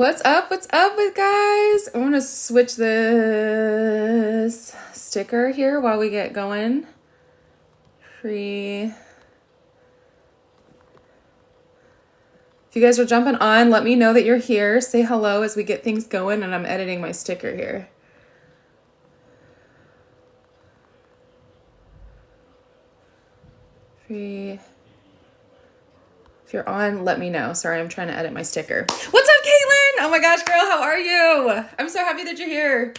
What's up? What's up with guys? I want to switch this sticker here while we get going. Free. If you guys are jumping on, let me know that you're here. Say hello as we get things going, and I'm editing my sticker here. Free. If you're on, let me know. Sorry, I'm trying to edit my sticker. What's up, Caitlin? Oh my gosh, girl, how are you? I'm so happy that you're here.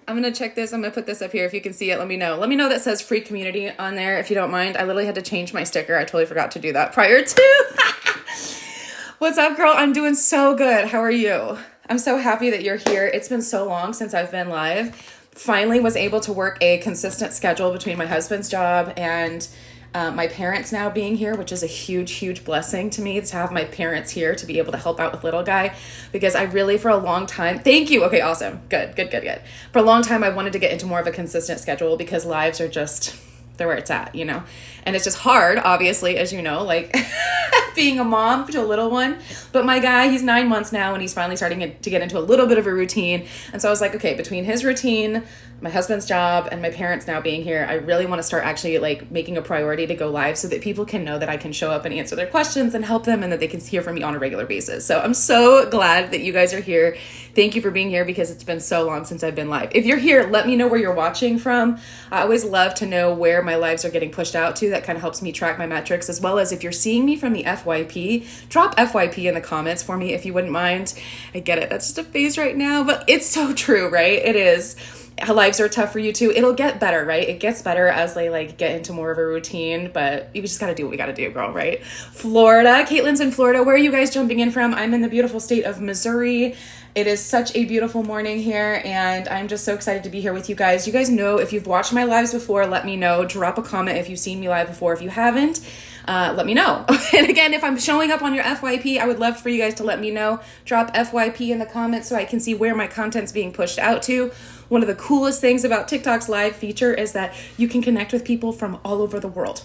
I'm going to check this. I'm going to put this up here. If you can see it, let me know. Let me know that says free community on there if you don't mind. I literally had to change my sticker. I totally forgot to do that prior to. What's up, girl? I'm doing so good. How are you? I'm so happy that you're here. It's been so long since I've been live. Finally was able to work a consistent schedule between my husband's job and my parents now being here, which is a huge, huge blessing to me to have my parents here to be able to help out with little guy, because I really, for a long time, thank you. Okay, awesome. Good. For a long time, I wanted to get into more of a consistent schedule because lives are just, they're where it's at, you know? And it's just hard, obviously, as you know, like being a mom to a little one. But my guy, he's 9 months now and he's finally starting to get into a little bit of a routine. And so I was like, okay, between his routine, my husband's job, and my parents now being here, I really want to start actually like making a priority to go live so that people can know that I can show up and answer their questions and help them and that they can hear from me on a regular basis. So I'm so glad that you guys are here. Thank you for being here because it's been so long since I've been live. If you're here, let me know where you're watching from. I always love to know where my lives are getting pushed out to. That kind of helps me track my metrics, as well as if you're seeing me from the FYP, drop FYP in the comments for me if you wouldn't mind. I get it. That's just a phase right now, but it's so true, right? It is. Lives are tough for you too. It'll get better, right? It gets better as they like get into more of a routine, but you just got to do what we got to do, girl, right? Florida. Caitlin's in Florida. Where are you guys jumping in from? I'm in the beautiful state of Missouri. It is such a beautiful morning here, and I'm just so excited to be here with you guys. You guys know, if you've watched my lives before, let me know. Drop a comment if you've seen me live before. If you haven't, let me know. And again, if I'm showing up on your FYP, I would love for you guys to let me know. Drop FYP in the comments so I can see where my content's being pushed out to. One of the coolest things about TikTok's live feature is that you can connect with people from all over the world.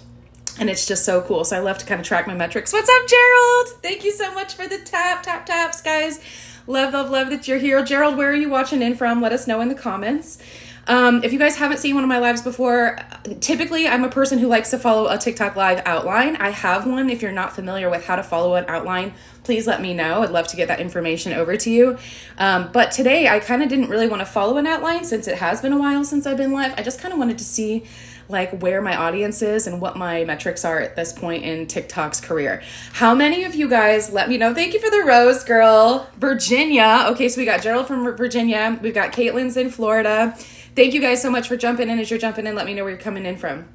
And it's just so cool. So I love to kind of track my metrics. What's up, Gerald? Thank you so much for the taps, guys. Love that you're here. Gerald, where are you watching in from? Let us know in the comments. If you guys haven't seen one of my lives before, typically I'm a person who likes to follow a TikTok live outline. I have one. If you're not familiar with how to follow an outline, please let me know. I'd love to get that information over to you. But today I kind of didn't really want to follow an outline since it has been a while since I've been live. I just kind of wanted to see like where my audience is and what my metrics are at this point in TikTok's career. How many of you guys, let me know. Thank you for the rose, girl. Virginia. Okay, so we got Gerald from Virginia. We've got Caitlin's in Florida. Thank you guys so much for jumping in. As you're jumping in, let me know where you're coming in from.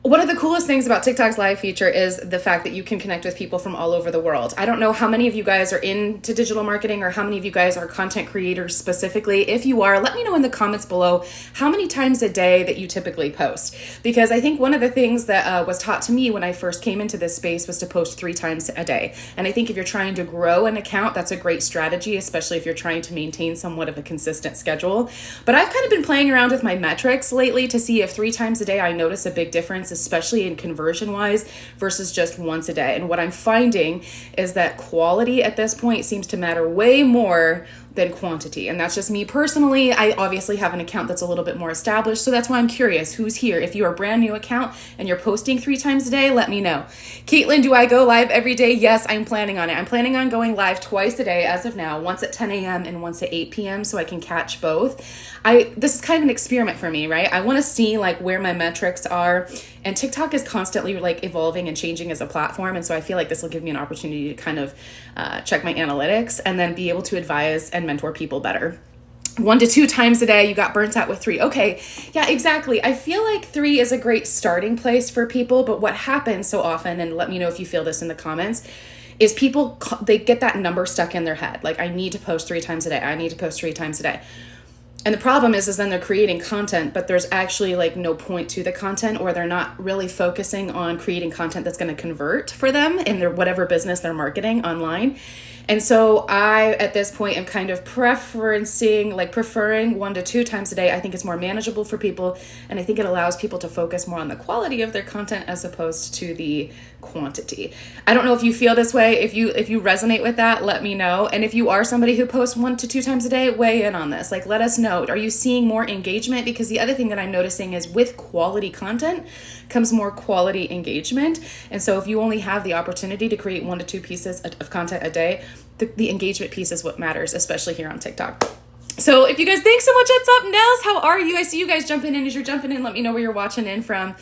One of the coolest things about TikTok's live feature is the fact that you can connect with people from all over the world. I don't know how many of you guys are into digital marketing or how many of you guys are content creators specifically. If you are, let me know in the comments below how many times a day that you typically post. Because I think one of the things that was taught to me when I first came into this space was to post 3 times a day. And I think if you're trying to grow an account, that's a great strategy, especially if you're trying to maintain somewhat of a consistent schedule. But I've kind of been playing around with my metrics lately to see if 3 times a day I notice a big difference, especially in conversion wise versus just once a day. And what I'm finding is that quality at this point seems to matter way more than quantity. And that's just me personally. I obviously have an account that's a little bit more established. So that's why I'm curious who's here. If you're a brand new account and you're posting 3 times a day, let me know. Caitlin, do I go live every day? Yes, I'm planning on it. I'm planning on going live twice a day as of now, once at 10 a.m. and once at 8 p.m. so I can catch both. This is kind of an experiment for me, right? I want to see like where my metrics are, and TikTok is constantly like evolving and changing as a platform. And so I feel like this will give me an opportunity to kind of check my analytics and then be able to advise and mentor people better. 1 to 2 times a day, you got burnt out with 3. Okay, yeah, exactly. I feel like 3 is a great starting place for people, but what happens so often, and let me know if you feel this in the comments, is people, they get that number stuck in their head. Like, I need to post 3 times a day. I need to post 3 times a day. And the problem is then they're creating content, but there's actually like no point to the content, or they're not really focusing on creating content that's going to convert for them in their whatever business they're marketing online. And so I, at this point, am kind of preferring 1 to 2 times a day. I think it's more manageable for people. And I think it allows people to focus more on the quality of their content as opposed to the quantity. I don't know if you feel this way. If you resonate with that, let me know. And if you are somebody who posts 1 to 2 times a day, weigh in on this. Like, let us know. Are you seeing more engagement? Because the other thing that I'm noticing is with quality content comes more quality engagement. And so if you only have the opportunity to create 1 to 2 pieces of content a day, the engagement piece is what matters, especially here on TikTok. So if you guys, thanks so much. What's up, Nels? How are you? I see you guys jumping in. As you're jumping in, let me know where you're watching in from.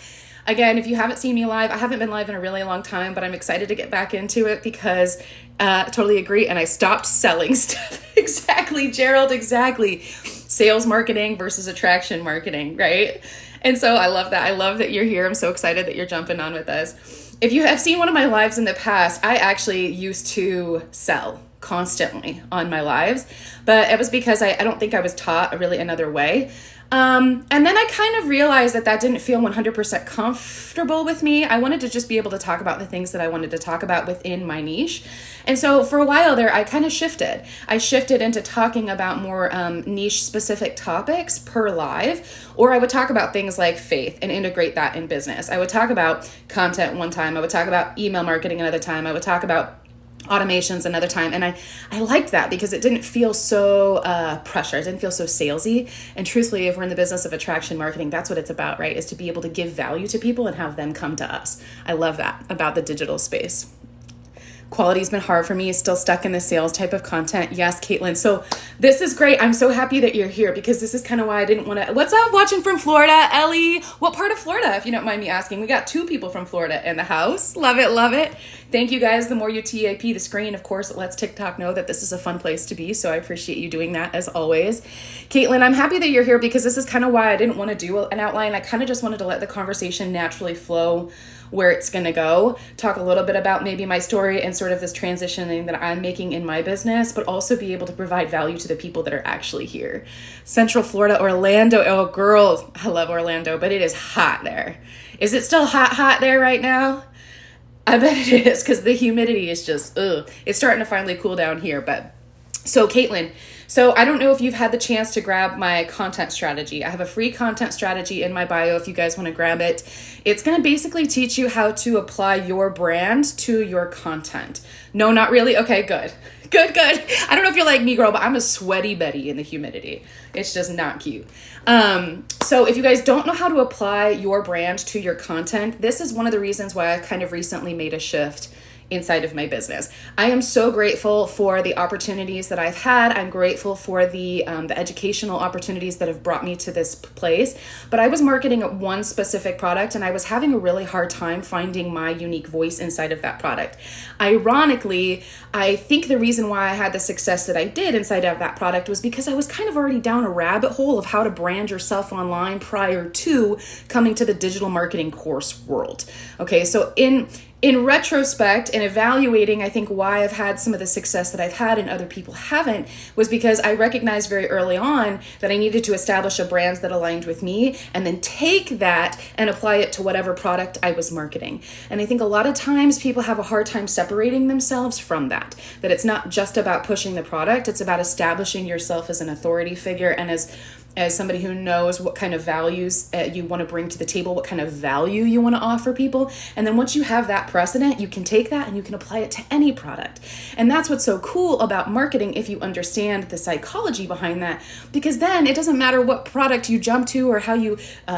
Again, if you haven't seen me live, I haven't been live in a really long time, but I'm excited to get back into it because totally agree. And I stopped selling stuff. Exactly, Gerald, exactly. Sales marketing versus attraction marketing, right? And so I love that. I love that you're here. I'm so excited that you're jumping on with us. If you have seen one of my lives in the past, I actually used to sell constantly on my lives, but it was because I don't think I was taught really another way. And then I kind of realized that didn't feel 100% comfortable with me. I wanted to just be able to talk about the things that I wanted to talk about within my niche. And so for a while there, I kind of shifted. I shifted into talking about more niche specific topics per live, or I would talk about things like faith and integrate that in business. I would talk about content one time. I would talk about email marketing another time. I would talk about automations another time. And I liked that because it didn't feel so pressured. It didn't feel so salesy. And truthfully, if we're in the business of attraction marketing, that's what it's about, right? Is to be able to give value to people and have them come to us. I love that about the digital space. Quality's been hard for me, still stuck in the sales type of content. Yes, Caitlin. So this is great. I'm so happy that you're here because this is kind of why I didn't want to. What's up? Watching from Florida, Ellie. What part of Florida, if you don't mind me asking? We got 2 people from Florida in the house. Love it, love it. Thank you guys. The more you TAP the screen, of course, it lets TikTok know that this is a fun place to be. So I appreciate you doing that as always. Caitlin, I'm happy that you're here because this is kind of why I didn't want to do an outline. I kind of just wanted to let the conversation naturally flow where it's going to go, talk a little bit about maybe my story and sort of this transitioning that I'm making in my business, but also be able to provide value to the people that are actually here. Central Florida, Orlando. Oh, girl, I love Orlando, but it is hot there. Is it still hot there right now? I bet it is because the humidity is just, it's starting to finally cool down here. But so Caitlin, so I don't know if you've had the chance to grab my content strategy. I have a free content strategy in my bio if you guys want to grab it. It's going to basically teach you how to apply your brand to your content. No, not really. Okay, good. Good. I don't know if you're like me, girl, but I'm a sweaty Betty in the humidity. It's just not cute. So if you guys don't know how to apply your brand to your content, this is one of the reasons why I kind of recently made a shift inside of my business. I am so grateful for the opportunities that I've had. I'm grateful for the educational opportunities that have brought me to this place. But I was marketing one specific product and I was having a really hard time finding my unique voice inside of that product. Ironically, I think the reason why I had the success that I did inside of that product was because I was kind of already down a rabbit hole of how to brand yourself online prior to coming to the digital marketing course world. Okay, so in retrospect and evaluating, I think why I've had some of the success that I've had and other people haven't was because I recognized very early on that I needed to establish a brand that aligned with me and then take that and apply it to whatever product I was marketing. And I think a lot of times people have a hard time separating themselves from that it's not just about pushing the product, it's about establishing yourself as an authority figure and as somebody who knows what kind of values you want to bring to the table, what kind of value you want to offer people. And then once you have that precedent, you can take that and you can apply it to any product. And that's what's so cool about marketing if you understand the psychology behind that, because then it doesn't matter what product you jump to or how you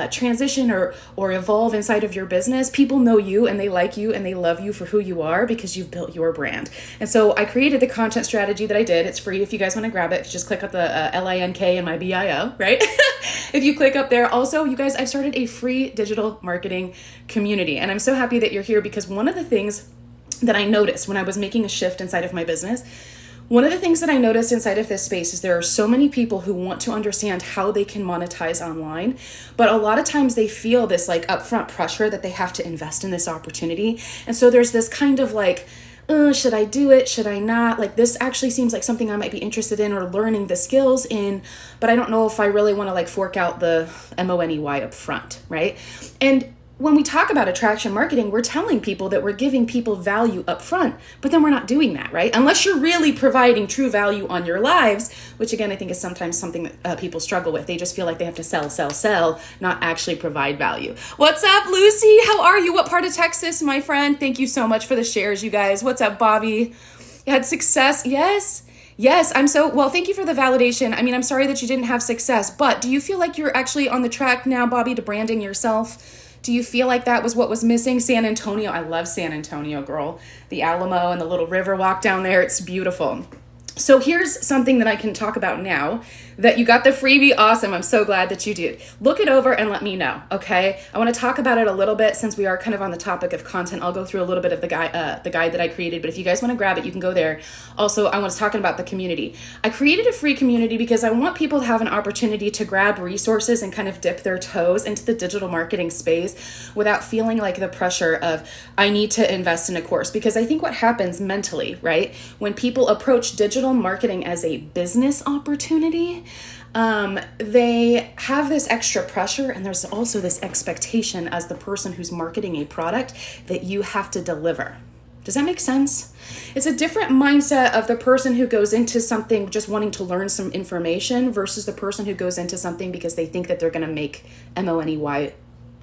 transition or evolve inside of your business. People know you and they like you and they love you for who you are because you've built your brand. And so I created the content strategy that I did. It's free if you guys want to grab it. Just click on the LINK in my bio, right? If you click up there. Also, you guys, I've started a free digital marketing community and I'm so happy that you're here because one of the things that I noticed when I was making a shift inside of my business, one of the things that I noticed inside of this space is there are so many people who want to understand how they can monetize online, but a lot of times they feel this like upfront pressure that they have to invest in this opportunity. And so there's this kind of like, should I do it? Should I not? Like this actually seems like something I might be interested in or learning the skills in, but I don't know if I really want to like fork out the money up front, right? And when we talk about attraction marketing, we're telling people that we're giving people value up front, but then we're not doing that, right? Unless you're really providing true value on your lives, which again, I think is sometimes something that people struggle with. They just feel like they have to sell, not actually provide value. What's up, Lucy? How are you? What part of Texas, my friend? Thank you so much for the shares, you guys. What's up, Bobby? You had success? Yes. Yes, thank you for the validation. I mean, I'm sorry that you didn't have success, but do you feel like you're actually on the track now, Bobby, to branding yourself? Do you feel like that was what was missing? San Antonio, I love San Antonio, girl. The Alamo and the little river walk down there, it's beautiful. So here's something that I can talk about now that you got the freebie. Awesome. I'm so glad that you did. Look it over and let me know. Okay. I want to talk about it a little bit since we are kind of on the topic of content. I'll go through a little bit of the guide that I created, but if you guys want to grab it, you can go there. Also, I was talking about the community. I created a free community because I want people to have an opportunity to grab resources and kind of dip their toes into the digital marketing space without feeling like the pressure of, I need to invest in a course. Because I think what happens mentally, right, when people approach digital marketing as a business opportunity, they have this extra pressure, and there's also this expectation as the person who's marketing a product that you have to deliver. Does that make sense? It's a different mindset of the person who goes into something just wanting to learn some information versus the person who goes into something because they think that they're going to make money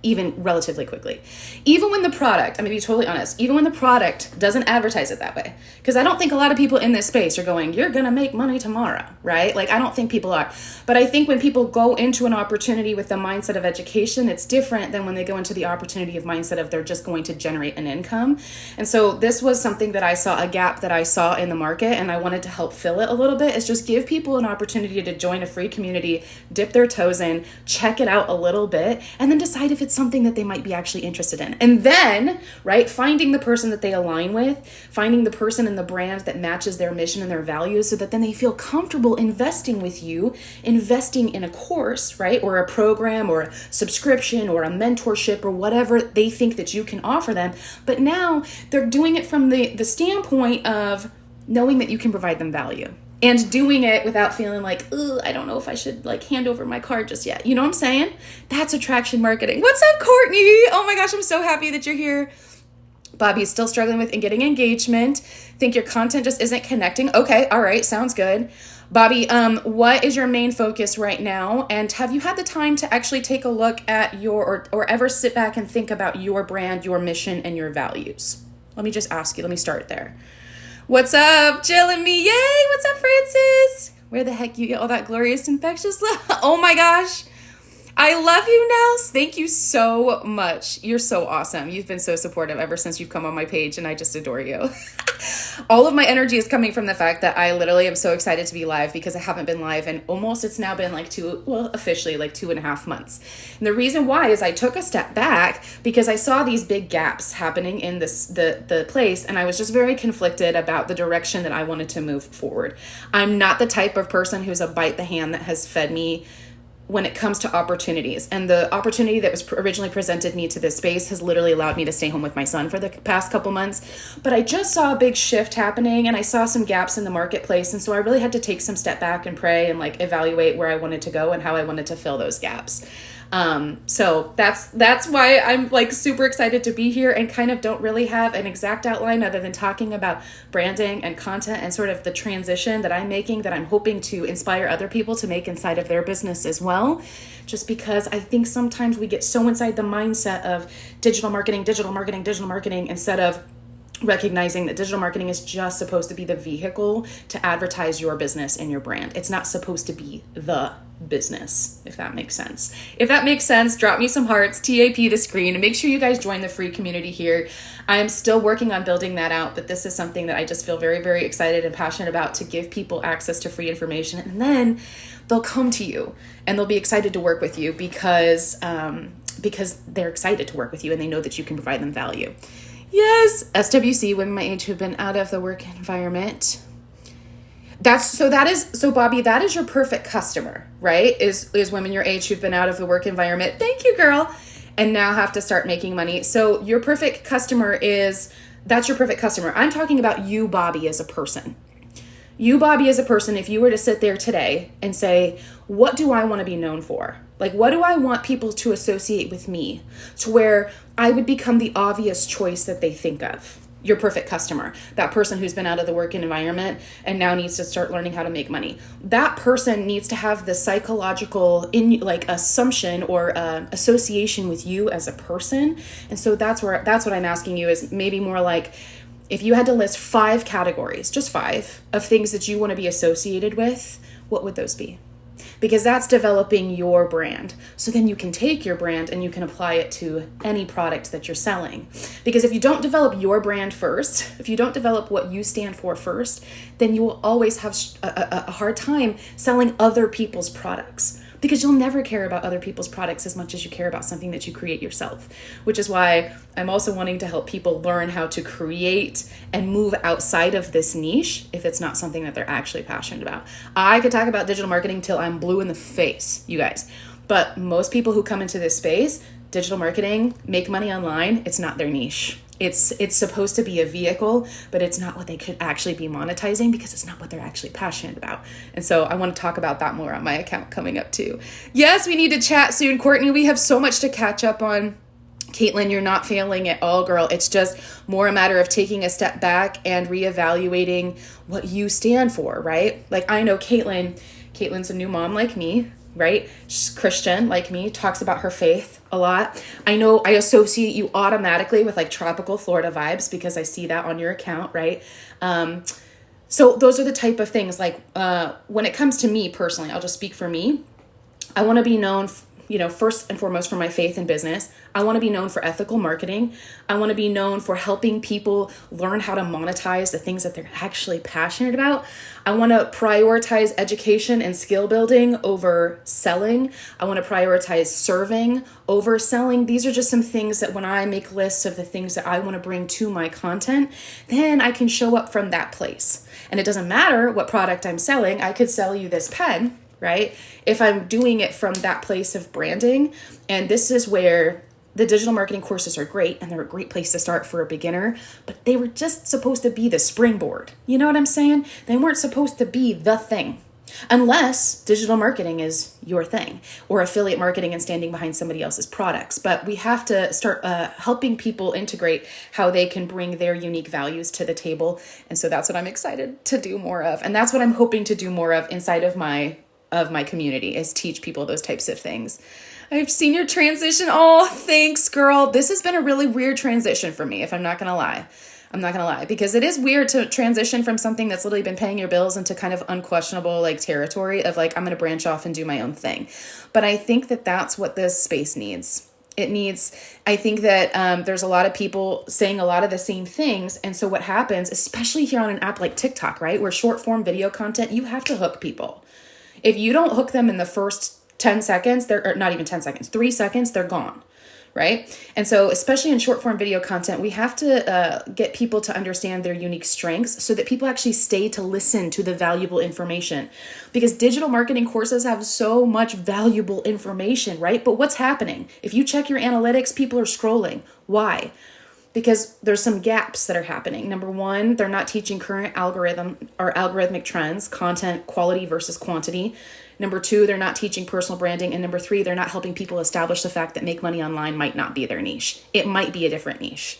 even relatively quickly. Even when the product, I'm going to be totally honest, even when the product doesn't advertise it that way, because I don't think a lot of people in this space are going, you're going to make money tomorrow, right? Like, I don't think people are. But I think when people go into an opportunity with the mindset of education, it's different than when they go into the opportunity of mindset of they're just going to generate an income. And so this was something that I saw, a gap that I saw in the market, and I wanted to help fill it a little bit, is just give people an opportunity to join a free community, dip their toes in, check it out a little bit, and then decide if it's something that they might be actually interested in. And then, right, finding the person that they align with, finding the person and the brand that matches their mission and their values so that then they feel comfortable investing with you, investing in a course, right, or a program or a subscription or a mentorship or whatever they think that you can offer them. But now they're doing it from the standpoint of knowing that you can provide them value. And doing it without feeling like, oh, I don't know if I should like hand over my card just yet. You know what I'm saying? That's attraction marketing. What's up, Courtney? Oh my gosh, I'm so happy that you're here. Bobby is still struggling with and getting engagement. Think your content just isn't connecting. Okay, all right, sounds good. Bobby, what is your main focus right now? And have you had the time to actually take a look at or ever sit back and think about your brand, your mission, and your values? Let me just ask you. Let me start there. What's up, Jill and me? Yay! What's up, Francis? Where the heck you get all that glorious infectious love? Oh my gosh. I love you, Nels. Thank you so much. You're so awesome. You've been so supportive ever since you've come on my page, and I just adore you. All of my energy is coming from the fact that I literally am so excited to be live because I haven't been live and it's now been like officially like 2.5 months. And the reason why is I took a step back because I saw these big gaps happening in the place, and I was just very conflicted about the direction that I wanted to move forward. I'm not the type of person who's a bite the hand that has fed me when it comes to opportunities. And the opportunity that was originally presented me to this space has literally allowed me to stay home with my son for the past couple months. But I just saw a big shift happening, and I saw some gaps in the marketplace. And so I really had to take some step back and pray and like evaluate where I wanted to go and how I wanted to fill those gaps. So that's why I'm like super excited to be here and kind of don't really have an exact outline other than talking about branding and content and sort of the transition that I'm making that I'm hoping to inspire other people to make inside of their business as well. Just because I think sometimes we get so inside the mindset of digital marketing instead of recognizing that digital marketing is just supposed to be the vehicle to advertise your business and your brand. It's not supposed to be the business, if that makes sense. If that makes sense, drop me some hearts, TAP the screen, and make sure you guys join the free community here. I am still working on building that out, but this is something that I just feel very, very excited and passionate about, to give people access to free information, and then they'll come to you and they'll be excited to work with you because they're excited to work with you and they know that you can provide them value. Yes, SWC, women my age who've been out of the work environment. So Bobby, that is your perfect customer, right? Is women your age who've been out of the work environment. Thank you, girl. And now have to start making money. So your perfect customer that's your perfect customer. I'm talking about you, Bobby, as a person. You, Bobby, as a person, if you were to sit there today and say, what do I want to be known for? Like, what do I want people to associate with me to where I would become the obvious choice that they think of? Your perfect customer, that person who's been out of the work environment and now needs to start learning how to make money. That person needs to have the psychological assumption or association with you as a person. And so that's what I'm asking you is maybe more like, if you had to list 5 categories, just 5 of things that you want to be associated with, what would those be? Because that's developing your brand. So then you can take your brand and you can apply it to any product that you're selling. Because if you don't develop your brand first, if you don't develop what you stand for first, then you will always have a hard time selling other people's products. Because you'll never care about other people's products as much as you care about something that you create yourself, which is why I'm also wanting to help people learn how to create and move outside of this niche if it's not something that they're actually passionate about. I could talk about digital marketing till I'm blue in the face, you guys, but most people who come into this space, digital marketing, make money online, it's not their niche. It's supposed to be a vehicle, but it's not what they could actually be monetizing because it's not what they're actually passionate about. And so I want to talk about that more on my account coming up too. Yes, we need to chat soon, Courtney. We have so much to catch up on. Caitlin, you're not failing at all, girl. It's just more a matter of taking a step back and reevaluating what you stand for, right? Like, I know Caitlin's a new mom like me, right? She's Christian like me, talks about her faith a lot. I know I associate you automatically with like tropical Florida vibes because I see that on your account, right? So those are the type of things like when it comes to me personally, I'll just speak for me. I want to be known first and foremost for my faith in business. I want to be known for ethical marketing. I want to be known for helping people learn how to monetize the things that they're actually passionate about. I want to prioritize education and skill building over selling. I want to prioritize serving over selling. These are just some things that when I make lists of the things that I want to bring to my content, then I can show up from that place. And it doesn't matter what product I'm selling. I could sell you this pen, right? If I'm doing it from that place of branding. And this is where the digital marketing courses are great and they're a great place to start for a beginner, but they were just supposed to be the springboard. You know what I'm saying? They weren't supposed to be the thing. Unless digital marketing is your thing or affiliate marketing and standing behind somebody else's products. But we have to start helping people integrate how they can bring their unique values to the table. And so that's what I'm excited to do more of. And that's what I'm hoping to do more of inside of my community, is teach people those types of things. I've seen your transition. Oh, thanks, girl. This has been a really weird transition for me, if I'm not going to lie. I'm not going to lie, because it is weird to transition from something that's literally been paying your bills into kind of unquestionable like territory of like, I'm going to branch off and do my own thing. But I think that that's what this space needs. I think that there's a lot of people saying a lot of the same things. And so what happens, especially here on an app like TikTok, right, where short form video content, you have to hook people. If you don't hook them in the first 10 seconds, they're not even 10 seconds, 3 seconds, they're gone, right? And so especially in short form video content, we have to get people to understand their unique strengths so that people actually stay to listen to the valuable information, because digital marketing courses have so much valuable information, right? But what's happening? If you check your analytics, people are scrolling. Why? Because there's some gaps that are happening. Number one, they're not teaching current algorithmic trends, content quality versus quantity. Number two, they're not teaching personal branding. And number three, they're not helping people establish the fact that make money online might not be their niche. It might be a different niche.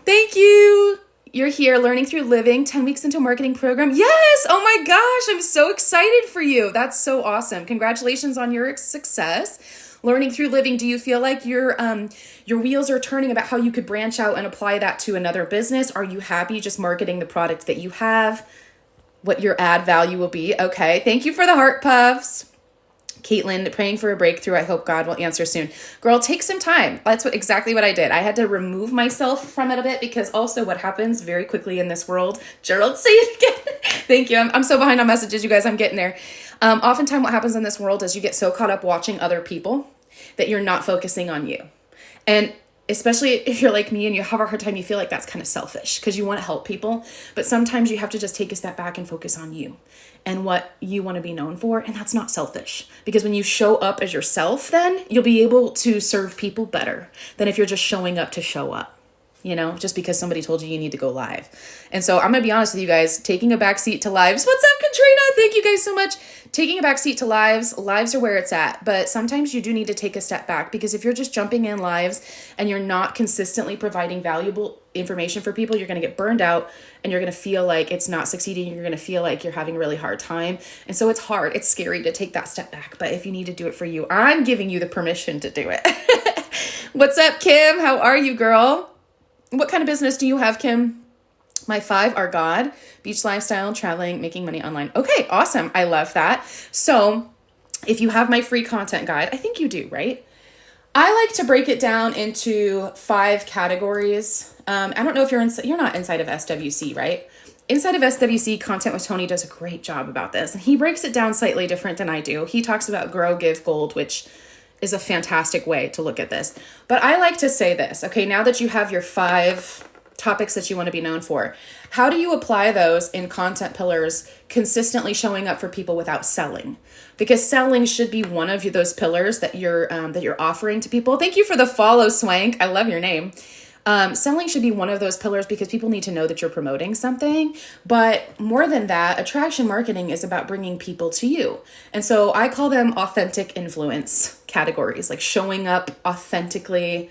Thank you. You're here learning through living, 10 weeks into a marketing program. Yes. Oh my gosh. I'm so excited for you. That's so awesome. Congratulations on your success. Learning through living, do you feel like your wheels are turning about how you could branch out and apply that to another business? Are you happy just marketing the product that you have? What your ad value will be? Okay, thank you for the heart puffs. Caitlin, praying for a breakthrough. I hope God will answer soon. Girl, take some time. That's exactly what I did. I had to remove myself from it a bit, because also what happens very quickly in this world, Gerald, say it again. Thank you. I'm so behind on messages, you guys. I'm getting there. Oftentimes what happens in this world is you get so caught up watching other people that you're not focusing on you. And especially if you're like me and you have a hard time, you feel like that's kind of selfish because you want to help people. But sometimes you have to just take a step back and focus on you and what you want to be known for. And that's not selfish, because when you show up as yourself, then you'll be able to serve people better than if you're just showing up to show up, just because somebody told you need to go live. And so I'm going to be honest with you guys, taking a backseat to lives. What's up, Katrina? Thank you guys so much. Taking a back seat to lives. Lives are where it's at, but sometimes you do need to take a step back, because if you're just jumping in lives and you're not consistently providing valuable information for people, you're going to get burned out and you're going to feel like it's not succeeding. You're going to feel like you're having a really hard time. And so it's hard. It's scary to take that step back. But if you need to do it for you, I'm giving you the permission to do it. What's up, Kim? How are you, girl? What kind of business do you have, Kim? My 5 are God, beach lifestyle, traveling, making money online. Okay, awesome. I love that. So if you have my free content guide, I think you do, right? I like to break it down into 5 categories. I don't know if you're not inside of SWC, right? Inside of SWC, Content with Tony does a great job about this. And he breaks it down slightly different than I do. He talks about grow, give, gold, which is a fantastic way to look at this. But I like to say this, okay, now that you have your 5 topics that you want to be known for, how do you apply those in content pillars, consistently showing up for people without selling? Because selling should be one of those pillars that you're offering to people. Thank you for the follow, Swank. I love your name. Selling should be one of those pillars because people need to know that you're promoting something. But more than that, attraction marketing is about bringing people to you. And so I call them authentic influence categories, like showing up authentically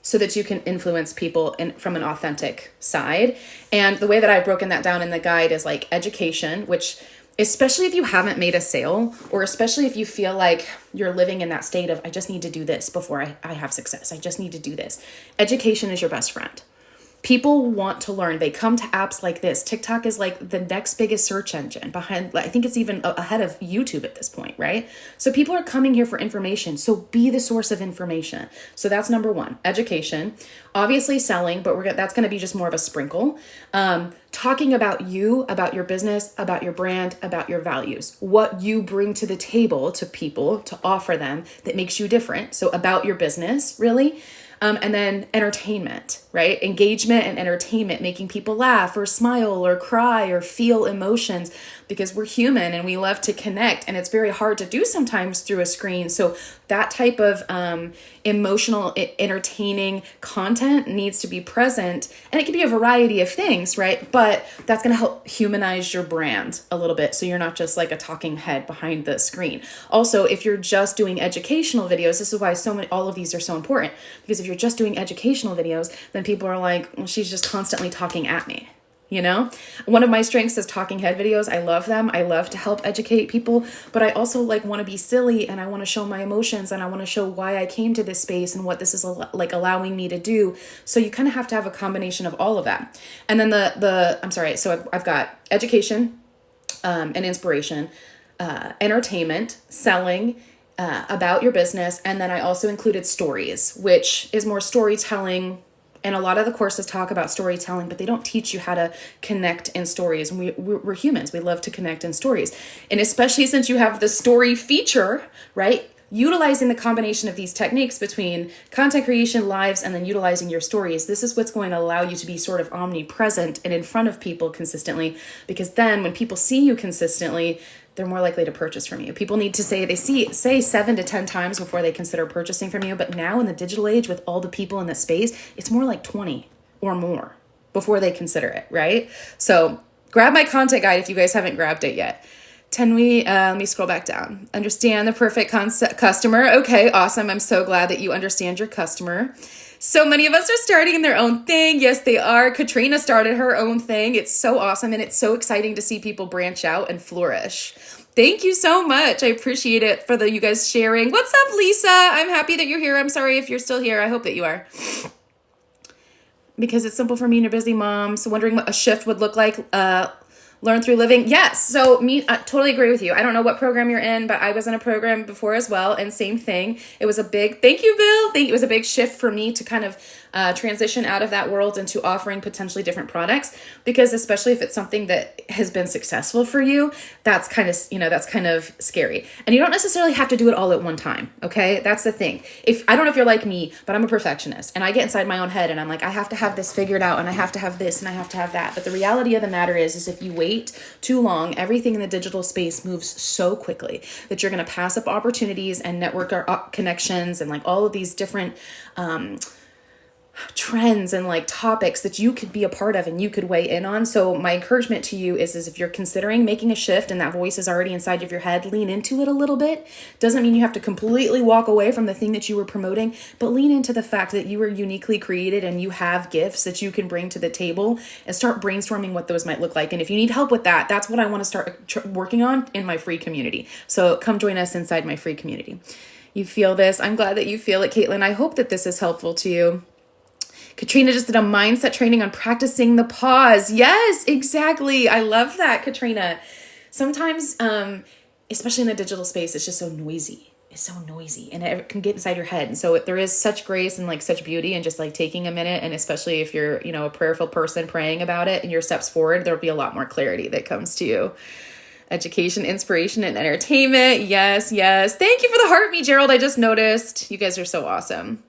so that you can influence people from an authentic side. And the way that I've broken that down in the guide is like education, which, especially if you haven't made a sale, or especially if you feel like you're living in that state of, I just need to do this before I have success. I just need to do this. Education is your best friend. People want to learn. They come to apps like this. TikTok is like the next biggest search engine behind, I think it's even ahead of YouTube at this point, right? So people are coming here for information. So be the source of information. So that's number 1, education. Obviously selling, but that's going to be just more of a sprinkle. Talking about you, about your business, about your brand, about your values, what you bring to the table to people to offer them that makes you different. So about your business, really. And then entertainment, right? Engagement and entertainment, making people laugh or smile or cry or feel emotions, because we're human and we love to connect, and it's very hard to do sometimes through a screen. So that type of emotional, entertaining content needs to be present, and it can be a variety of things, right? But that's going to help humanize your brand a little bit, so you're not just like a talking head behind the screen. Also, if you're just doing educational videos, this is why all of these are so important, because if you're just doing educational videos, then people are like, well, she's just constantly talking at me. You know, one of my strengths is talking head videos. I love them. I love to help educate people, but I also like want to be silly, and I want to show my emotions, and I want to show why I came to this space and what this is like allowing me to do. So you kind of have to have a combination of all of that. And then so I've got education, and inspiration, entertainment, selling, about your business. And then I also included stories, which is more storytelling. And a lot of the courses talk about storytelling, but they don't teach you how to connect in stories. And we're humans. We love to connect in stories. And especially since you have the story feature, right? Utilizing the combination of these techniques between content creation, lives, and then utilizing your stories. This is what's going to allow you to be sort of omnipresent and in front of people consistently. Because then when people see you consistently, they're more likely to purchase from you. People need to say 7 to 10 times before they consider purchasing from you. But now in the digital age, with all the people in this space, it's more like 20 or more before they consider it, right? So grab my content guide if you guys haven't grabbed it yet. Let me scroll back down. Understand the perfect customer. Okay, awesome. I'm so glad that you understand your customer. So many of us are starting their own thing. Yes, they are. Katrina started her own thing. It's so awesome. And it's so exciting to see people branch out and flourish. Thank you so much. I appreciate it for you guys sharing. What's up, Lisa? I'm happy that you're here. I'm sorry if you're still here. I hope that you are. Because it's simple for me and you're busy mom. So wondering what a shift would look like. Learn through living. Yes. So I totally agree with you. I don't know what program you're in, but I was in a program before as well. And same thing. It was thank you, Bill. It was a big shift for me to kind of transition out of that world into offering potentially different products, because especially if it's something that has been successful for you, that's kind of scary. And you don't necessarily have to do it all at one time. Okay. That's the thing. I don't know if you're like me, but I'm a perfectionist and I get inside my own head and I'm like, I have to have this figured out and I have to have this and I have to have that. But the reality of the matter is if you wait too long, everything in the digital space moves so quickly that you're going to pass up opportunities and network connections and like all of these different, trends and like topics that you could be a part of and you could weigh in on. So my encouragement to you is if you're considering making a shift and that voice is already inside of your head, lean into it a little bit. Doesn't mean you have to completely walk away from the thing that you were promoting, but lean into the fact that you were uniquely created and you have gifts that you can bring to the table, and start brainstorming what those might look like. And if you need help with that, that's what I want to start working on in my free community. So come join us inside my free community. You feel this? I'm glad that you feel it, Caitlin. I hope that this is helpful to you. Katrina just did a mindset training on practicing the pause. Yes, exactly. I love that, Katrina. Sometimes, especially in the digital space, it's just so noisy. It's so noisy and it can get inside your head. And so there is such grace and like such beauty in just like taking a minute. And especially if you're, a prayerful person praying about it and your steps forward, there'll be a lot more clarity that comes to you. Education, inspiration, and entertainment. Yes, yes. Thank you for the heart me, Gerald. I just noticed. You guys are so awesome.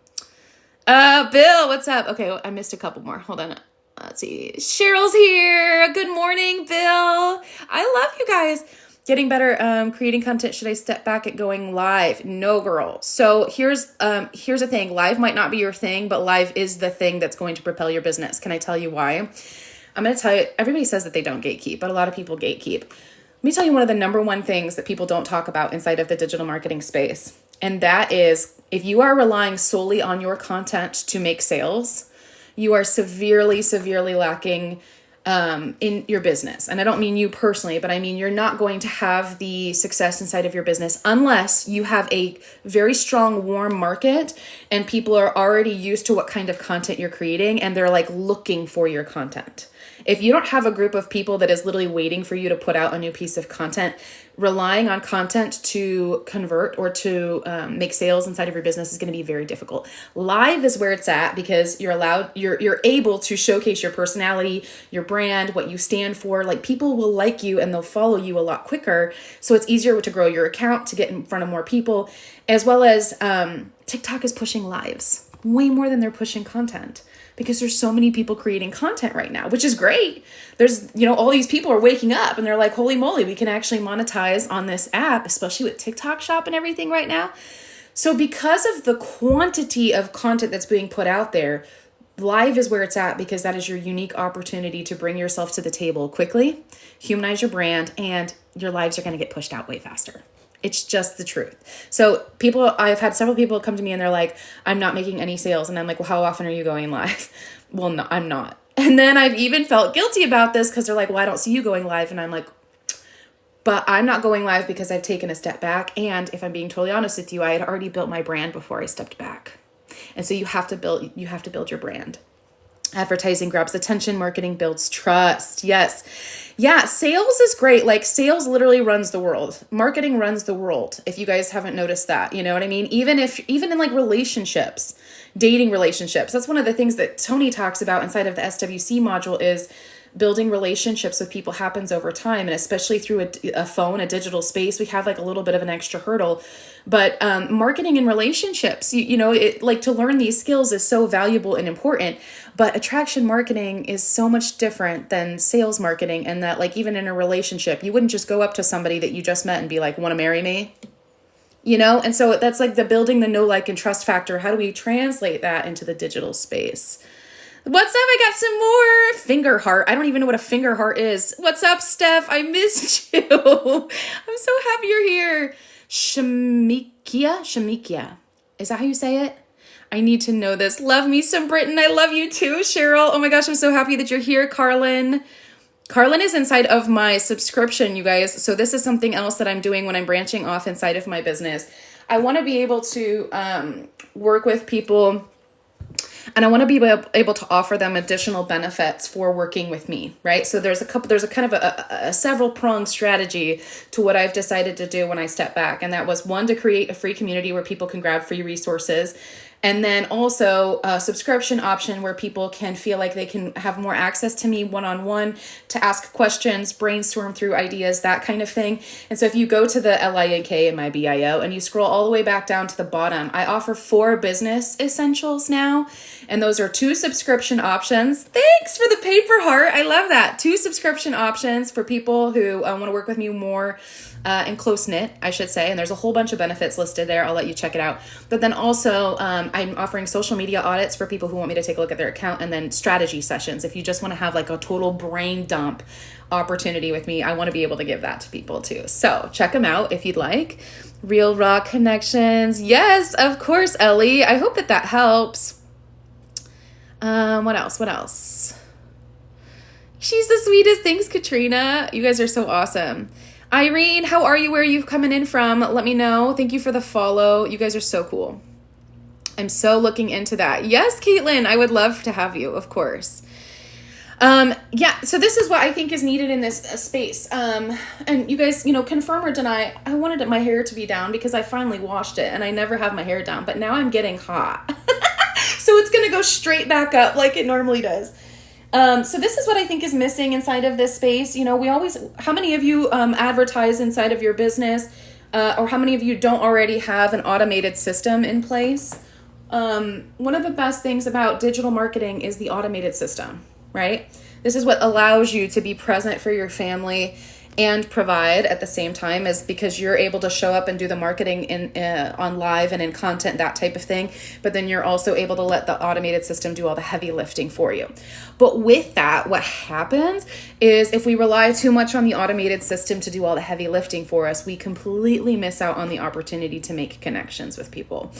Bill, what's up? Okay, I missed a couple more. Hold on. Let's see. Cheryl's here. Good morning, Bill. I love you guys. Getting better, creating content. Should I step back at going live? No, girl. So here's the thing. Live might not be your thing, but live is the thing that's going to propel your business. Can I tell you why? I'm going to tell you, everybody says that they don't gatekeep, but a lot of people gatekeep. Let me tell you one of the number one things that people don't talk about inside of the digital marketing space. And that is, if you are relying solely on your content to make sales, you are severely, severely lacking in your business. And I don't mean you personally, but I mean you're not going to have the success inside of your business unless you have a very strong, warm market and people are already used to what kind of content you're creating and they're like looking for your content. If you don't have a group of people that is literally waiting for you to put out a new piece of content, relying on content to convert or to make sales inside of your business is going to be very difficult. Live is where it's at because you're able to showcase your personality, your brand, what you stand for. Like people will like you and they'll follow you a lot quicker. So it's easier to grow your account, to get in front of more people, as well as TikTok is pushing lives way more than they're pushing content. Because there's so many people creating content right now, which is great. There's, all these people are waking up and they're like, holy moly, we can actually monetize on this app, especially with TikTok Shop and everything right now. So because of the quantity of content that's being put out there, live is where it's at because that is your unique opportunity to bring yourself to the table quickly, humanize your brand, and your lives are going to get pushed out way faster. It's just the truth. So I've had several people come to me and they're like, I'm not making any sales. And I'm like, well, how often are you going live? Well, no, I'm not. And then I've even felt guilty about this because they're like, well, I don't see you going live. And I'm like, but I'm not going live because I've taken a step back. And if I'm being totally honest with you, I had already built my brand before I stepped back. And so you have to build your brand. Advertising grabs attention, marketing builds trust. Yes. Yeah, sales is great. Like sales literally runs the world. Marketing runs the world. If you guys haven't noticed that, you know what I mean? Even in like relationships, dating relationships, that's one of the things that Tony talks about inside of the SWC module is building relationships with people happens over time. And especially through a phone, a digital space, we have like a little bit of an extra hurdle. But marketing and relationships, to learn these skills is so valuable and important. But attraction marketing is so much different than sales marketing. And that like even in a relationship, you wouldn't just go up to somebody that you just met and be like, want to marry me? And so that's like the building the know, like, and trust factor. How do we translate that into the digital space? What's up? I got some more finger heart. I don't even know what a finger heart is. What's up, Steph? I missed you. I'm so happy you're here. Shamikia. Is that how you say it? I need to know this. Love me some Britain. I love you too, Cheryl. Oh my gosh, I'm so happy that you're here, Carlin. Carlin is inside of my subscription, you guys. So this is something else that I'm doing when I'm branching off inside of my business. I want to be able to work with people. And I want to be able to offer them additional benefits for working with me, right? So there's a kind of a several pronged strategy to what I've decided to do when I step back. And that was one, to create a free community where people can grab free resources. And then also a subscription option where people can feel like they can have more access to me one-on-one to ask questions, brainstorm through ideas, that kind of thing. And so if you go to the LINK in my bio and you scroll all the way back down to the bottom, I offer 4 business essentials now. And those are 2 subscription options. Thanks for the paper heart. I love that. 2 subscription options for people who want to work with me more and close-knit, I should say. And there's a whole bunch of benefits listed there. I'll let you check it out. But then also I'm offering social media audits for people who want me to take a look at their account, and then strategy sessions. If you just want to have like a total brain dump opportunity with me, I want to be able to give that to people too. So check them out if you'd like. Real Raw Connections. Yes, of course, Ellie. I hope that that helps. What else? She's the sweetest. Thanks, Katrina. You guys are so awesome. Irene, how are you? Where are you coming in from? Let me know. Thank you for the follow. You guys are so cool. I'm so looking into that. Yes, Caitlin, I would love to have you, of course. Yeah, so this is what I think is needed in this space. And you guys, confirm or deny, I wanted my hair to be down because I finally washed it and I never have my hair down, but now I'm getting hot. So it's going to go straight back up like it normally does. So this is what I think is missing inside of this space. How many of you advertise inside of your business, or how many of you don't already have an automated system in place? One of the best things about digital marketing is the automated system, right? This is what allows you to be present for your family and provide at the same time, is because you're able to show up and do the marketing on live and in content, that type of thing. But then you're also able to let the automated system do all the heavy lifting for you. But with that, what happens is if we rely too much on the automated system to do all the heavy lifting for us, we completely miss out on the opportunity to make connections with people.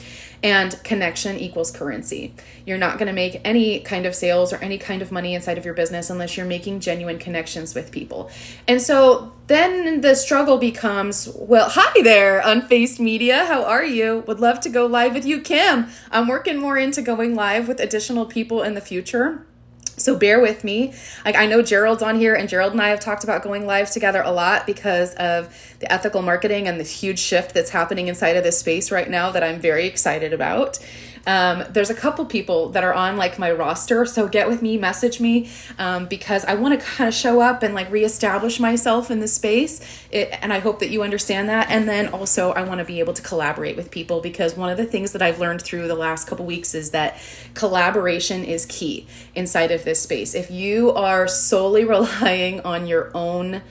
And connection equals currency. You're not going to make any kind of sales or any kind of money inside of your business unless you're making genuine connections with people. And so then the struggle becomes, well, hi there, Unfaced Media. How are you? Would love to go live with you, Kim. I'm working more into going live with additional people in the future. So bear with me. I know Gerald's on here, and Gerald and I have talked about going live together a lot because of the ethical marketing and the huge shift that's happening inside of this space right now that I'm very excited about. There's a couple people that are on like my roster, so get with me, message me, because I want to kind of show up and like reestablish myself in the space. And I hope that you understand that. And then also I want to be able to collaborate with people, because one of the things that I've learned through the last couple weeks is that collaboration is key inside of this space. If you are solely relying on your own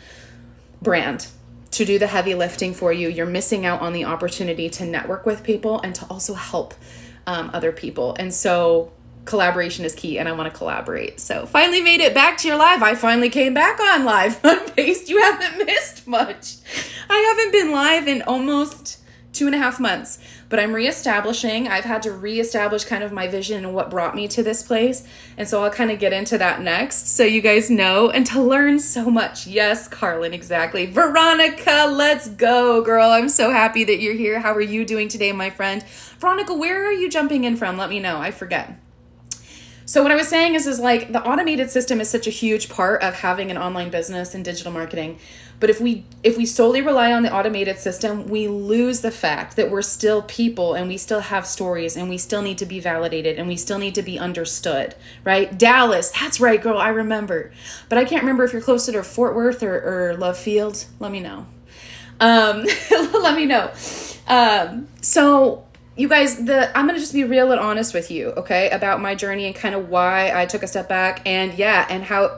brand to do the heavy lifting for you, you're missing out on the opportunity to network with people and to also help other people. And so collaboration is key, and I want to collaborate. So finally made it back to your live. I finally came back on live. Unfaced, you haven't missed much. I haven't been live in almost 2.5 months, but I'm reestablishing. I've had to reestablish kind of my vision and what brought me to this place. And so I'll kind of get into that next, so you guys know, and to learn so much. Yes, Carlin, exactly. Veronica, let's go, girl. I'm so happy that you're here. How are you doing today, my friend? Veronica, where are you jumping in from? Let me know. I forget. So what I was saying is like the automated system is such a huge part of having an online business and digital marketing. But if we solely rely on the automated system, we lose the fact that we're still people, and we still have stories, and we still need to be validated, and we still need to be understood, right? Dallas, that's right, girl, I remember. But I can't remember if you're closer to Fort Worth or Love Field. Let me know. Let me know. So you guys, I'm going to just be real and honest with you, okay, about my journey and kind of why I took a step back, and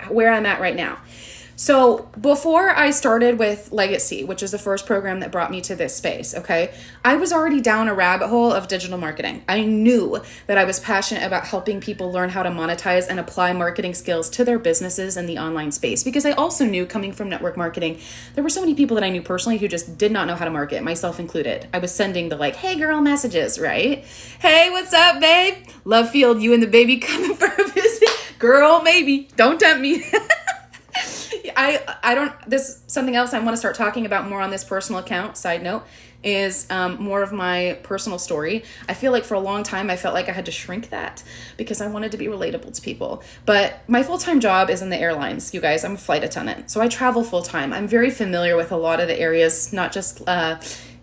where I'm at right now. So before I started with Legacy, which is the first program that brought me to this space, okay, I was already down a rabbit hole of digital marketing. I knew that I was passionate about helping people learn how to monetize and apply marketing skills to their businesses in the online space, because I also knew, coming from network marketing, there were so many people that I knew personally who just did not know how to market, myself included. I was sending the like, hey girl messages, right? Hey, what's up, babe? Love Field, you and the baby coming for a visit? Girl, maybe. Don't tempt me. This something else I want to start talking about more on this personal account, side note, is more of my personal story. I feel like for a long time I felt like I had to shrink that because I wanted to be relatable to people. But my full-time job is in the airlines, you guys. I'm a flight attendant, so I travel full-time. I'm very familiar with a lot of the areas, not just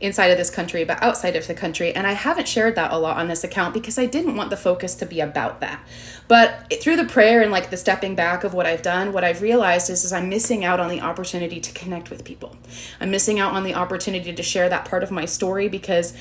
inside of this country, but outside of the country. And I haven't shared that a lot on this account because I didn't want the focus to be about that. But through the prayer and like the stepping back of what I've done, what I've realized is I'm missing out on the opportunity to connect with people. I'm missing out on the opportunity to share that part of my story because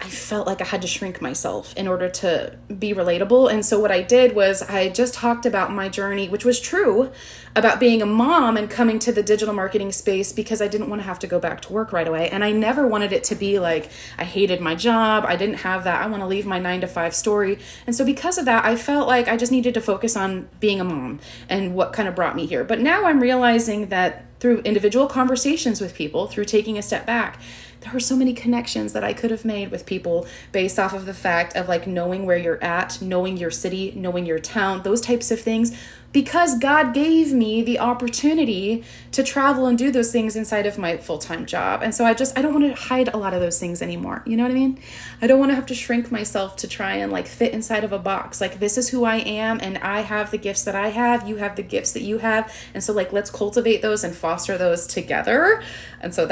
I felt like I had to shrink myself in order to be relatable. And so what I did was I just talked about my journey, which was true, about being a mom and coming to the digital marketing space because I didn't want to have to go back to work right away. And I never wanted it to be like I hated my job. I didn't have that. I want to leave my 9-to-5 story. And so because of that, I felt like I just needed to focus on being a mom and what kind of brought me here. But now I'm realizing that through individual conversations with people, through taking a step back, there were so many connections that I could have made with people based off of the fact of like knowing where you're at, knowing your city, knowing your town, those types of things, because God gave me the opportunity to travel and do those things inside of my full-time job. And so I don't want to hide a lot of those things anymore. You know what I mean? I don't want to have to shrink myself to try and like fit inside of a box. Like, this is who I am, and I have the gifts that I have, you have the gifts that you have. And so like, let's cultivate those and foster those together. And so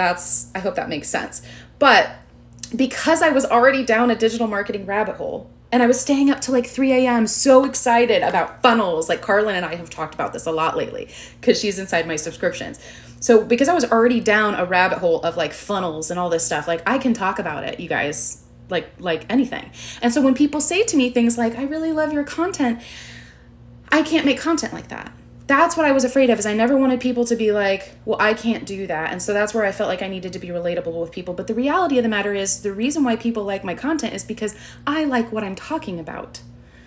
I hope that makes sense. But because I was already down a digital marketing rabbit hole, and I was staying up till like 3 a.m. so excited about funnels. Like, Carlin and I have talked about this a lot lately because she's inside my subscriptions. So because I was already down a rabbit hole of like funnels and all this stuff, like I can talk about it, you guys, like anything. And so when people say to me things like, I really love your content, I can't make content like that. That's what I was afraid of, is I never wanted people to be like, well, I can't do that. And so that's where I felt like I needed to be relatable with people. But the reality of the matter is, the reason why people like my content is because I like what I'm talking about.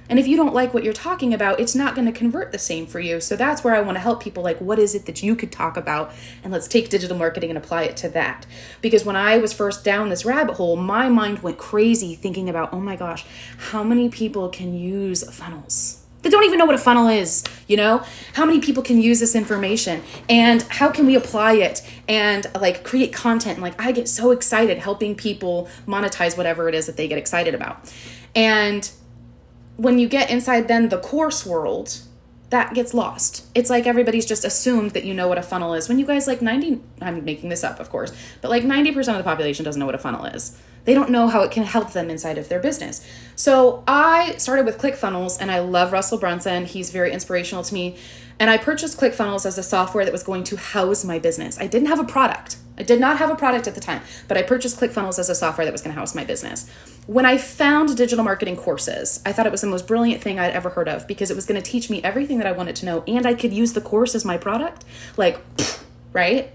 And if you don't like what you're talking about, it's not going to convert the same for you. So that's where I want to help people. Like, what is it that you could talk about? And let's take digital marketing and apply it to that. Because when I was first down this rabbit hole, my mind went crazy thinking about, oh my gosh, how many people can use funnels? They don't even know what a funnel is, you know? How many people can use this information, and how can we apply it and like create content? And like, I get so excited helping people monetize whatever it is that they get excited about. And when you get inside then the course world, that gets lost. It's like everybody's just assumed that you know what a funnel is. When you guys, like I'm making this up, of course, but like 90% of the population doesn't know what a funnel is. They don't know how it can help them inside of their business. So I started with ClickFunnels, and I love Russell Brunson. He's very inspirational to me. And I purchased ClickFunnels as a software that was going to house my business. I didn't have a product. I did not have a product at the time, but I purchased ClickFunnels as a software that was going to house my business. When I found digital marketing courses, I thought it was the most brilliant thing I'd ever heard of, because it was going to teach me everything that I wanted to know, and I could use the course as my product. Like, right?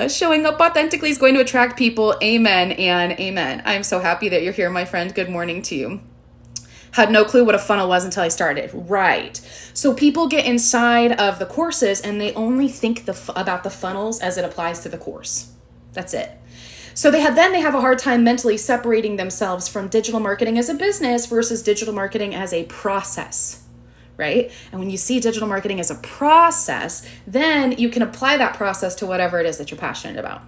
Showing up authentically is going to attract people. Amen and amen. I'm so happy that you're here, my friend. Good morning to you. Had no clue what a funnel was until I started. Right. So people get inside of the courses and they only think about the funnels as it applies to the course. That's it. So they have a hard time mentally separating themselves from digital marketing as a business versus digital marketing as a process. Right? And when you see digital marketing as a process, then you can apply that process to whatever it is that you're passionate about.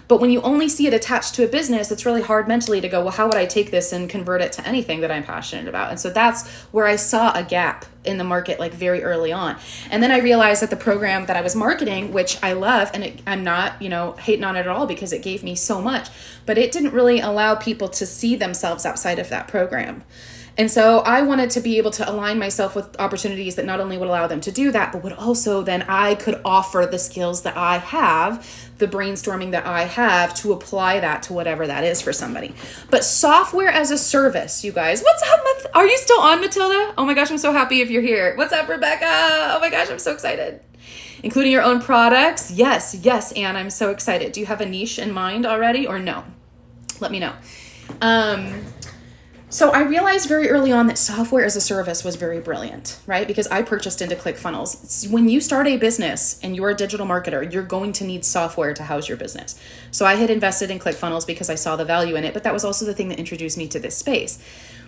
But when you only see it attached to a business, it's really hard mentally to go, well, how would I take this and convert it to anything that I'm passionate about? And so that's where I saw a gap in the market, like very early on. And then I realized that the program that I was marketing, which I love, and I'm not, hating on it at all because it gave me so much, but it didn't really allow people to see themselves outside of that program. And so I wanted to be able to align myself with opportunities that not only would allow them to do that, but would also then I could offer the skills that I have, the brainstorming that I have, to apply that to whatever that is for somebody. But software as a service, you guys, what's up? Are you still on, Matilda? Oh my gosh, I'm so happy if you're here. What's up, Rebecca? Oh my gosh, I'm so excited. Including your own products? Yes, Anne, I'm so excited. Do you have a niche in mind already or no? Let me know. So I realized very early on that software as a service was very brilliant, right? Because I purchased into ClickFunnels. When you start a business and you're a digital marketer, you're going to need software to house your business. So I had invested in ClickFunnels because I saw the value in it, but that was also the thing that introduced me to this space.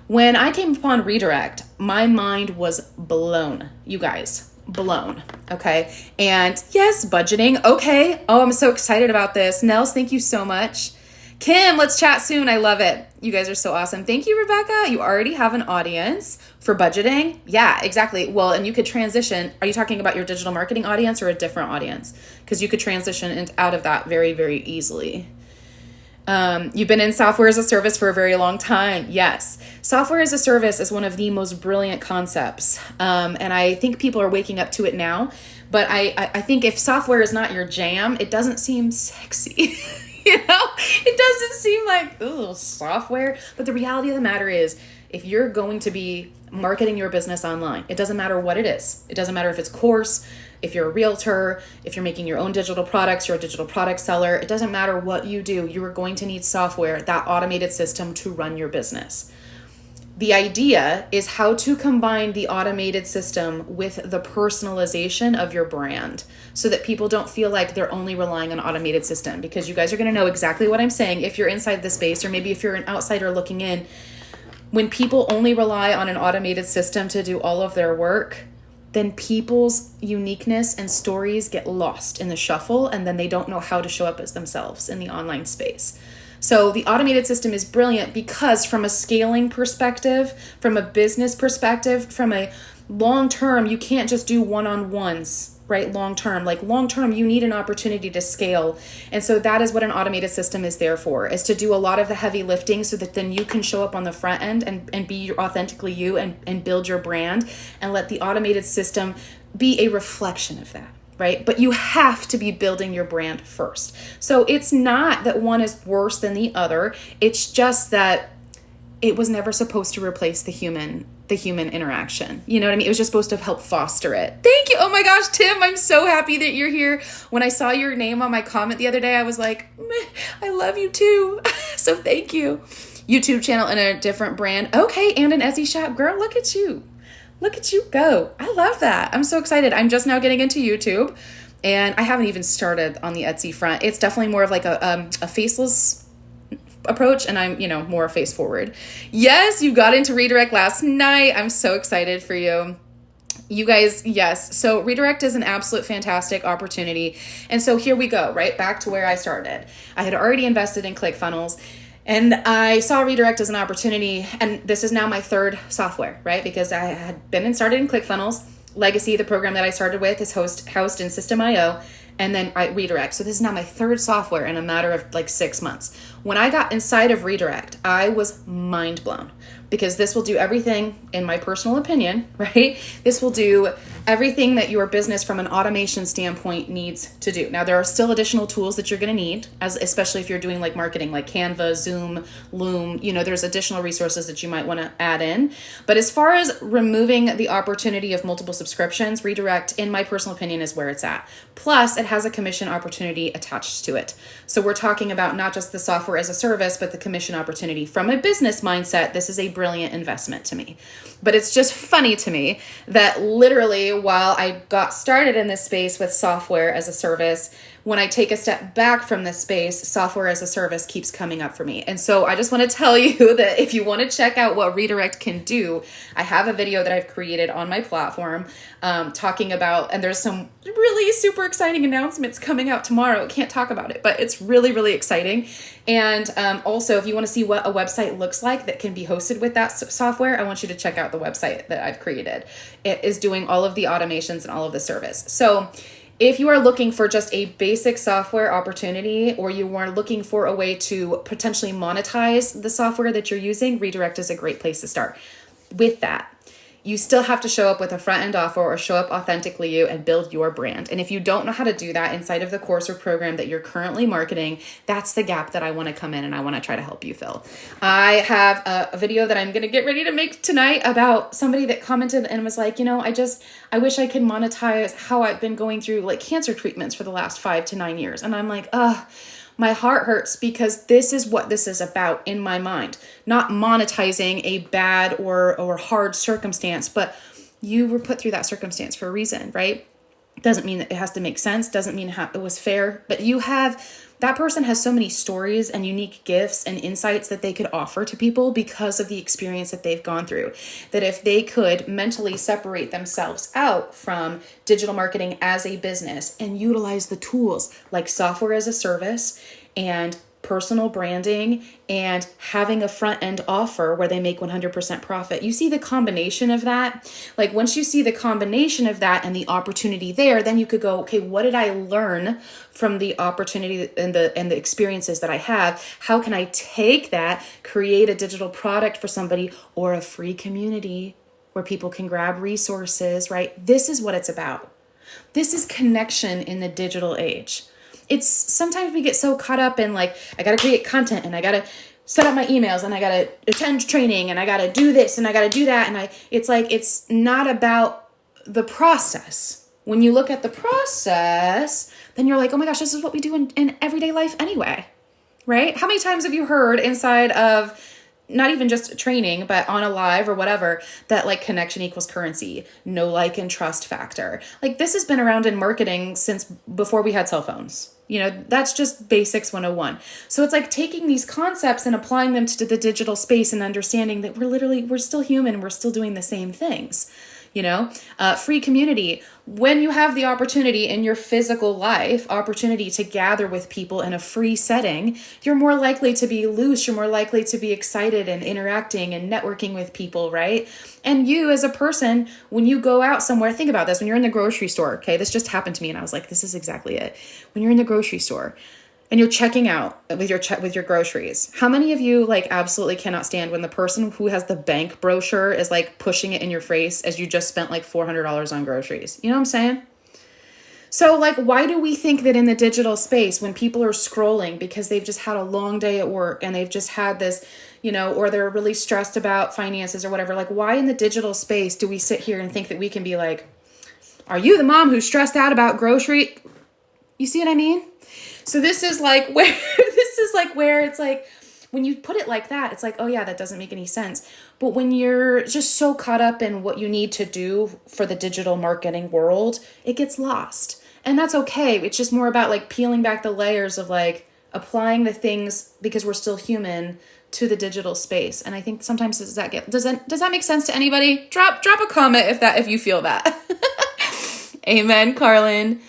When I came upon Redirect, my mind was blown, you guys, blown, okay? And yes, budgeting, okay. Oh, I'm so excited about this. Nels, thank you so much. Kim, let's chat soon. I love it. You guys are so awesome. Thank you, Rebecca. You already have an audience for budgeting. Yeah, exactly. Well, and you could transition. Are you talking about your digital marketing audience or a different audience? Because you could transition out of that very, very easily. You've been in software as a service for a very long time. Yes. Software as a service is one of the most brilliant concepts. And I think people are waking up to it now. But I think if software is not your jam, it doesn't seem sexy. It doesn't seem like, ooh, software. But the reality of the matter is, if you're going to be marketing your business online, it doesn't matter what it is. It doesn't matter if it's course, if you're a realtor, if you're making your own digital products, you're a digital product seller. It doesn't matter what you do. You are going to need software, that automated system to run your business. The idea is how to combine the automated system with the personalization of your brand so that people don't feel like they're only relying on automated system, because you guys are going to know exactly what I'm saying if you're inside the space, or maybe if you're an outsider looking in. When people only rely on an automated system to do all of their work, then people's uniqueness and stories get lost in the shuffle, and then they don't know how to show up as themselves in the online space. So the automated system is brilliant because from a scaling perspective, from a business perspective, from a long term, you can't just do one-on-ones, right? Long term, you need an opportunity to scale. And so that is what an automated system is there for, is to do a lot of the heavy lifting so that then you can show up on the front end and be authentically you and build your brand, and let the automated system be a reflection of that. Right? But you have to be building your brand first. So it's not that one is worse than the other. It's just that it was never supposed to replace the human interaction. You know what I mean? It was just supposed to help foster it. Thank you. Oh my gosh, Tim, I'm so happy that you're here. When I saw your name on my comment the other day, I was like, I love you too. So thank you. YouTube channel and a different brand. Okay, and an Etsy shop. Girl, look at you. Look at you go. I love that. I'm so excited. I'm just now getting into YouTube, and I haven't even started on the Etsy front. It's definitely more of like a faceless approach, and I'm, more face forward. Yes, you got into Redirect last night. I'm so excited for you. You guys, yes. So Redirect is an absolute fantastic opportunity. And so here we go, right back to where I started. I had already invested in ClickFunnels, and I saw Redirect as an opportunity, and this is now my third software, right? Because I had been and started in ClickFunnels. Legacy, the program that I started with, is housed in System.io, and then Redirect. So this is now my third software in a matter of like 6 months. When I got inside of Redirect, I was mind blown, because this will do everything, in my personal opinion, right? This will do everything that your business from an automation standpoint needs to do. Now, there are still additional tools that you're going to need, especially if you're doing like marketing, like Canva, Zoom, Loom, there's additional resources that you might want to add in. But as far as removing the opportunity of multiple subscriptions, Redirect, in my personal opinion, is where it's at. Plus, it has a commission opportunity attached to it. So we're talking about not just the software as a service, but the commission opportunity. From a business mindset, this is a brilliant investment to me. But it's just funny to me that literally while I got started in this space with software as a service, when I take a step back from this space, software as a service keeps coming up for me. And so I just want to tell you that if you want to check out what Redirect can do, I have a video that I've created on my platform talking about, and there's some really super exciting announcements coming out tomorrow. I can't talk about it, but it's really, really exciting. And also, if you want to see what a website looks like that can be hosted with that software, I want you to check out the website that I've created. It is doing all of the automations and all of the service. So if you are looking for just a basic software opportunity, or you are looking for a way to potentially monetize the software that you're using, Redirect is a great place to start. With that, you still have to show up with a front-end offer, or show up authentically you and build your brand. And if you don't know how to do that inside of the course or program that you're currently marketing, that's the gap that I want to come in and I want to try to help you fill. I have a video that I'm going to get ready to make tonight about somebody that commented and was like, I wish I could monetize how I've been going through like cancer treatments for the last 5 to 9 years. And I'm like, my heart hurts, because this is what this is about in my mind. Not monetizing a bad or hard circumstance, but you were put through that circumstance for a reason, right? Doesn't mean that it has to make sense. Doesn't mean it was fair, but that person has so many stories and unique gifts and insights that they could offer to people because of the experience that they've gone through. That if they could mentally separate themselves out from digital marketing as a business and utilize the tools like software as a service and personal branding and having a front end offer where they make 100% profit. You see the combination of that? Like once you see the combination of that and the opportunity there, then you could go, okay, what did I learn from the opportunity and the experiences that I have? How can I take that, create a digital product for somebody, or a free community where people can grab resources, right? This is what it's about. This is connection in the digital age. it's sometimes we get so caught up in like, I got to create content and I got to set up my emails and I got to attend training and I got to do this and I got to do that. And it's like, it's not about the process. When you look at the process, then you're like, oh my gosh, this is what we do in everyday life anyway, right? How many times have you heard inside of not even just training, but on a live or whatever, that like connection equals currency, no like and trust factor. Like this has been around in marketing since before we had cell phones. You know, that's just basics 101. So it's like taking these concepts and applying them to the digital space and understanding that we're still human. We're still doing the same things. You know, free community. When you have the opportunity in your physical life, opportunity to gather with people in a free setting, you're more likely to be loose. You're more likely to be excited and interacting and networking with people, right? And you as a person, when you go out somewhere, think about this. When you're in the grocery store, okay, this just happened to me and I was like, this is exactly it. When you're in the grocery store, and you're checking out with your groceries. How many of you like absolutely cannot stand when the person who has the bank brochure is like pushing it in your face as you just spent like $400 on groceries? You know what I'm saying? So like, why do we think that in the digital space, when people are scrolling because they've just had a long day at work and they've just had this, you know, or they're really stressed about finances or whatever, like why in the digital space do we sit here and think that we can be like, are you the mom who's stressed out about grocery? You see what I mean? So this is like where it's like, when you put it like that, it's like, oh yeah, that doesn't make any sense. But when you're just so caught up in what you need to do for the digital marketing world, it gets lost. And that's okay. It's just more about like peeling back the layers of like applying the things, because we're still human, to the digital space. And I think sometimes does that make sense to anybody? Drop a comment if you feel that. Amen, Carlin.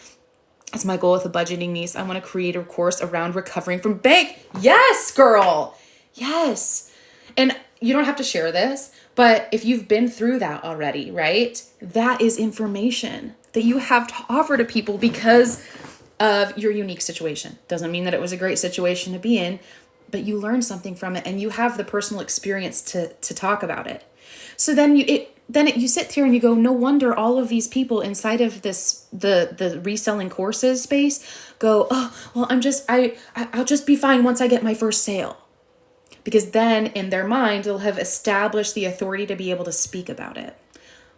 That's my goal with a budgeting niece. I want to create a course around recovering from bank. Yes, girl. Yes. And you don't have to share this, but if you've been through that already, right? That is information that you have to offer to people because of your unique situation. Doesn't mean that it was a great situation to be in, but you learned something from it and you have the personal experience to talk about it. So then you sit here and you go, no wonder all of these people inside of this, the reselling courses space go, oh, well, I'll just be fine once I get my first sale. Because then in their mind, they'll have established the authority to be able to speak about it.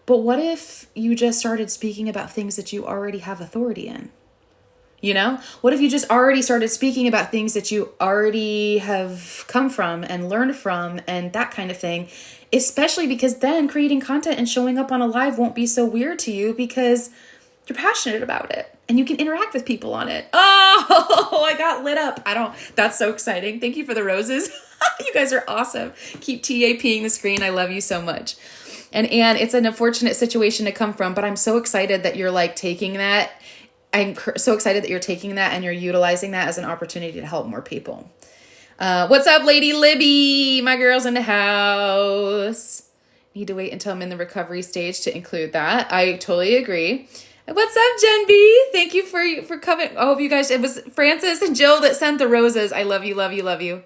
But what if you just started speaking about things that you already have authority in? You know, what if you just already started speaking about things that you already have come from and learned from and that kind of thing, especially because then creating content and showing up on a live won't be so weird to you because you're passionate about it and you can interact with people on it. Oh, I got lit up. That's so exciting. Thank you for the roses. You guys are awesome. Keep TAPing the screen. I love you so much. And Anne, it's an unfortunate situation to come from, but I'm so excited that you're like taking that. I'm so excited that you're taking that and you're utilizing that as an opportunity to help more people. What's up, Lady Libby? My girl's in the house. Need to wait until I'm in the recovery stage to include that. I totally agree. What's up, Jen B? Thank you for coming. I hope you guys, it was Francis and Jill that sent the roses. I love you, love you, love you.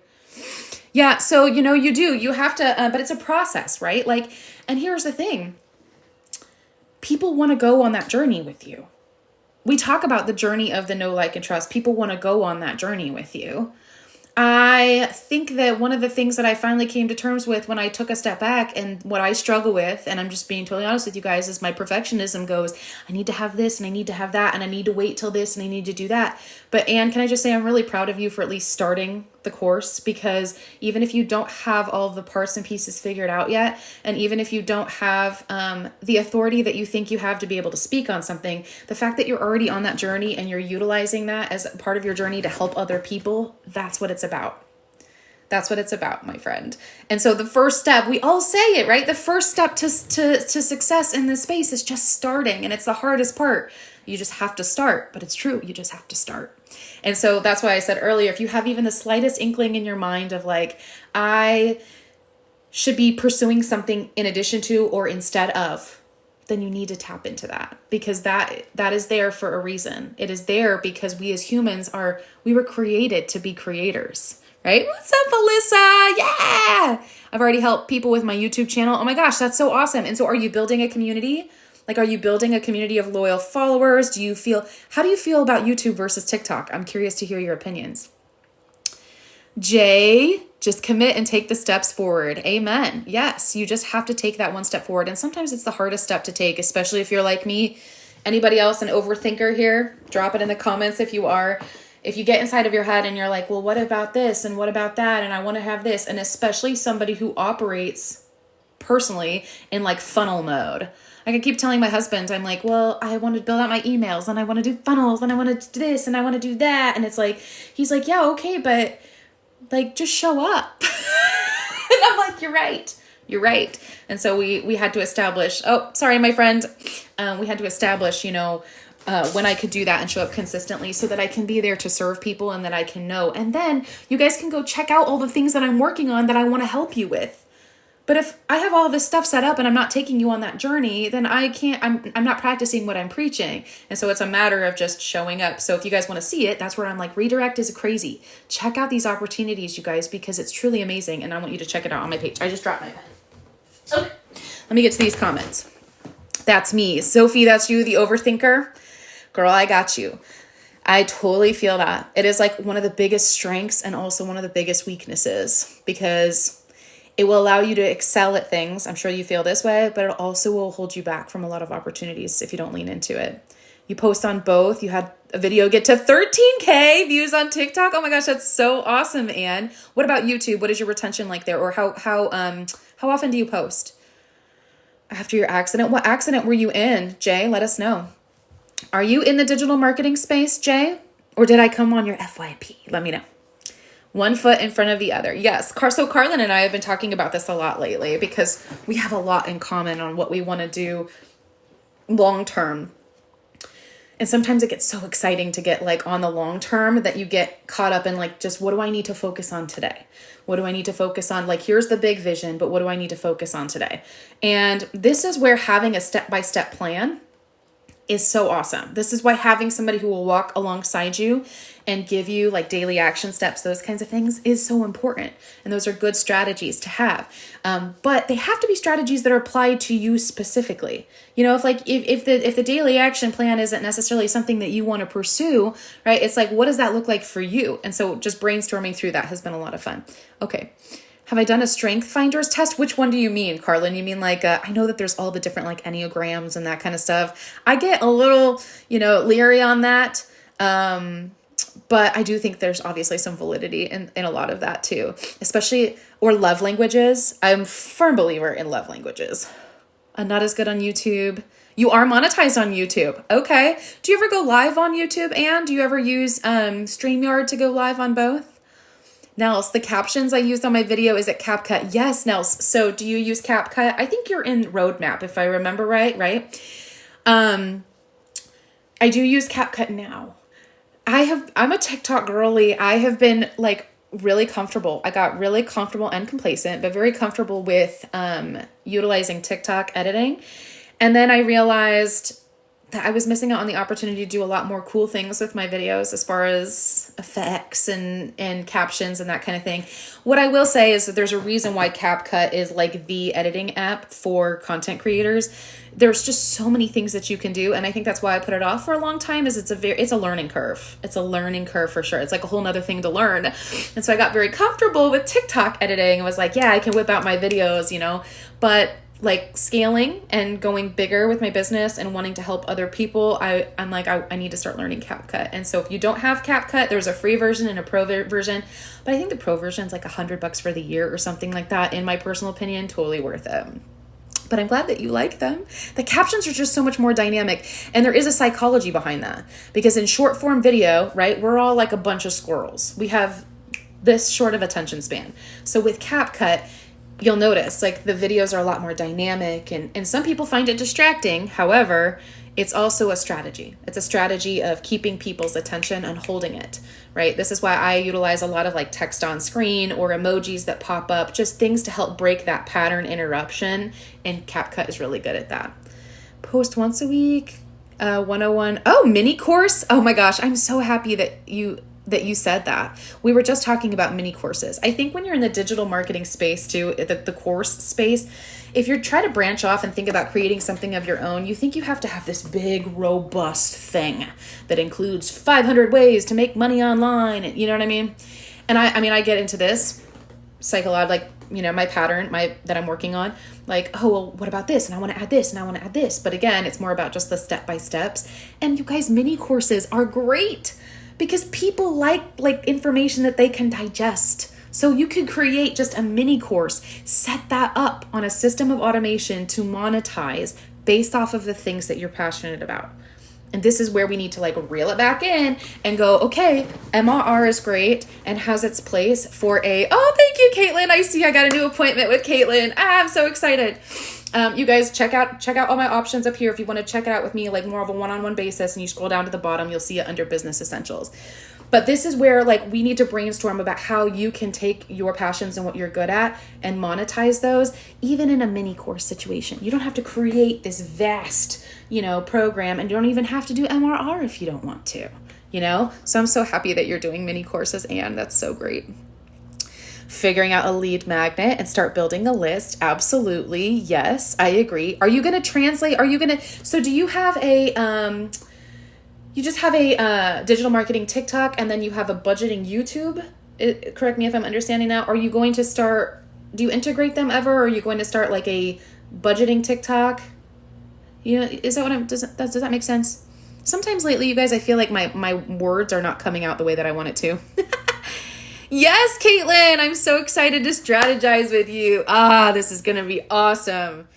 Yeah, so, you have to, but it's a process, right? Like, and here's the thing. People want to go on that journey with you. We talk about the journey of the know, like, and trust. People want to go on that journey with you. I think that one of the things that I finally came to terms with when I took a step back and what I struggle with, and I'm just being totally honest with you guys, is my perfectionism goes, I need to have this and I need to have that and I need to wait till this and I need to do that. But Anne, can I just say I'm really proud of you for at least starting the course, because even if you don't have all of the parts and pieces figured out yet, and even if you don't have the authority that you think you have to be able to speak on something, the fact that you're already on that journey and you're utilizing that as part of your journey to help other people, that's what it's about. That's what it's about, my friend. And so the first step, we all say it, right? The first step to success in this space is just starting. And it's the hardest part. You just have to start, but it's true. You just have to start. And so that's why I said earlier, if you have even the slightest inkling in your mind of like, I should be pursuing something in addition to or instead of, then you need to tap into that, because that is there for a reason. It is there because we as humans we were created to be creators, right? What's up, Alyssa? Yeah. I've already helped people with my YouTube channel. Oh my gosh, that's so awesome. And so are you building a community? Like, are you building a community of loyal followers? How do you feel about YouTube versus TikTok? I'm curious to hear your opinions. Jay, just commit and take the steps forward. Amen. Yes, you just have to take that one step forward. And sometimes it's the hardest step to take, especially if you're like me. Anybody else an overthinker here? Drop it in the comments if you are. If you get inside of your head and you're like, well, what about this? And what about that? And I want to have this. And especially somebody who operates personally in like funnel mode. Like I keep telling my husband, I'm like, well, I want to build out my emails and I want to do funnels and I want to do this and I want to do that. And it's like, he's like, yeah, okay, but like, just show up. And I'm like, you're right. You're right. And so we had to establish, oh, sorry, my friend. We had to establish, when I could do that and show up consistently so that I can be there to serve people and that I can know. And then you guys can go check out all the things that I'm working on that I want to help you with. But if I have all this stuff set up and I'm not taking you on that journey, then I'm not practicing what I'm preaching. And so it's a matter of just showing up. So if you guys want to see it, that's where I'm like, redirect is crazy. Check out these opportunities, you guys, because it's truly amazing. And I want you to check it out on my page. I just dropped my pen. Okay. Let me get to these comments. That's me. Sophie, that's you, the overthinker. Girl, I got you. I totally feel that. It is like one of the biggest strengths and also one of the biggest weaknesses because it will allow you to excel at things. I'm sure you feel this way, but it also will hold you back from a lot of opportunities if you don't lean into it. You post on both. You had a video get to 13K views on TikTok. Oh my gosh, that's so awesome, Anne. What about YouTube? What is your retention like there? Or how often do you post? After your accident? What accident were you in, Jay? Let us know. Are you in the digital marketing space, Jay? Or did I come on your FYP? Let me know. One foot in front of the other. Yes. So Carlin and I have been talking about this a lot lately because we have a lot in common on what we want to do long term. And sometimes it gets so exciting to get like on the long term that you get caught up in like, just what do I need to focus on today? What do I need to focus on? Like, here's the big vision, but what do I need to focus on today? And this is where having a step-by-step plan is so awesome. This is why having somebody who will walk alongside you and give you like daily action steps, those kinds of things is so important. And those are good strategies to have. But they have to be strategies that are applied to you specifically. If the daily action plan isn't necessarily something that you want to pursue, right? It's like, what does that look like for you? And so just brainstorming through that has been a lot of fun. Okay. Have I done a strength finders test? Which one do you mean, Carlin? You mean like, I know that there's all the different like Enneagrams and that kind of stuff. I get a little, leery on that. But I do think there's obviously some validity in a lot of that too, or love languages. I'm a firm believer in love languages. I'm not as good on YouTube. You are monetized on YouTube. Okay. Do you ever go live on YouTube? And do you ever use StreamYard to go live on both? Nels, the captions I used on my video, is it CapCut? Yes, Nels. So do you use CapCut? I think you're in Roadmap, if I remember right? I do use CapCut now. I'm a TikTok girly. I have been like really comfortable. I got really comfortable and complacent, but very comfortable with utilizing TikTok editing. And then I realized that I was missing out on the opportunity to do a lot more cool things with my videos as far as effects and captions and that kind of thing. What I will say is that there's a reason why CapCut is like the editing app for content creators. There's just so many things that you can do. And I think that's why I put it off for a long time is it's a learning curve. It's a learning curve for sure. It's like a whole nother thing to learn. And so I got very comfortable with TikTok editing and was like, yeah, I can whip out my videos, but like scaling and going bigger with my business and wanting to help other people, I'm like, I need to start learning CapCut. And so if you don't have CapCut, there's a free version and a pro version, but I think the pro version is like $100 for the year or something like that. In my personal opinion, totally worth it. But I'm glad that you like them. The captions are just so much more dynamic. And there is a psychology behind that because in short form video, right, we're all like a bunch of squirrels. We have this short of attention span. So with CapCut, you'll notice like the videos are a lot more dynamic and some people find it distracting. However, it's also a strategy. It's a strategy of keeping people's attention and holding it, right? This is why I utilize a lot of like text on screen or emojis that pop up, just things to help break that pattern interruption. And CapCut is really good at that. Post once a week, 101. Oh, mini course. Oh my gosh. I'm so happy that that you said that. We were just talking about mini courses. I think when you're in the digital marketing space too, the course space, if you're trying to branch off and think about creating something of your own, you think you have to have this big, robust thing that includes 500 ways to make money online. You know what I mean? And I get into this psychology, like, you know, my pattern, that I'm working on, like, oh, well, what about this? And I want to add this, and I want to add this. But again, it's more about just the step-by-steps. And you guys, mini courses are great because people like information that they can digest. So you could create just a mini course, set that up on a system of automation to monetize based off of the things that you're passionate about. And this is where we need to like reel it back in and go, okay, MRR is great and has its place for oh, thank you, Caitlin. I see I got a new appointment with Caitlin. I'm so excited. You guys check out all my options up here. If you want to check it out with me, like more of a one-on-one basis, and you scroll down to the bottom, you'll see it under Business Essentials. But this is where like we need to brainstorm about how you can take your passions and what you're good at and monetize those, even in a mini course situation. You don't have to create this vast, you know, program, and you don't even have to do MRR if you don't want to, you know? So I'm so happy that you're doing mini courses, and that's so great. Figuring out a lead magnet and start building a list. Absolutely. Yes, I agree. Are you going to translate? So do you have you just have a digital marketing TikTok and then you have a budgeting YouTube? Correct me if I'm understanding that. Are you going to do you integrate them ever? Or are you going to start like a budgeting TikTok? You know, is that does that make sense? Sometimes lately, you guys, I feel like my words are not coming out the way that I want it to. Yes, Caitlin, I'm so excited to strategize with you. This is going to be awesome.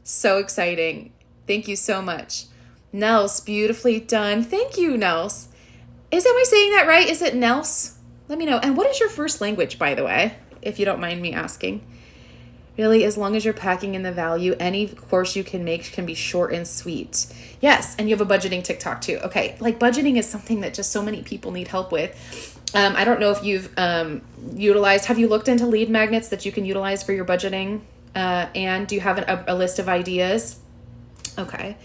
So exciting. Thank you so much. Nels, beautifully done. Thank you, Nels. Am I saying that right? Is it Nels? Let me know. And what is your first language, by the way, if you don't mind me asking? Really, as long as you're packing in the value, any course you can make can be short and sweet. Yes, and you have a budgeting TikTok too. Okay, like budgeting is something that just so many people need help with. I don't know if you've have you looked into lead magnets that you can utilize for your budgeting? And do you have a list of ideas? Okay.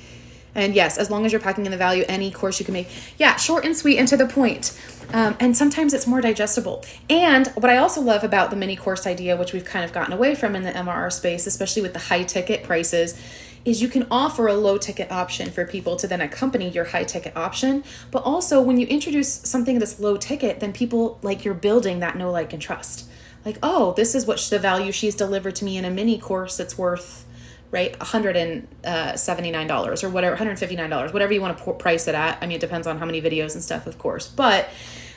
And yes, as long as you're packing in the value, any course you can make. Yeah, short and sweet and to the point. And sometimes it's more digestible. And what I also love about the mini course idea, which we've kind of gotten away from in the MRR space, especially with the high ticket prices, is you can offer a low ticket option for people to then accompany your high ticket option. But also when you introduce something that's low ticket, then people like you're building that know, like, and trust. Like, oh, this is what the value she's delivered to me in a mini course that's worth, right, $179 or whatever, $159, whatever you want to price it at. I mean, it depends on how many videos and stuff, of course. But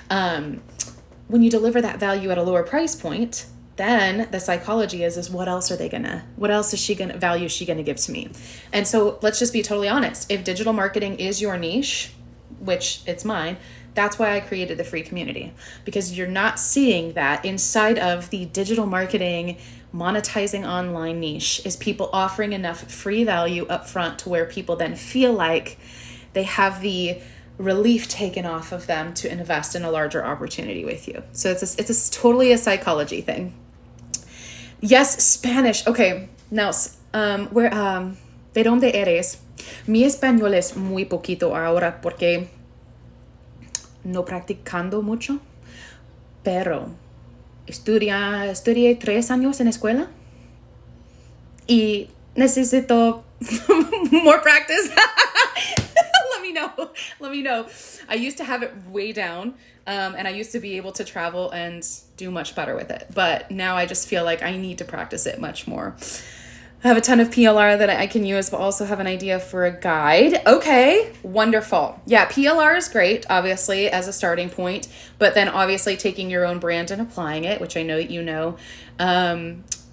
when you deliver that value at a lower price point, then the psychology is what else is she gonna give to me? And so let's just be totally honest. If digital marketing is your niche, which it's mine, that's why I created the free community, because you're not seeing that inside of the digital marketing monetizing online niche is people offering enough free value up front to where people then feel like they have the relief taken off of them to invest in a larger opportunity with you. So it's totally a psychology thing. Yes, Spanish. Okay, Nels, ¿de dónde eres? Mi español es muy poquito ahora porque no practicando mucho, pero estudié 3 años en escuela y necesito more practice. Let me know. I used to have it way down, and I used to be able to travel and do much better with it. But now I just feel like I need to practice it much more. I have a ton of PLR that I can use, but also have an idea for a guide. Okay, wonderful. Yeah, PLR is great, obviously, as a starting point, but then obviously taking your own brand and applying it, which I know that you know.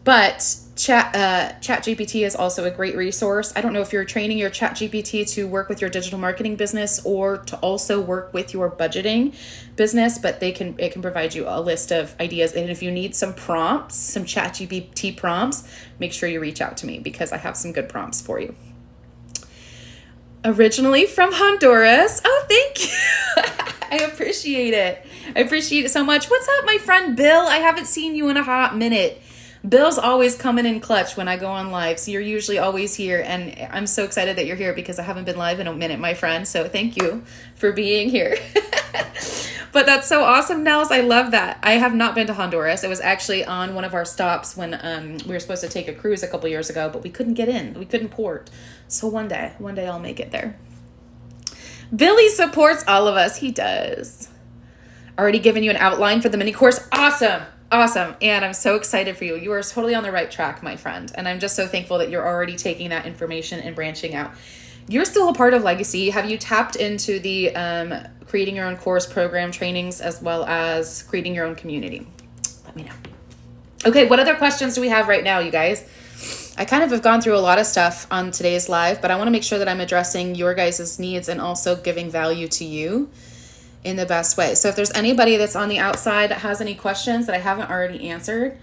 But ChatGPT is also a great resource. I don't know if you're training your ChatGPT to work with your digital marketing business or to also work with your budgeting business, but it can provide you a list of ideas. And if you need some prompts, some ChatGPT prompts, make sure you reach out to me because I have some good prompts for you. Originally from Honduras. Oh, thank you. I appreciate it. I appreciate it so much. What's up, my friend Bill? I haven't seen you in a hot minute. Bill's always coming in clutch when I go on live. So you're usually always here. And I'm so excited that you're here because I haven't been live in a minute, my friend. So thank you for being here. But that's so awesome, Nels. I love that. I have not been to Honduras. It was actually on one of our stops when we were supposed to take a cruise a couple years ago, but we couldn't get in. We couldn't port. So one day I'll make it there. Billy supports all of us. He does. Already given you an outline for the mini course. Awesome. Awesome. And I'm so excited for you. You are totally on the right track, my friend. And I'm just so thankful that you're already taking that information and branching out. You're still a part of Legacy. Have you tapped into the creating your own course program trainings as well as creating your own community? Let me know. Okay, what other questions do we have right now, you guys? I kind of have gone through a lot of stuff on today's live, but I want to make sure that I'm addressing your guys' needs and also giving value to you in the best way. So if there's anybody that's on the outside that has any questions that I haven't already answered,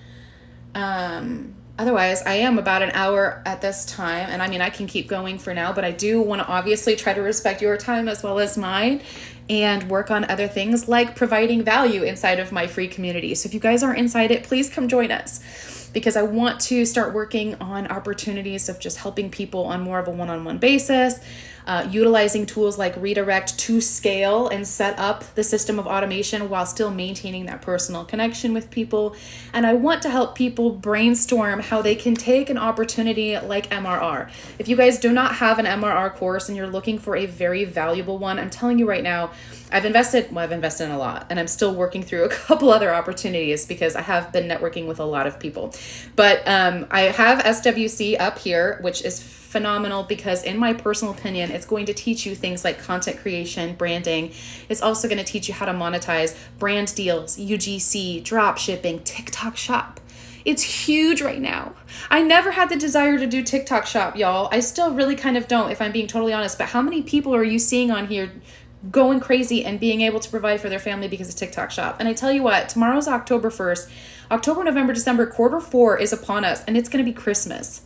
otherwise I am about an hour at this time. And I mean, I can keep going for now, but I do want to obviously try to respect your time as well as mine and work on other things like providing value inside of my free community. So if you guys aren't inside it, please come join us, because I want to start working on opportunities of just helping people on more of a one-on-one basis, utilizing tools like Redirect to scale and set up the system of automation while still maintaining that personal connection with people. And I want to help people brainstorm how they can take an opportunity like MRR. If you guys do not have an MRR course and you're looking for a very valuable one, I'm telling you right now, I've invested in a lot, and I'm still working through a couple other opportunities because I have been networking with a lot of people. But I have SWC up here, which is phenomenal because in my personal opinion, it's going to teach you things like content creation, branding. It's also going to teach you how to monetize brand deals, UGC, drop shipping, TikTok shop. It's huge right now. I never had the desire to do TikTok shop, y'all. I still really kind of don't, if I'm being totally honest. But how many people are you seeing on here going crazy and being able to provide for their family because of TikTok shop? And I tell you what, tomorrow's October 1st. October, November, December, Q4 is upon us, and it's going to be Christmas.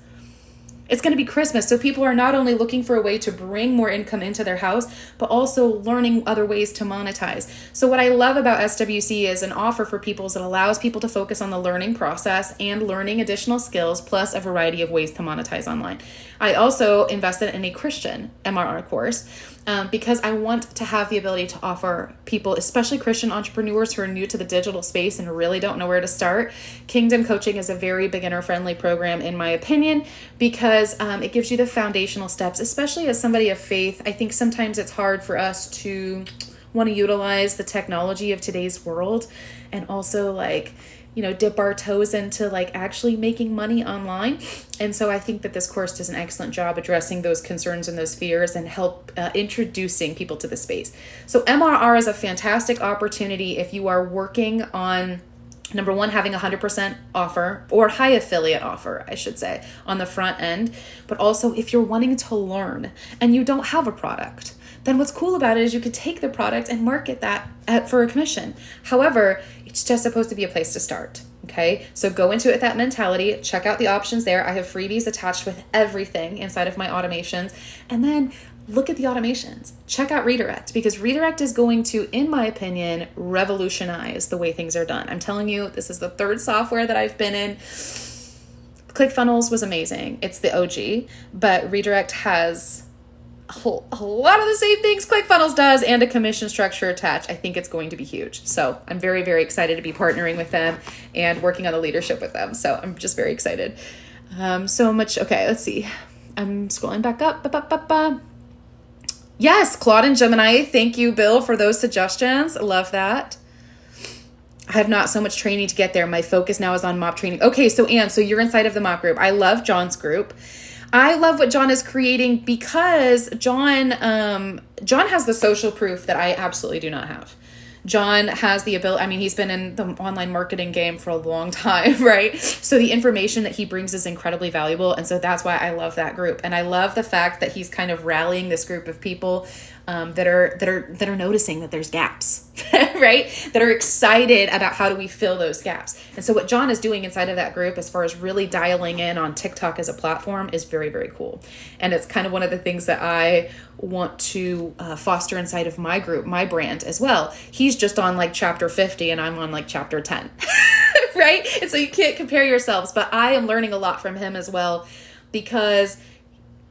It's going to be Christmas. So people are not only looking for a way to bring more income into their house, but also learning other ways to monetize. So what I love about SWC is an offer for people is it allows people to focus on the learning process and learning additional skills, plus a variety of ways to monetize online. I also invested in a Christian MRR course because I want to have the ability to offer people, especially Christian entrepreneurs who are new to the digital space and really don't know where to start. Kingdom Coaching is a very beginner-friendly program, in my opinion, because it gives you the foundational steps, especially as somebody of faith. I think sometimes it's hard for us to want to utilize the technology of today's world and also dip our toes into actually making money online. And so I think that this course does an excellent job addressing those concerns and those fears and help introducing people to the space. So MRR is a fantastic opportunity if you are working on, number one, having 100% offer or high affiliate offer, I should say, on the front end. But also if you're wanting to learn and you don't have a product, then what's cool about it is you could take the product and market that for a commission. However, it's just supposed to be a place to start. Okay, so go into it with that mentality, check out the options there. I have freebies attached with everything inside of my automations. And then look at the automations. Check out Redirect, because Redirect is going to, in my opinion, revolutionize the way things are done. I'm telling you, this is the third software that I've been in. ClickFunnels was amazing. It's the OG, but Redirect has a lot of the same things ClickFunnels does and a commission structure attached. I think it's going to be huge. So I'm very, very excited to be partnering with them and working on the leadership with them. So I'm just very excited. So much. Okay, let's see. I'm scrolling back up. Yes, Claude and Gemini. Thank you, Bill, for those suggestions. I love that. I have not so much training to get there. My focus now is on MOP training. Okay, so Anne, so you're inside of the MOP group. I love John's group. I love what John is creating because John has the social proof that I absolutely do not have. John has the ability, I mean, he's been in the online marketing game for a long time, right? So the information that he brings is incredibly valuable. And so that's why I love that group. And I love the fact that he's kind of rallying this group of people that are noticing that there's gaps, right? That are excited about how do we fill those gaps. And so what John is doing inside of that group, as far as really dialing in on TikTok as a platform, is very, very cool. And it's kind of one of the things that I want to foster inside of my group, my brand as well. He's just on chapter 50 and I'm on chapter 10, right? And so you can't compare yourselves, but I am learning a lot from him as well, because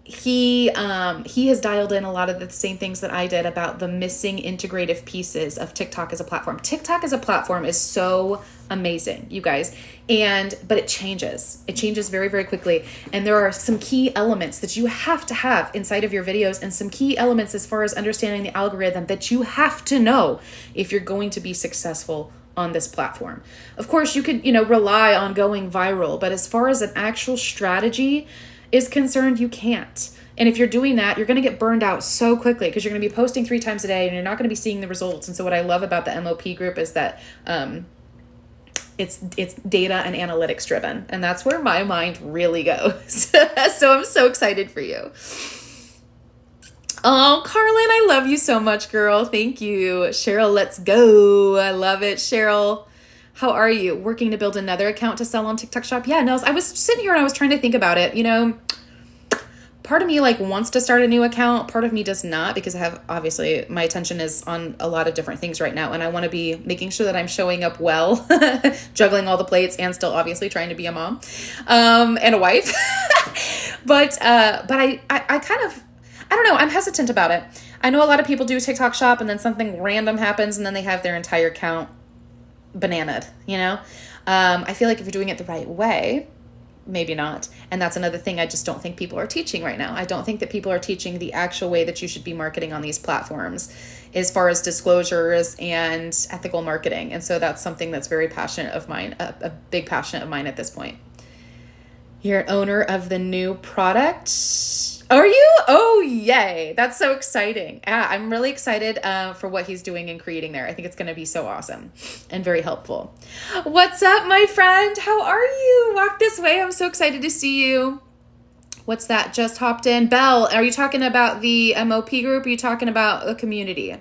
he has dialed in a lot of the same things that I did about the missing integrative pieces of TikTok as a platform. TikTok as a platform is so amazing, you guys. But it changes. It changes very, very quickly. And there are some key elements that you have to have inside of your videos, and some key elements as far as understanding the algorithm that you have to know if you're going to be successful on this platform. Of course, you could, rely on going viral, but as far as an actual strategy is concerned, you can't. And if you're doing that, you're going to get burned out so quickly, because you're going to be posting 3 times a day and you're not going to be seeing the results. And so what I love about the MOP group is that it's data and analytics driven, and that's where my mind really goes. So I'm so excited for you. Oh, Carlin, I love you so much, girl. Thank you. Cheryl, let's go. I love it. Cheryl, how are you? Working to build another account to sell on TikTok Shop? Yeah, Nels, I was sitting here and I was trying to think about it. Part of me wants to start a new account. Part of me does not, because I have, obviously, my attention is on a lot of different things right now. And I want to be making sure that I'm showing up well, juggling all the plates, and still obviously trying to be a mom, and a wife. But I kind of, I don't know, I'm hesitant about it. I know a lot of people do TikTok Shop and then something random happens and then they have their entire account bananaed, I feel like if you're doing it the right way, maybe not. And that's another thing I just don't think people are teaching right now. I don't think that people are teaching the actual way that you should be marketing on these platforms as far as disclosures and ethical marketing. And so that's something that's very passionate of mine, a big passion of mine at this point. You're an owner of the new product. Are you? Oh, yay. That's so exciting. Yeah, I'm really excited for what he's doing and creating there. I think it's going to be so awesome and very helpful. What's up, my friend? How are you? Walk this way. I'm so excited to see you. What's that? Just hopped in. Belle, are you talking about the MOP group? Or are you talking about the community?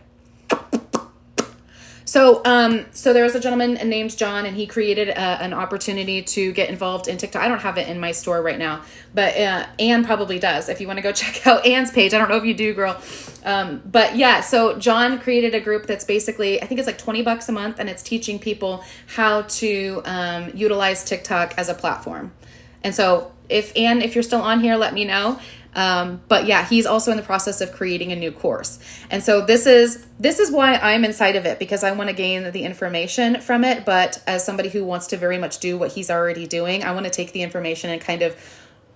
So there was a gentleman named John, and he created an opportunity to get involved in TikTok. I don't have it in my store right now, but Anne probably does. If you want to go check out Anne's page, I don't know if you do, girl. But yeah, so John created a group that's basically, I think it's $20 a month, and it's teaching people how to utilize TikTok as a platform. And so if you're still on here, let me know. But yeah, he's also in the process of creating a new course. And so this is why I'm inside of it, because I want to gain the information from it. But as somebody who wants to very much do what he's already doing, I want to take the information and kind of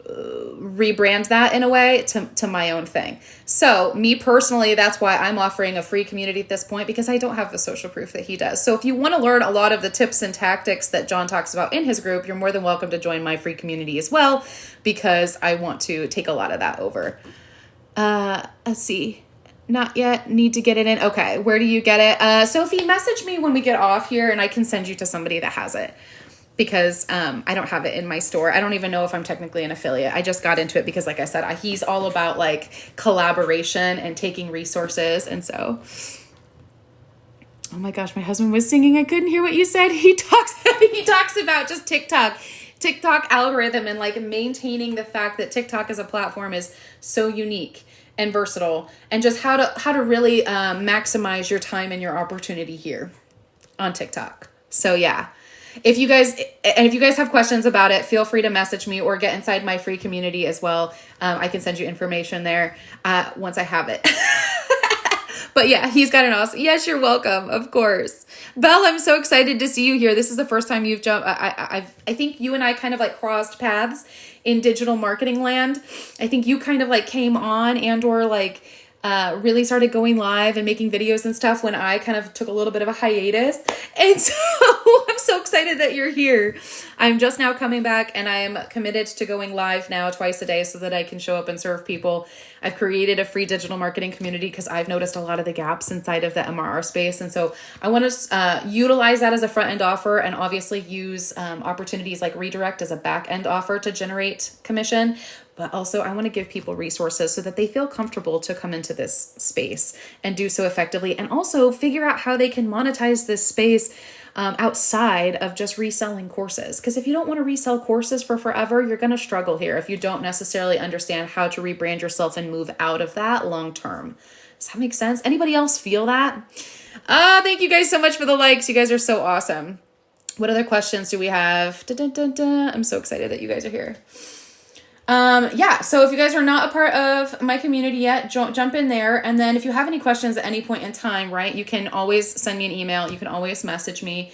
rebrand that in a way to my own thing. So me personally, that's why I'm offering a free community at this point, because I don't have the social proof that he does. So if you want to learn a lot of the tips and tactics that John talks about in his group, you're more than welcome to join my free community as well, because I want to take a lot of that over. Let's see. Not yet. Need to get it in. Okay. Where do you get it? Sophie, message me when we get off here and I can send you to somebody that has it. Because I don't have it in my store. I don't even know if I'm technically an affiliate. I just got into it because, like I said, he's all about collaboration and taking resources. And so, oh my gosh, my husband was singing. I couldn't hear what you said. He talks about just TikTok algorithm, and maintaining the fact that TikTok as a platform is so unique and versatile, and just how to really maximize your time and your opportunity here on TikTok. So yeah. If you guys have questions about it, feel free to message me or get inside my free community as well. I can send you information there once I have it. But yeah, he's got an awesome. Yes, you're welcome. Of course. Belle, I'm so excited to see you here. This is the first time you've jumped. I think you and I kind of crossed paths in digital marketing land. I think you kind of came on and/or really started going live and making videos and stuff when I kind of took a little bit of a hiatus. And so I'm so excited that you're here. I'm just now coming back, and I'm committed to going live now twice a day so that I can show up and serve people. I've created a free digital marketing community because I've noticed a lot of the gaps inside of the MRR space. And so I want to utilize that as a front end offer, and obviously use opportunities like redirect as a back end offer to generate commission. But also I want to give people resources so that they feel comfortable to come into this space and do so effectively, and also figure out how they can monetize this space outside of just reselling courses. Because if you don't want to resell courses for forever, you're going to struggle here if you don't necessarily understand how to rebrand yourself and move out of that long term. Does that make sense? Anybody else feel that? Thank you guys so much for the likes. You guys are so awesome. What other questions do we have? Dun, dun, dun, dun. I'm so excited that you guys are here. Yeah, so if you guys are not a part of my community yet, jump in there. And then if you have any questions at any point in time, right, you can always send me an email. You can always message me.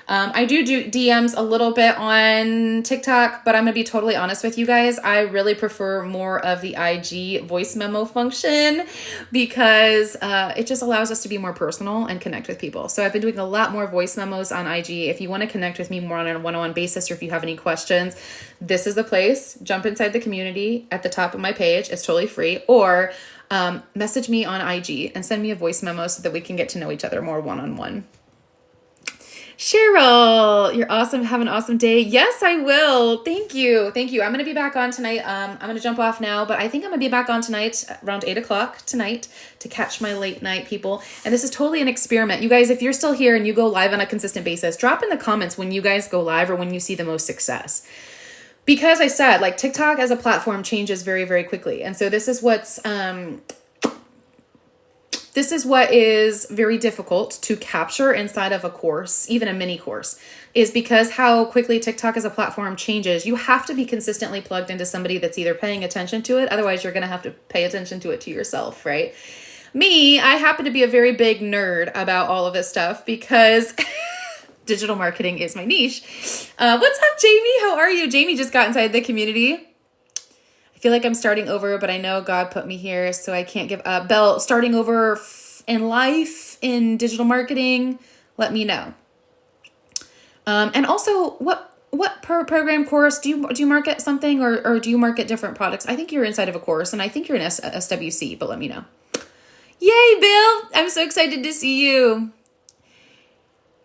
I do DMs a little bit on TikTok, but I'm going to be totally honest with you guys. I really prefer more of the IG voice memo function because it just allows us to be more personal and connect with people. So I've been doing a lot more voice memos on IG. If you want to connect with me more on a one-on-one basis, or if you have any questions, this is the place. Jump inside the community at the top of my page. It's totally free. Or message me on IG and send me a voice memo so that we can get to know each other more one-on-one. Cheryl, you're awesome. Have an awesome day. Yes, I will. Thank you. Thank you. I'm going to be back on tonight. I'm going to jump off now, but I think I'm going to be back on tonight around 8:00 tonight to catch my late night people. And this is totally an experiment. You guys, if you're still here and you go live on a consistent basis, drop in the comments when you guys go live or when you see the most success. Because I said, like, TikTok as a platform changes very, very quickly. And so this is what is very difficult to capture inside of a course, even a mini course, is because how quickly TikTok as a platform changes. You have to be consistently plugged into somebody that's either paying attention to it. Otherwise, you're going to have to pay attention to it to yourself, right? Me, I happen to be a very big nerd about all of this stuff because digital marketing is my niche. What's up, Jamie? How are you? Jamie just got inside the community. I feel like I'm starting over, but I know God put me here, so I can't give up. Belle, starting over in life, in digital marketing, let me know. And also, what program course do you market something, or do you market different products? I think you're inside of a course, and I think you're in SWC, but let me know. Yay, Bill! I'm so excited to see you.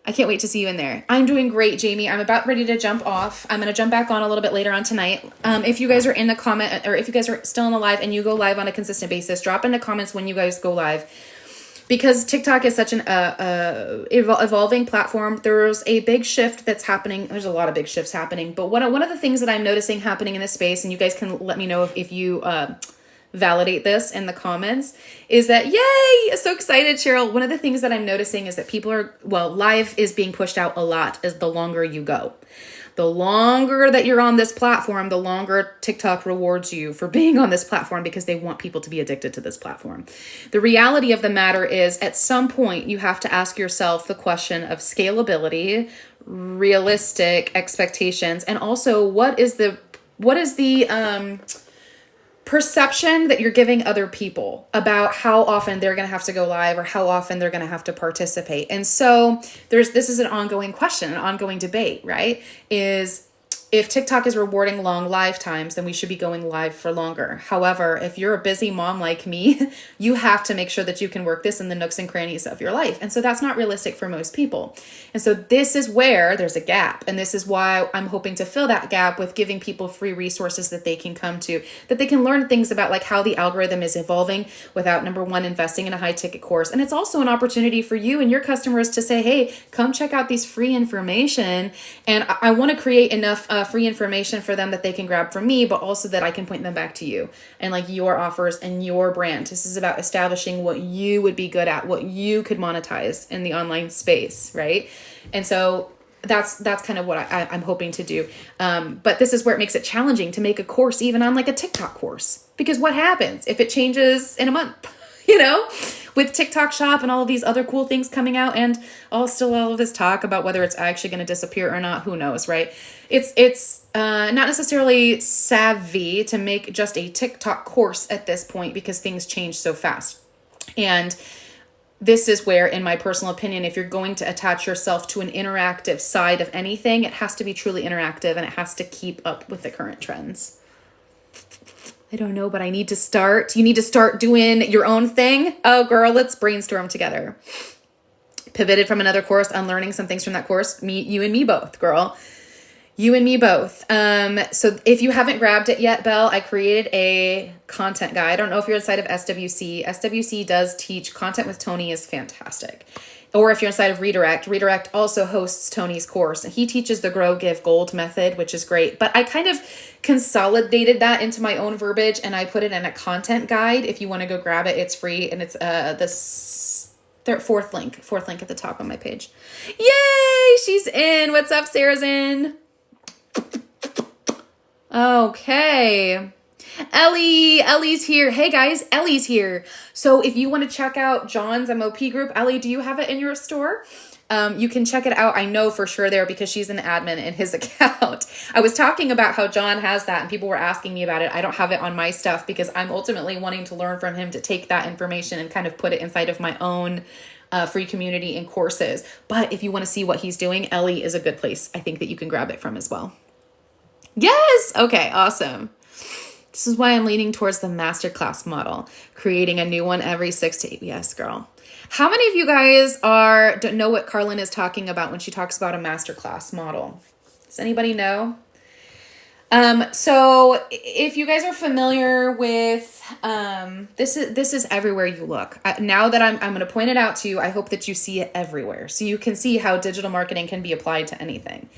I can't wait to see you in there. I'm doing great, Jamie. I'm about ready to jump off. I'm going to jump back on a little bit later on tonight. If you guys are in the comment, or if you guys are still in the live and you go live on a consistent basis, drop in the comments when you guys go live. Because TikTok is such an evolving platform, there's a big shift that's happening. There's a lot of big shifts happening. But one of the things that I'm noticing happening in this space, and you guys can let me know if you validate this in the comments, is that, yay, so excited, Cheryl. One of the things that I'm noticing is that live is being pushed out a lot as the longer you go. The longer that you're on this platform, the longer TikTok rewards you for being on this platform because they want people to be addicted to this platform. The reality of the matter is, at some point, you have to ask yourself the question of scalability, realistic expectations, and also what is the perception that you're giving other people about how often they're going to have to go live or how often they're going to have to participate. And so this is an ongoing question, an ongoing debate, right? Is if TikTok is rewarding long lifetimes, then we should be going live for longer. However, if you're a busy mom like me, you have to make sure that you can work this in the nooks and crannies of your life. And so that's not realistic for most people. And so this is where there's a gap. And this is why I'm hoping to fill that gap with giving people free resources that they can come to, that they can learn things about, like how the algorithm is evolving without, number one, investing in a high ticket course. And it's also an opportunity for you and your customers to say, hey, come check out these free information. And I want to create enough free information for them that they can grab from me, but also that I can point them back to you and like your offers and your brand. This is about establishing what you would be good at, what you could monetize in the online space, right? And so that's kind of what I'm hoping to do. But this is where it makes it challenging to make a course, even on like a TikTok course, because what happens if it changes in a month? You know, with TikTok Shop and all of these other cool things coming out, and all of this talk about whether it's actually going to disappear or not, who knows, right? It's not necessarily savvy to make just a TikTok course at this point because things change so fast. And this is where, in my personal opinion, if you're going to attach yourself to an interactive side of anything, it has to be truly interactive and it has to keep up with the current trends. I don't know, but I need to start. You need to start doing your own thing. Oh, girl, let's brainstorm together. Pivoted from another course, unlearning some things from that course. You and me both, girl. You and me both. So if you haven't grabbed it yet, Belle, I created a content guide. I don't know if you're inside of SWC. SWC does teach Content with Tony is fantastic. Or if you're inside of Redirect, Redirect also hosts Tony's course. And he teaches the Grow, Give, Gold method, which is great. But I kind of consolidated that into my own verbiage and I put it in a content guide. If you want to go grab it, it's free. And it's Fourth link at the top of my page. Yay, she's in. What's up, Sarah's in. Okay. Ellie's here. Hey guys, Ellie's here. So if you want to check out John's MOP group, Ellie, do you have it in your store? You can check it out. I know for sure there because she's an admin in his account. I was talking about how John has that and people were asking me about it. I don't have it on my stuff because I'm ultimately wanting to learn from him to take that information and kind of put it inside of my own free community and courses. But if you want to see what he's doing, Ellie is a good place. I think that you can grab it from as well. Yes. Okay. Awesome. This is why I'm leaning towards the masterclass model, creating a new one every 6 to 8. Yes, girl. How many of you guys don't know what Carlin is talking about when she talks about a masterclass model? Does anybody know? So if you guys are familiar with, this is everywhere you look. Now that I'm going to point it out to you, I hope that you see it everywhere. So you can see how digital marketing can be applied to anything.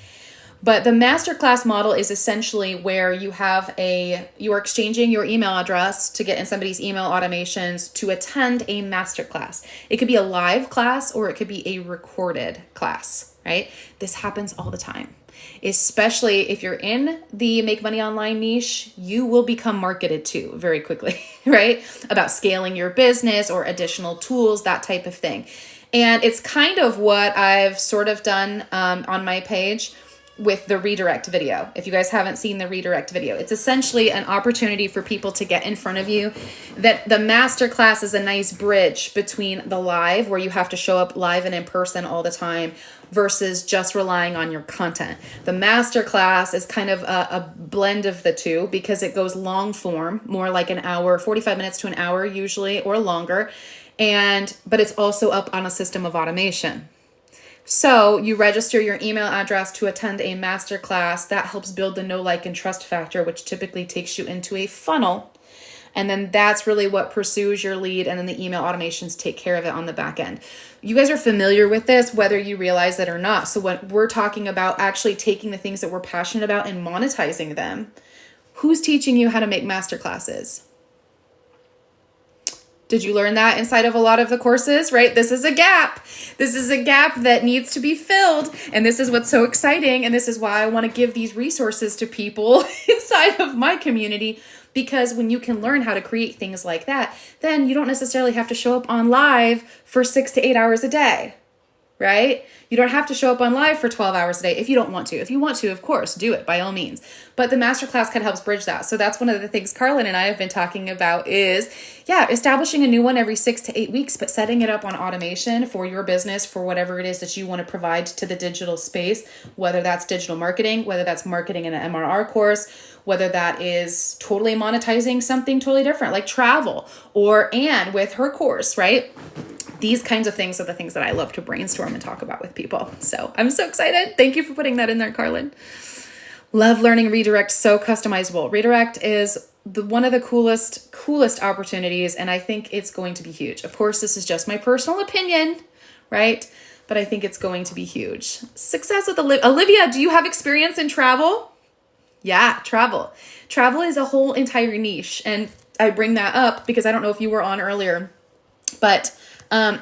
But the masterclass model is essentially where you are exchanging your email address to get in somebody's email automations to attend a masterclass. It could be a live class or it could be a recorded class, right? This happens all the time. Especially if you're in the make money online niche, you will become marketed to very quickly, right? About scaling your business or additional tools, that type of thing. And it's kind of what I've sort of done on my page with the redirect video. If you guys haven't seen the redirect video, it's essentially an opportunity for people to get in front of you. That the masterclass is a nice bridge between the live, where you have to show up live and in person all the time, versus just relying on your content. The masterclass is kind of a blend of the two because it goes long form, more like an hour, 45 minutes to an hour usually, or longer. But it's also up on a system of automation. So you register your email address to attend a masterclass that helps build the know, like, and trust factor, which typically takes you into a funnel. And then that's really what pursues your lead. And then the email automations take care of it on the back end. You guys are familiar with this, whether you realize it or not. So when we're talking about actually taking the things that we're passionate about and monetizing them, who's teaching you how to make masterclasses? Did you learn that inside of a lot of the courses, right? This is a gap. This is a gap that needs to be filled. And this is what's so exciting. And this is why I want to give these resources to people inside of my community. Because when you can learn how to create things like that, then you don't necessarily have to show up on live for 6 to 8 hours a day, right? You don't have to show up on live for 12 hours a day if you don't want to. If you want to, of course, do it by all means. But the masterclass kind of helps bridge that. So that's one of the things Carlin and I have been talking about is, establishing a new one every 6 to 8 weeks, but setting it up on automation for your business, for whatever it is that you want to provide to the digital space, whether that's digital marketing, whether that's marketing in an MRR course, whether that is totally monetizing something totally different, like travel, or Anne with her course, right? These kinds of things are the things that I love to brainstorm and talk about with people. So I'm so excited. Thank you for putting that in there, Carlin. Love learning redirect, so customizable. Redirect is one of the coolest opportunities, and I think it's going to be huge. Of course, this is just my personal opinion, right? But I think it's going to be huge. Success with Olivia, do you have experience in travel? Yeah, travel. Travel is a whole entire niche, and I bring that up because I don't know if you were on earlier, but I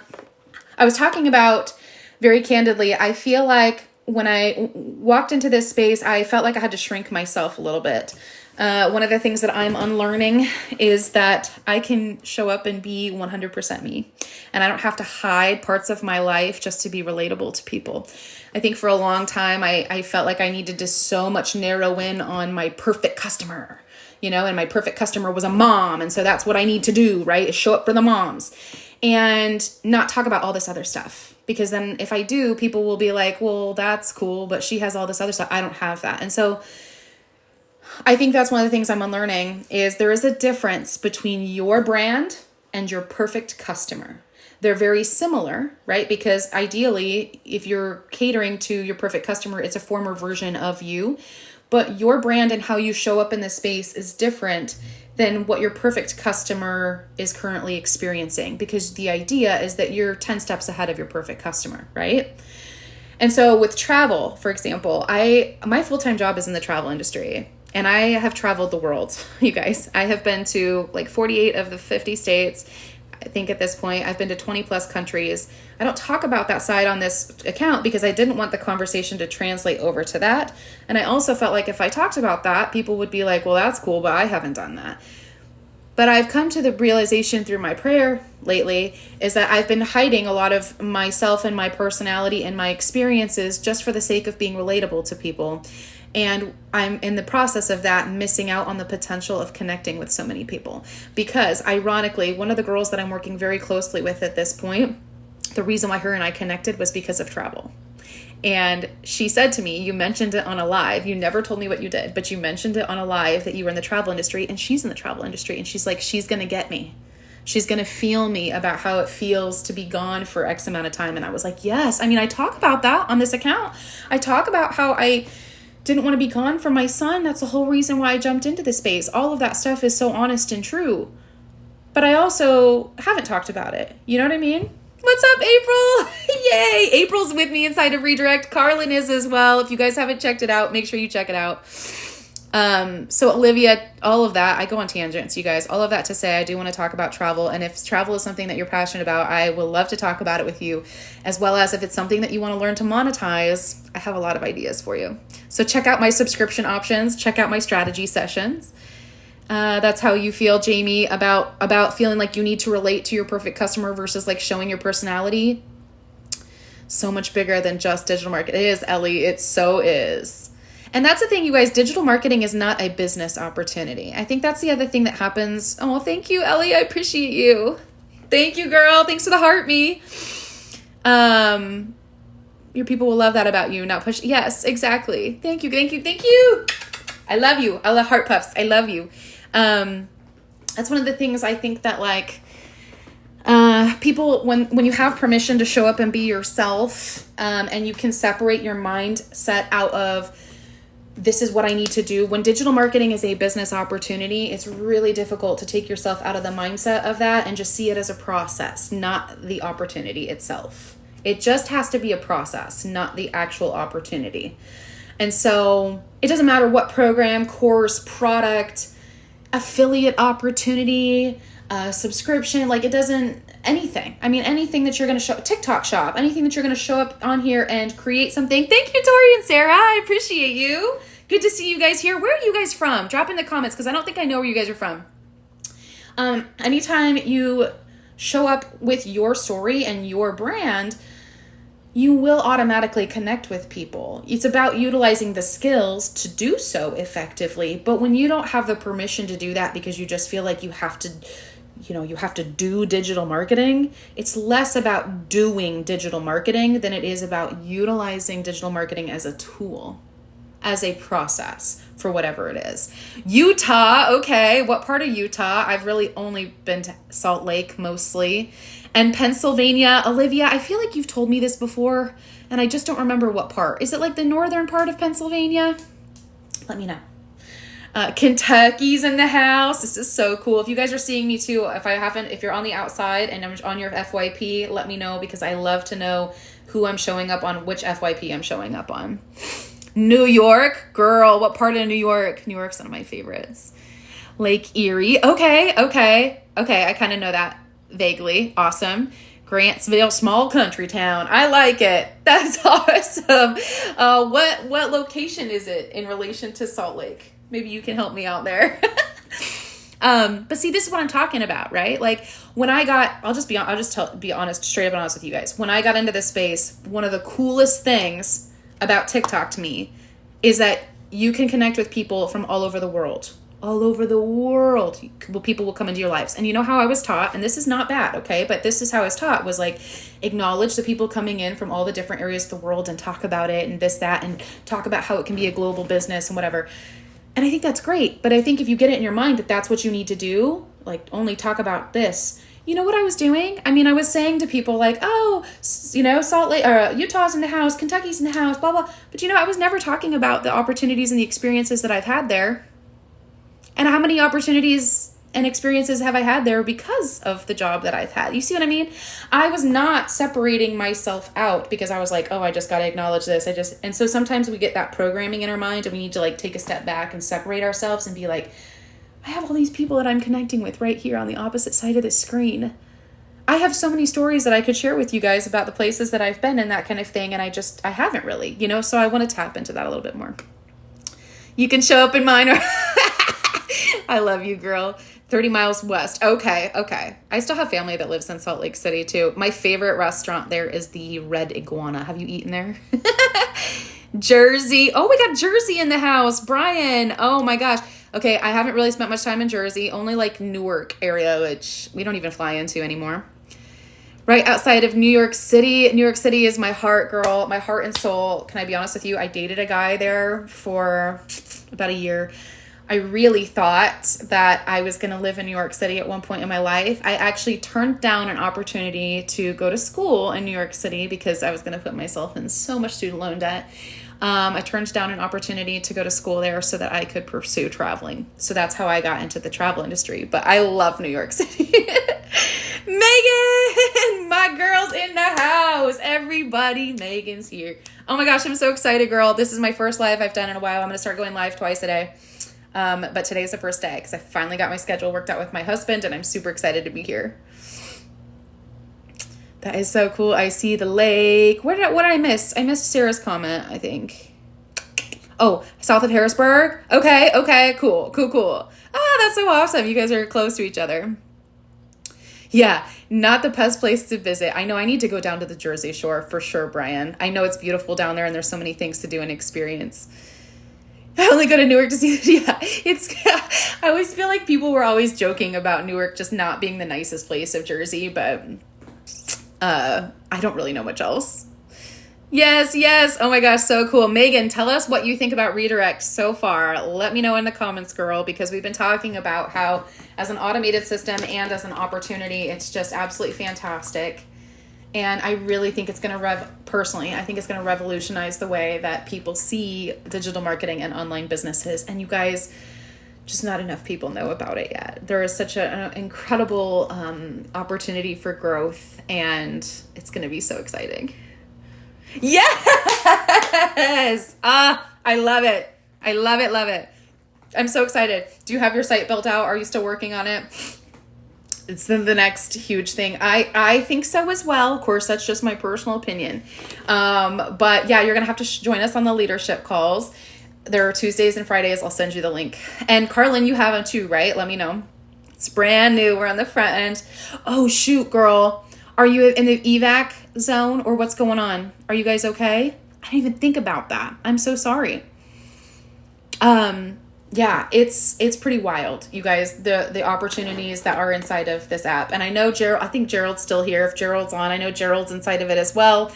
was talking about, very candidly, I feel like when I walked into this space, I felt like I had to shrink myself a little bit. One of the things that I'm unlearning is that I can show up and be 100% me. And I don't have to hide parts of my life just to be relatable to people. I think for a long time, I felt like I needed to so much narrow in on my perfect customer, and my perfect customer was a mom. And so that's what I need to do, right? Is show up for the moms and not talk about all this other stuff. Because then if I do, people will be like, well, that's cool, but she has all this other stuff. I don't have that. And so I think that's one of the things I'm unlearning is there is a difference between your brand and your perfect customer. They're very similar, right? Because ideally, if you're catering to your perfect customer, it's a former version of you. But your brand and how you show up in this space is different than what your perfect customer is currently experiencing. Because the idea is that you're 10 steps ahead of your perfect customer, right? And so with travel, for example, my full-time job is in the travel industry. And I have traveled the world, you guys. I have been to like 48 of the 50 states. think at this point I've been to 20 plus countries. I don't talk about that side on this account because I didn't want the conversation to translate over to that. And I also felt like if I talked about that, people would be like, well, that's cool, but I haven't done that. But I've come to the realization through my prayer lately is that I've been hiding a lot of myself and my personality and my experiences just for the sake of being relatable to people. And I'm in the process of that, missing out on the potential of connecting with so many people. Because ironically, one of the girls that I'm working very closely with at this point, the reason why her and I connected was because of travel. And she said to me, you mentioned it on a live. You never told me what you did, but you mentioned it on a live that you were in the travel industry, and she's in the travel industry. And she's like, she's going to get me. She's going to feel me about how it feels to be gone for X amount of time. And I was like, yes. I mean, I talk about that on this account. I talk about how I didn't want to be gone from my son. That's the whole reason why I jumped into this space. All of that stuff is so honest and true. But I also haven't talked about it. You know what I mean? What's up, April? Yay! April's with me inside of Redirect. Carlin is as well. If you guys haven't checked it out, make sure you check it out. So Olivia, all of that, I go on tangents, you guys. All of that to say, I do want to talk about travel. And if travel is something that you're passionate about, I will love to talk about it with you. As well as if it's something that you want to learn to monetize, I have a lot of ideas for you. So check out my subscription options. Check out my strategy sessions. That's how you feel, Jamie, about feeling like you need to relate to your perfect customer versus like showing your personality. So much bigger than just digital marketing. It is, Ellie. It so is. And that's the thing, you guys. Digital marketing is not a business opportunity. I think that's the other thing that happens. Oh, thank you, Ellie. I appreciate you. Thank you, girl. Thanks for the heart me. Your people will love that about you. Not push. Yes, exactly. Thank you. Thank you. Thank you. I love you. I love heart puffs. I love you. That's one of the things I think that like, people, when you have permission to show up and be yourself, and you can separate your mindset out of this is what I need to do. When digital marketing is a business opportunity, it's really difficult to take yourself out of the mindset of that and just see it as a process, not the opportunity itself. It just has to be a process, not the actual opportunity. And so it doesn't matter what program, course, product, affiliate opportunity, subscription, like it doesn't, anything. I mean, anything that you're going to show, TikTok shop, anything that you're going to show up on here and create something. Thank you, Tori and Sarah. I appreciate you. Good to see you guys here. Where are you guys from? Drop in the comments because I don't think I know where you guys are from. Anytime you show up with your story and your brand, you will automatically connect with people. It's about utilizing the skills to do so effectively. But when you don't have the permission to do that because you just feel like you have to do digital marketing, it's less about doing digital marketing than it is about utilizing digital marketing as a tool, as a process for whatever it is. Utah, okay. What part of Utah? I've really only been to Salt Lake mostly. And Pennsylvania, Olivia, I feel like you've told me this before, and I just don't remember what part. Is it like the northern part of Pennsylvania? Let me know. Kentucky's in the house. This is so cool. If you guys are seeing me too, if you're on the outside and I'm on your FYP, let me know because I love to know who I'm showing up on, which FYP I'm showing up on. New York, girl, what part of New York? New York's one of my favorites. Lake Erie. Okay. I kind of know that vaguely. Awesome. Grantsville, small country town. I like it. That's awesome. What location is it in relation to Salt Lake? Maybe you can help me out there. But see, this is what I'm talking about, right? Like when I'll just be honest, straight up and honest with you guys. When I got into this space, one of the coolest things about TikTok to me is that you can connect with people from all over the world. People will come into your lives. And you know how I was taught, and this is not bad, okay? But this is how I was taught, was like, acknowledge the people coming in from all the different areas of the world and talk about it and this, that, and talk about how it can be a global business and whatever. And I think that's great. But I think if you get it in your mind that that's what you need to do, like only talk about this. You know what I was doing? I mean, I was saying to people like, oh, Salt Lake, or Utah's in the house, Kentucky's in the house, blah, blah. But I was never talking about the opportunities and the experiences that I've had there. And how many opportunities and experiences have I had there because of the job that I've had? You see what I mean? I was not separating myself out because I was like, oh, I just got to acknowledge this. And so sometimes we get that programming in our mind and we need to like take a step back and separate ourselves and be like, I have all these people that I'm connecting with right here on the opposite side of the screen. I have so many stories that I could share with you guys about the places that I've been and that kind of thing. And I haven't really, so I want to tap into that a little bit more. You can show up in mine. Or I love you, girl. 30 miles west. Okay. I still have family that lives in Salt Lake City too. My favorite restaurant there is the Red Iguana. Have you eaten there? Jersey. Oh, we got Jersey in the house. Brian. Oh my gosh. Okay, I haven't really spent much time in Jersey. Only like Newark area, which we don't even fly into anymore. Right outside of New York City. New York City is my heart, girl. My heart and soul. Can I be honest with you? I dated a guy there for about a year. I really thought that I was going to live in New York City at one point in my life. I actually turned down an opportunity to go to school in New York City because I was going to put myself in so much student loan debt. I turned down an opportunity to go to school there so that I could pursue traveling. So that's how I got into the travel industry. But I love New York City. Megan, my girl's in the house. Everybody, Megan's here. Oh my gosh, I'm so excited, girl. This is my first live I've done in a while. I'm going to start going live twice a day. But today's the first day because I finally got my schedule worked out with my husband and I'm super excited to be here. That is so cool. I see the lake. What did I miss? I missed Sarah's comment, I think. Oh, south of Harrisburg. Okay. Cool. Ah, that's so awesome. You guys are close to each other. Yeah, not the best place to visit. I know I need to go down to the Jersey Shore for sure, Brian. I know it's beautiful down there and there's so many things to do and experience. I only go to Newark to see, I always feel like people were always joking about Newark just not being the nicest place of Jersey, but I don't really know much else. Yes. Oh my gosh, so cool. Megan, tell us what you think about Redirect so far. Let me know in the comments, girl, because we've been talking about how as an automated system and as an opportunity, it's just absolutely fantastic. And I really think it's going to I think it's going to revolutionize the way that people see digital marketing and online businesses. And you guys, just not enough people know about it yet. There is such an incredible opportunity for growth, and it's going to be so exciting. Yes! I love it. Love it. I'm so excited. Do you have your site built out? Are you still working on it? It's the next huge thing. I think so as well. Of course, that's just my personal opinion. But yeah, you're going to have to join us on the leadership calls. There are Tuesdays and Fridays. I'll send you the link. And Carlin, you have them too, right? Let me know. It's brand new. We're on the front end. Oh, shoot, girl. Are you in the evac zone or what's going on? Are you guys okay? I didn't even think about that. I'm so sorry. Yeah, it's pretty wild, you guys, the opportunities that are inside of this app. And I know I think Gerald's still here. If Gerald's on, I know Gerald's inside of it as well.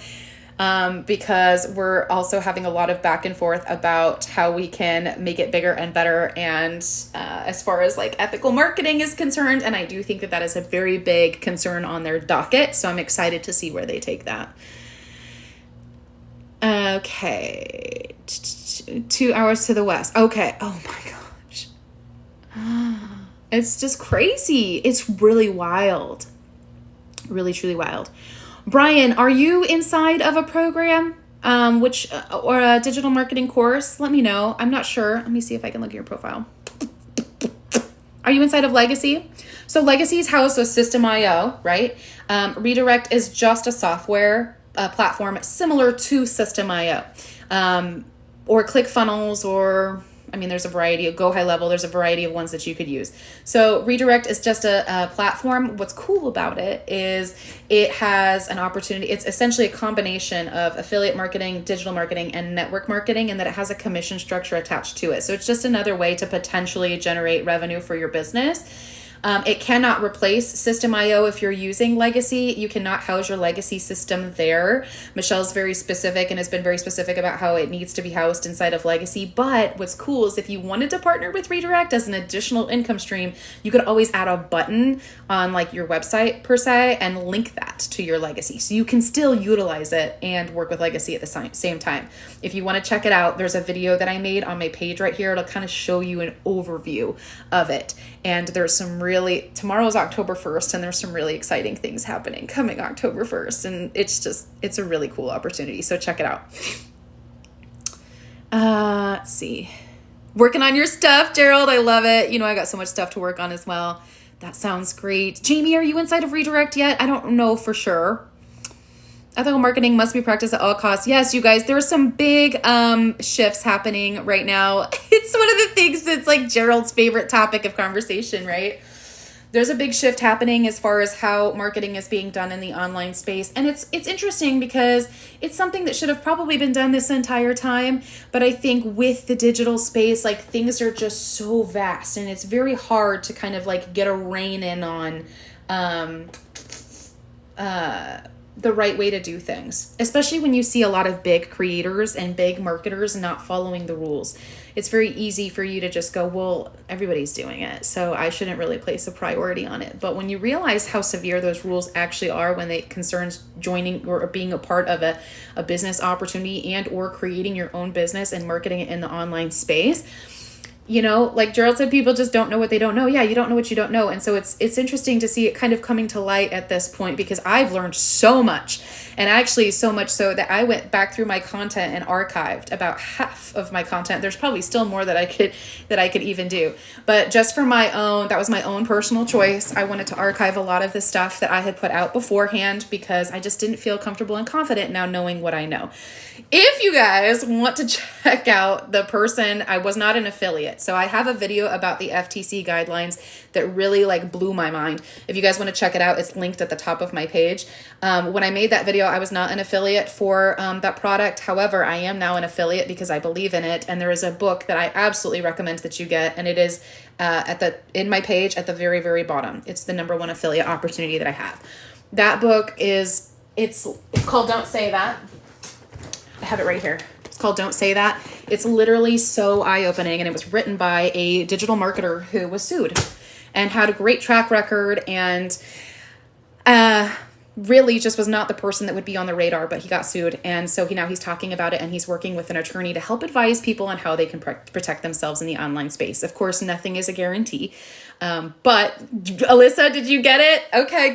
Because we're also having a lot of back and forth about how we can make it bigger and better. And as far as like ethical marketing is concerned, and I do think that is a very big concern on their docket. So I'm excited to see where they take that. Okay. 2 hours to the west. Okay. Oh my gosh. It's just crazy. It's really wild. Really, truly wild. Brian, are you inside of a program, or a digital marketing course? Let me know. I'm not sure. Let me see if I can look at your profile. Are you inside of Legacy? So Legacy is housed with System.io, right? Redirect is just a software platform similar to System.io, or ClickFunnels, or there's a variety of Go High Level. There's a variety of ones that you could use. So Redirect is just a platform. What's cool about it is it has an opportunity. It's essentially a combination of affiliate marketing, digital marketing, and network marketing, and that it has a commission structure attached to it. So it's just another way to potentially generate revenue for your business. It cannot replace System.io if you're using Legacy. You cannot house your Legacy system there. Michelle's very specific and has been very specific about how it needs to be housed inside of Legacy. But what's cool is if you wanted to partner with Redirect as an additional income stream, you could always add a button on like your website per se and link that to your Legacy. So you can still utilize it and work with Legacy at the same time. If you want to check it out, there's a video that I made on my page right here. It'll kind of show you an overview of it. And there's some tomorrow is October 1st, and there's some really exciting things happening coming October 1st. And it's a really cool opportunity. So check it out. Let's see. Working on your stuff, Gerald. I love it. I got so much stuff to work on as well. That sounds great. Jamie, are you inside of Redirect yet? I don't know for sure. Ethical marketing must be practiced at all costs. Yes, you guys, there's some big shifts happening right now. It's one of the things that's like Gerald's favorite topic of conversation, right? There's a big shift happening as far as how marketing is being done in the online space. And it's interesting because it's something that should have probably been done this entire time. But I think with the digital space, like things are just so vast and it's very hard to kind of like get a rein in on the right way to do things, especially when you see a lot of big creators and big marketers not following the rules. It's very easy for you to just go, well, everybody's doing it, so I shouldn't really place a priority on it. But when you realize how severe those rules actually are when they concerns joining or being a part of a business opportunity and or creating your own business and marketing it in the online space, you know, like Gerald said, people just don't know what they don't know. Yeah, you don't know what you don't know. And so it's interesting to see it kind of coming to light at this point because I've learned so much. And actually so much so that I went back through my content and archived about half of my content. There's probably still more that I could even do. But just for my own, that was my own personal choice. I wanted to archive a lot of the stuff that I had put out beforehand because I just didn't feel comfortable and confident now knowing what I know. If you guys want to check out the person, I was not an affiliate. So I have a video about the FTC guidelines that really like blew my mind. If you guys want to check it out, it's linked at the top of my page. When I made that video, I was not an affiliate for that product. However, I am now an affiliate because I believe in it. And there is a book that I absolutely recommend that you get. And it is in my page at the very, very bottom. It's the #1 affiliate opportunity that I have. That book is, it's called Don't Say That. I have it right here. It's called Don't Say That. It's literally so eye-opening, and it was written by a digital marketer who was sued and had a great track record and really just was not the person that would be on the radar, but he got sued. And so he's talking about it, and he's working with an attorney to help advise people on how they can protect themselves in the online space. Of course, nothing is a guarantee. But Alyssa, did you get it? Okay,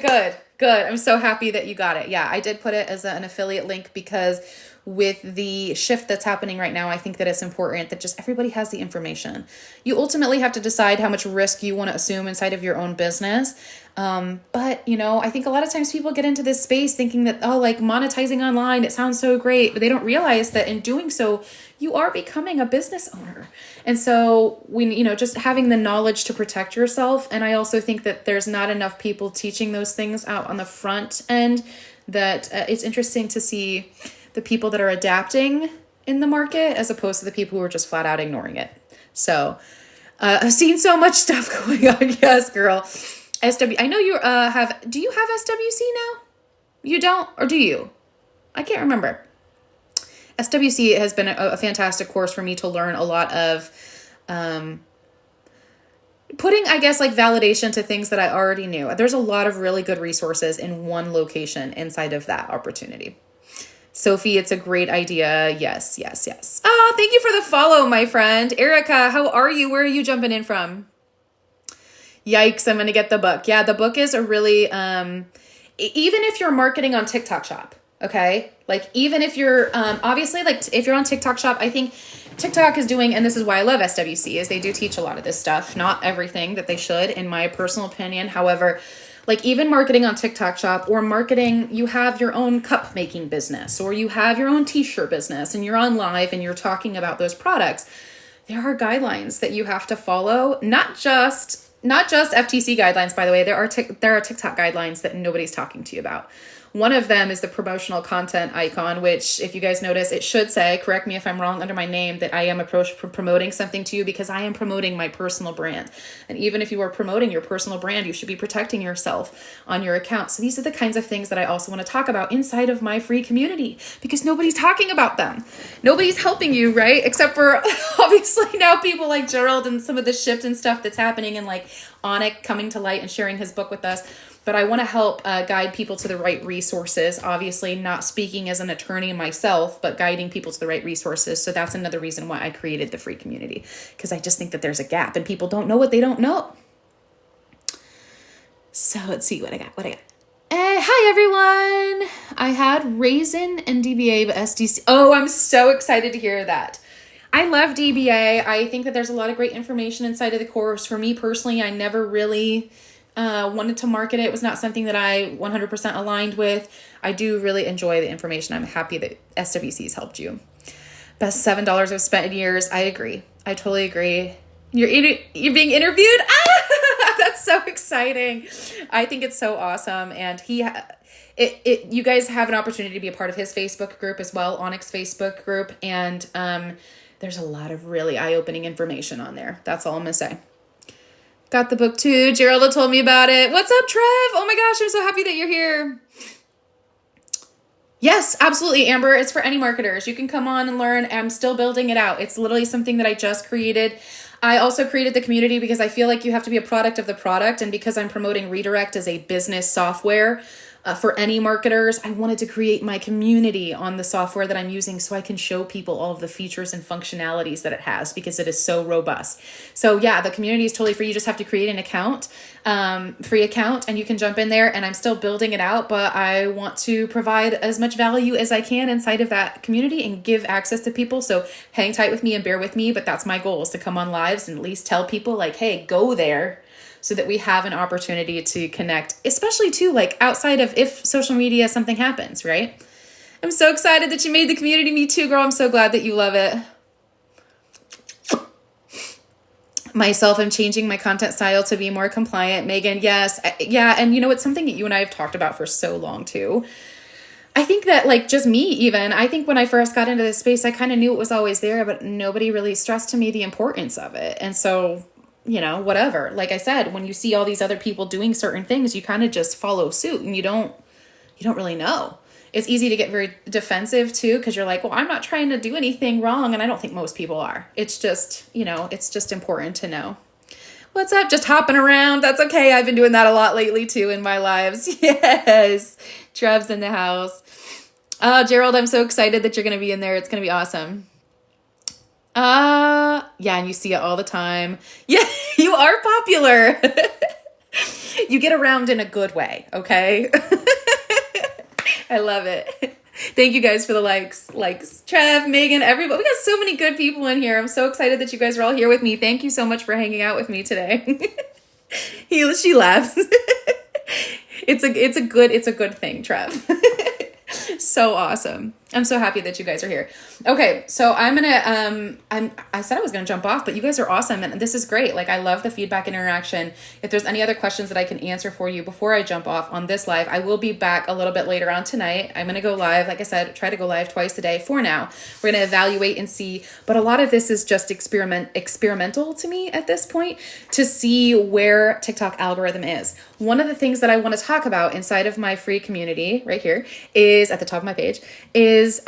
good. I'm so happy that you got it. Yeah, I did put it as an affiliate link because with the shift that's happening right now, I think that it's important that just everybody has the information. You ultimately have to decide how much risk you want to assume inside of your own business. But you know, I think a lot of times people get into this space thinking that, oh, like monetizing online, it sounds so great, but they don't realize that in doing so, you are becoming a business owner. And so when, you know, just having the knowledge to protect yourself. And I also think that there's not enough people teaching those things out on the front end, that it's interesting to see the people that are adapting in the market as opposed to the people who are just flat out ignoring it. So I've seen so much stuff going on. Yes, girl. I know you do you have SWC now? You don't, or do you? I can't remember. SWC has been a fantastic course for me to learn a lot of putting, I guess, like validation to things that I already knew. There's a lot of really good resources in one location inside of that opportunity. Sophie, it's a great idea. Yes. Oh, thank you for the follow, my friend. Erica, how are you? Where are you jumping in from? Yikes, I'm going to get the book. Yeah, the book is a really, even if you're marketing on TikTok Shop, okay? Like even if you're, obviously like if you're on TikTok Shop, I think TikTok is doing, and this is why I love SWC, is they do teach a lot of this stuff. Not everything that they should, in my personal opinion. However, like even marketing on TikTok Shop or marketing, you have your own cup making business or you have your own t-shirt business and you're on live and you're talking about those products. There are guidelines that you have to follow, not just FTC guidelines, by the way. There are TikTok guidelines that nobody's talking to you about. One of them is the promotional content icon, which if you guys notice, it should say, correct me if I'm wrong, under my name, that I am promoting something to you because I am promoting my personal brand. And even if you are promoting your personal brand, you should be protecting yourself on your account. So these are the kinds of things that I also want to talk about inside of my free community because nobody's talking about them. Nobody's helping you, right? Except for obviously now people like Gerald and some of the shift and stuff that's happening and like Onik coming to light and sharing his book with us. But I want to help guide people to the right resources, obviously not speaking as an attorney myself, but guiding people to the right resources. So that's another reason why I created the free community, because I just think that there's a gap and people don't know what they don't know. So let's see what I got. Hi, everyone. I had Raisin and DBA, but SDC. Oh, I'm so excited to hear that. I love DBA. I think that there's a lot of great information inside of the course. For me personally, I never really wanted to market it. It was not something that I 100% aligned with. I do really enjoy the information. I'm happy that SWC has helped you. Best $7 I've spent in years. I agree. I totally agree. You're being interviewed? Ah, that's so exciting. I think it's so awesome. And you guys have an opportunity to be a part of his Facebook group as well, Onyx Facebook group. And there's a lot of really eye-opening information on there. That's all I'm going to say. Got the book too. Geralda told me about it. What's up, Trev? Oh my gosh, I'm so happy that you're here. Yes, absolutely, Amber. It's for any marketers. You can come on and learn. I'm still building it out. It's literally something that I just created. I also created the community because I feel like you have to be a product of the product. And because I'm promoting Redirect as a business software for any marketers, I wanted to create my community on the software that I'm using so I can show people all of the features and functionalities that it has because it is so robust. So yeah, the community is totally free. You just have to create an account, free account, and you can jump in there. And I'm still building it out, but I want to provide as much value as I can inside of that community and give access to people. So hang tight with me and bear with me, but that's my goal, is to come on lives and at least tell people like, hey, go there, so that we have an opportunity to connect, especially too, like outside of if social media, something happens, right? I'm so excited that you made the community. Me too, girl. I'm so glad that you love it. Myself, I'm changing my content style to be more compliant. Megan, yes. Yeah. And you know, it's something that you and I have talked about for so long too. I think that like just me even, I think when I first got into this space, I kind of knew it was always there, but nobody really stressed to me the importance of it. And so, you know, whatever. Like I said, when you see all these other people doing certain things, you kind of just follow suit and you don't really know. It's easy to get very defensive too, because you're like, well, I'm not trying to do anything wrong. And I don't think most people are. It's just, you know, it's just important to know. What's up? Just hopping around. That's okay. I've been doing that a lot lately too in my lives. Yes. Trev's in the house. Oh, Gerald, I'm so excited that you're going to be in there. It's going to be awesome. Yeah, and you see it all the time. Yeah, you are popular. You get around in a good way, okay? I love it. Thank you guys for the likes. Trev, Megan, everybody. We got so many good people in here. I'm so excited that you guys are all here with me. Thank you so much for hanging out with me today. She laughs. It's a good thing, Trev. So awesome. I'm so happy that you guys are here. Okay, so I'm gonna I said I was gonna jump off, but you guys are awesome and this is great. Like I love the feedback and interaction. If there's any other questions that I can answer for you before I jump off on this live, I will be back a little bit later on tonight. I'm gonna go live. Like I said, try to go live twice a day for now. We're gonna evaluate and see, but a lot of this is just experimental to me at this point to see where TikTok algorithm is. One of the things that I want to talk about inside of my free community right here is at the top of my page is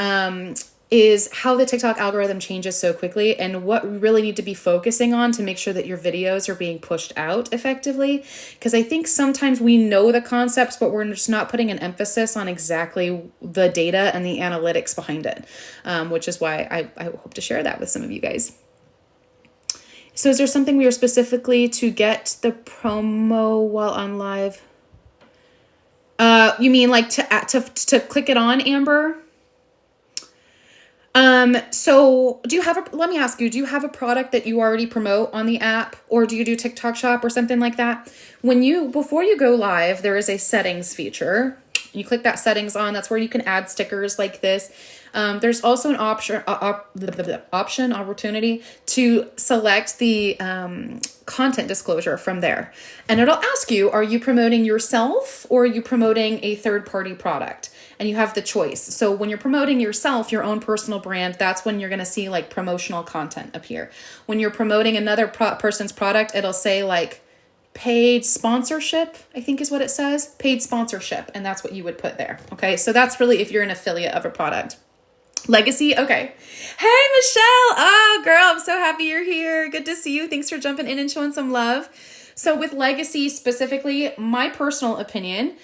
how the TikTok algorithm changes so quickly and what we really need to be focusing on to make sure that your videos are being pushed out effectively. Because I think sometimes we know the concepts, but we're just not putting an emphasis on exactly the data and the analytics behind it, which is why I hope to share that with some of you guys. So is there something we are specifically to get the promo while on live? You mean like to click it on, Amber? So let me ask you, do you have a product that you already promote on the app, or do you do TikTok Shop or something like that? Before you go live, there is a settings feature. You click that settings on, that's where you can add stickers like this. There's also an opportunity to select the content disclosure from there. And it'll ask you, are you promoting yourself or are you promoting a third-party product? And you have the choice. So when you're promoting yourself, your own personal brand, that's when you're going to see like promotional content appear. When you're promoting another person's product, it'll say like paid sponsorship, I think is what it says, paid sponsorship. And that's what you would put there. Okay. So that's really if you're an affiliate of a product. Legacy. Okay. Hey, Michelle. Oh, girl, I'm so happy you're here. Good to see you. Thanks for jumping in and showing some love. So with Legacy specifically, my personal opinion,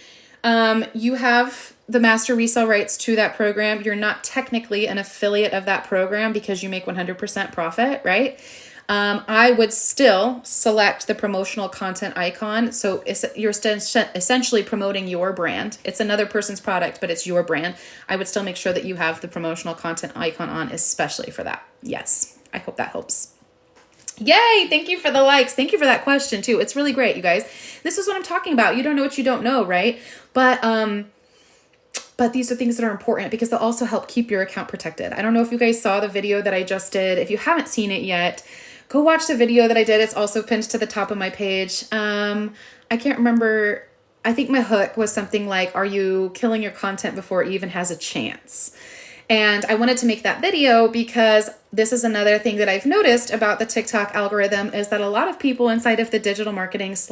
you have the master resale rights to that program. You're not technically an affiliate of that program because you make 100% profit, right? I would still select the promotional content icon. So you're essentially promoting your brand. It's another person's product, but it's your brand. I would still make sure that you have the promotional content icon on, especially for that. Yes, I hope that helps. Yay! Thank you for the likes. Thank you for that question too. It's really great, you guys. This is what I'm talking about. You don't know what you don't know, right? But these are things that are important because they'll also help keep your account protected. I don't know if you guys saw the video that I just did. If you haven't seen it yet, go watch the video that I did. It's also pinned to the top of my page. I can't remember. I think my hook was something like, are you killing your content before it even has a chance? And I wanted to make that video because this is another thing that I've noticed about the TikTok algorithm is that a lot of people inside of the digital marketing /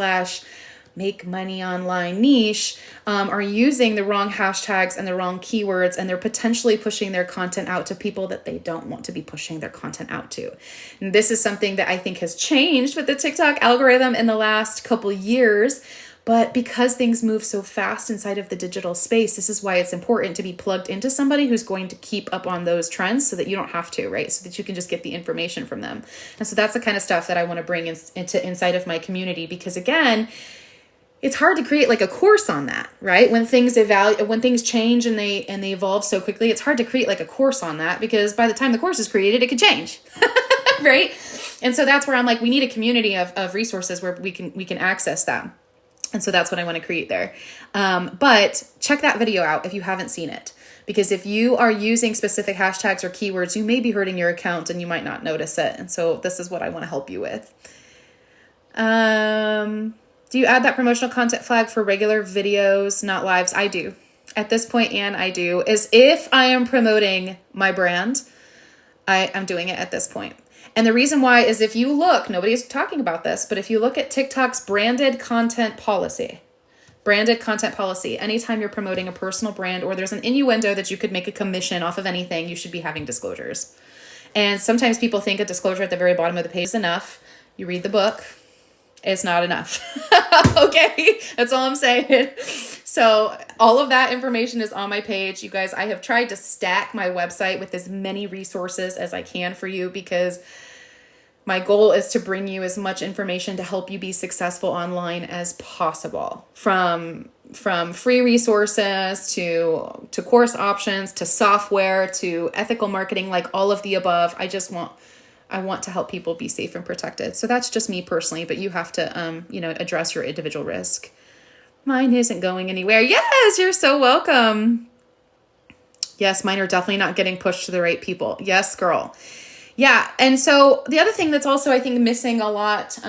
make money online niche are using the wrong hashtags and the wrong keywords, and they're potentially pushing their content out to people that they don't want to be pushing their content out to. And this is something that I think has changed with the TikTok algorithm in the last couple years. But because things move so fast inside of the digital space, this is why it's important to be plugged into somebody who's going to keep up on those trends so that you don't have to, right? So that you can just get the information from them. And so that's the kind of stuff that I want to bring into inside of my community, because again, it's hard to create like a course on that, right? When things change and they evolve so quickly, it's hard to create like a course on that, because by the time the course is created, it could change, right? And so that's where I'm like, we need a community of resources where we can access that. And so that's what I want to create there. But check that video out if you haven't seen it, because if you are using specific hashtags or keywords, you may be hurting your account and you might not notice it. And so this is what I want to help you with. Do you add that promotional content flag for regular videos, not lives? I do. At this point, Anne, I do. Is if I am promoting my brand, I'm doing it at this point. And the reason why is if you look, nobody's talking about this, but if you look at TikTok's branded content policy, anytime you're promoting a personal brand or there's an innuendo that you could make a commission off of anything, you should be having disclosures. And sometimes people think a disclosure at the very bottom of the page is enough. You read the book. It's not enough. Okay, that's all I'm saying. So all of that information is on my page. You guys, I have tried to stack my website with as many resources as I can for you, because my goal is to bring you as much information to help you be successful online as possible. From free resources to course options, to software, to ethical marketing, like all of the above. I want to help people be safe and protected. So that's just me personally, but you have to, address your individual risk. Mine isn't going anywhere. Yes, you're so welcome. Yes, mine are definitely not getting pushed to the right people. Yes, girl. Yeah. And so the other thing that's also, I think, missing a lot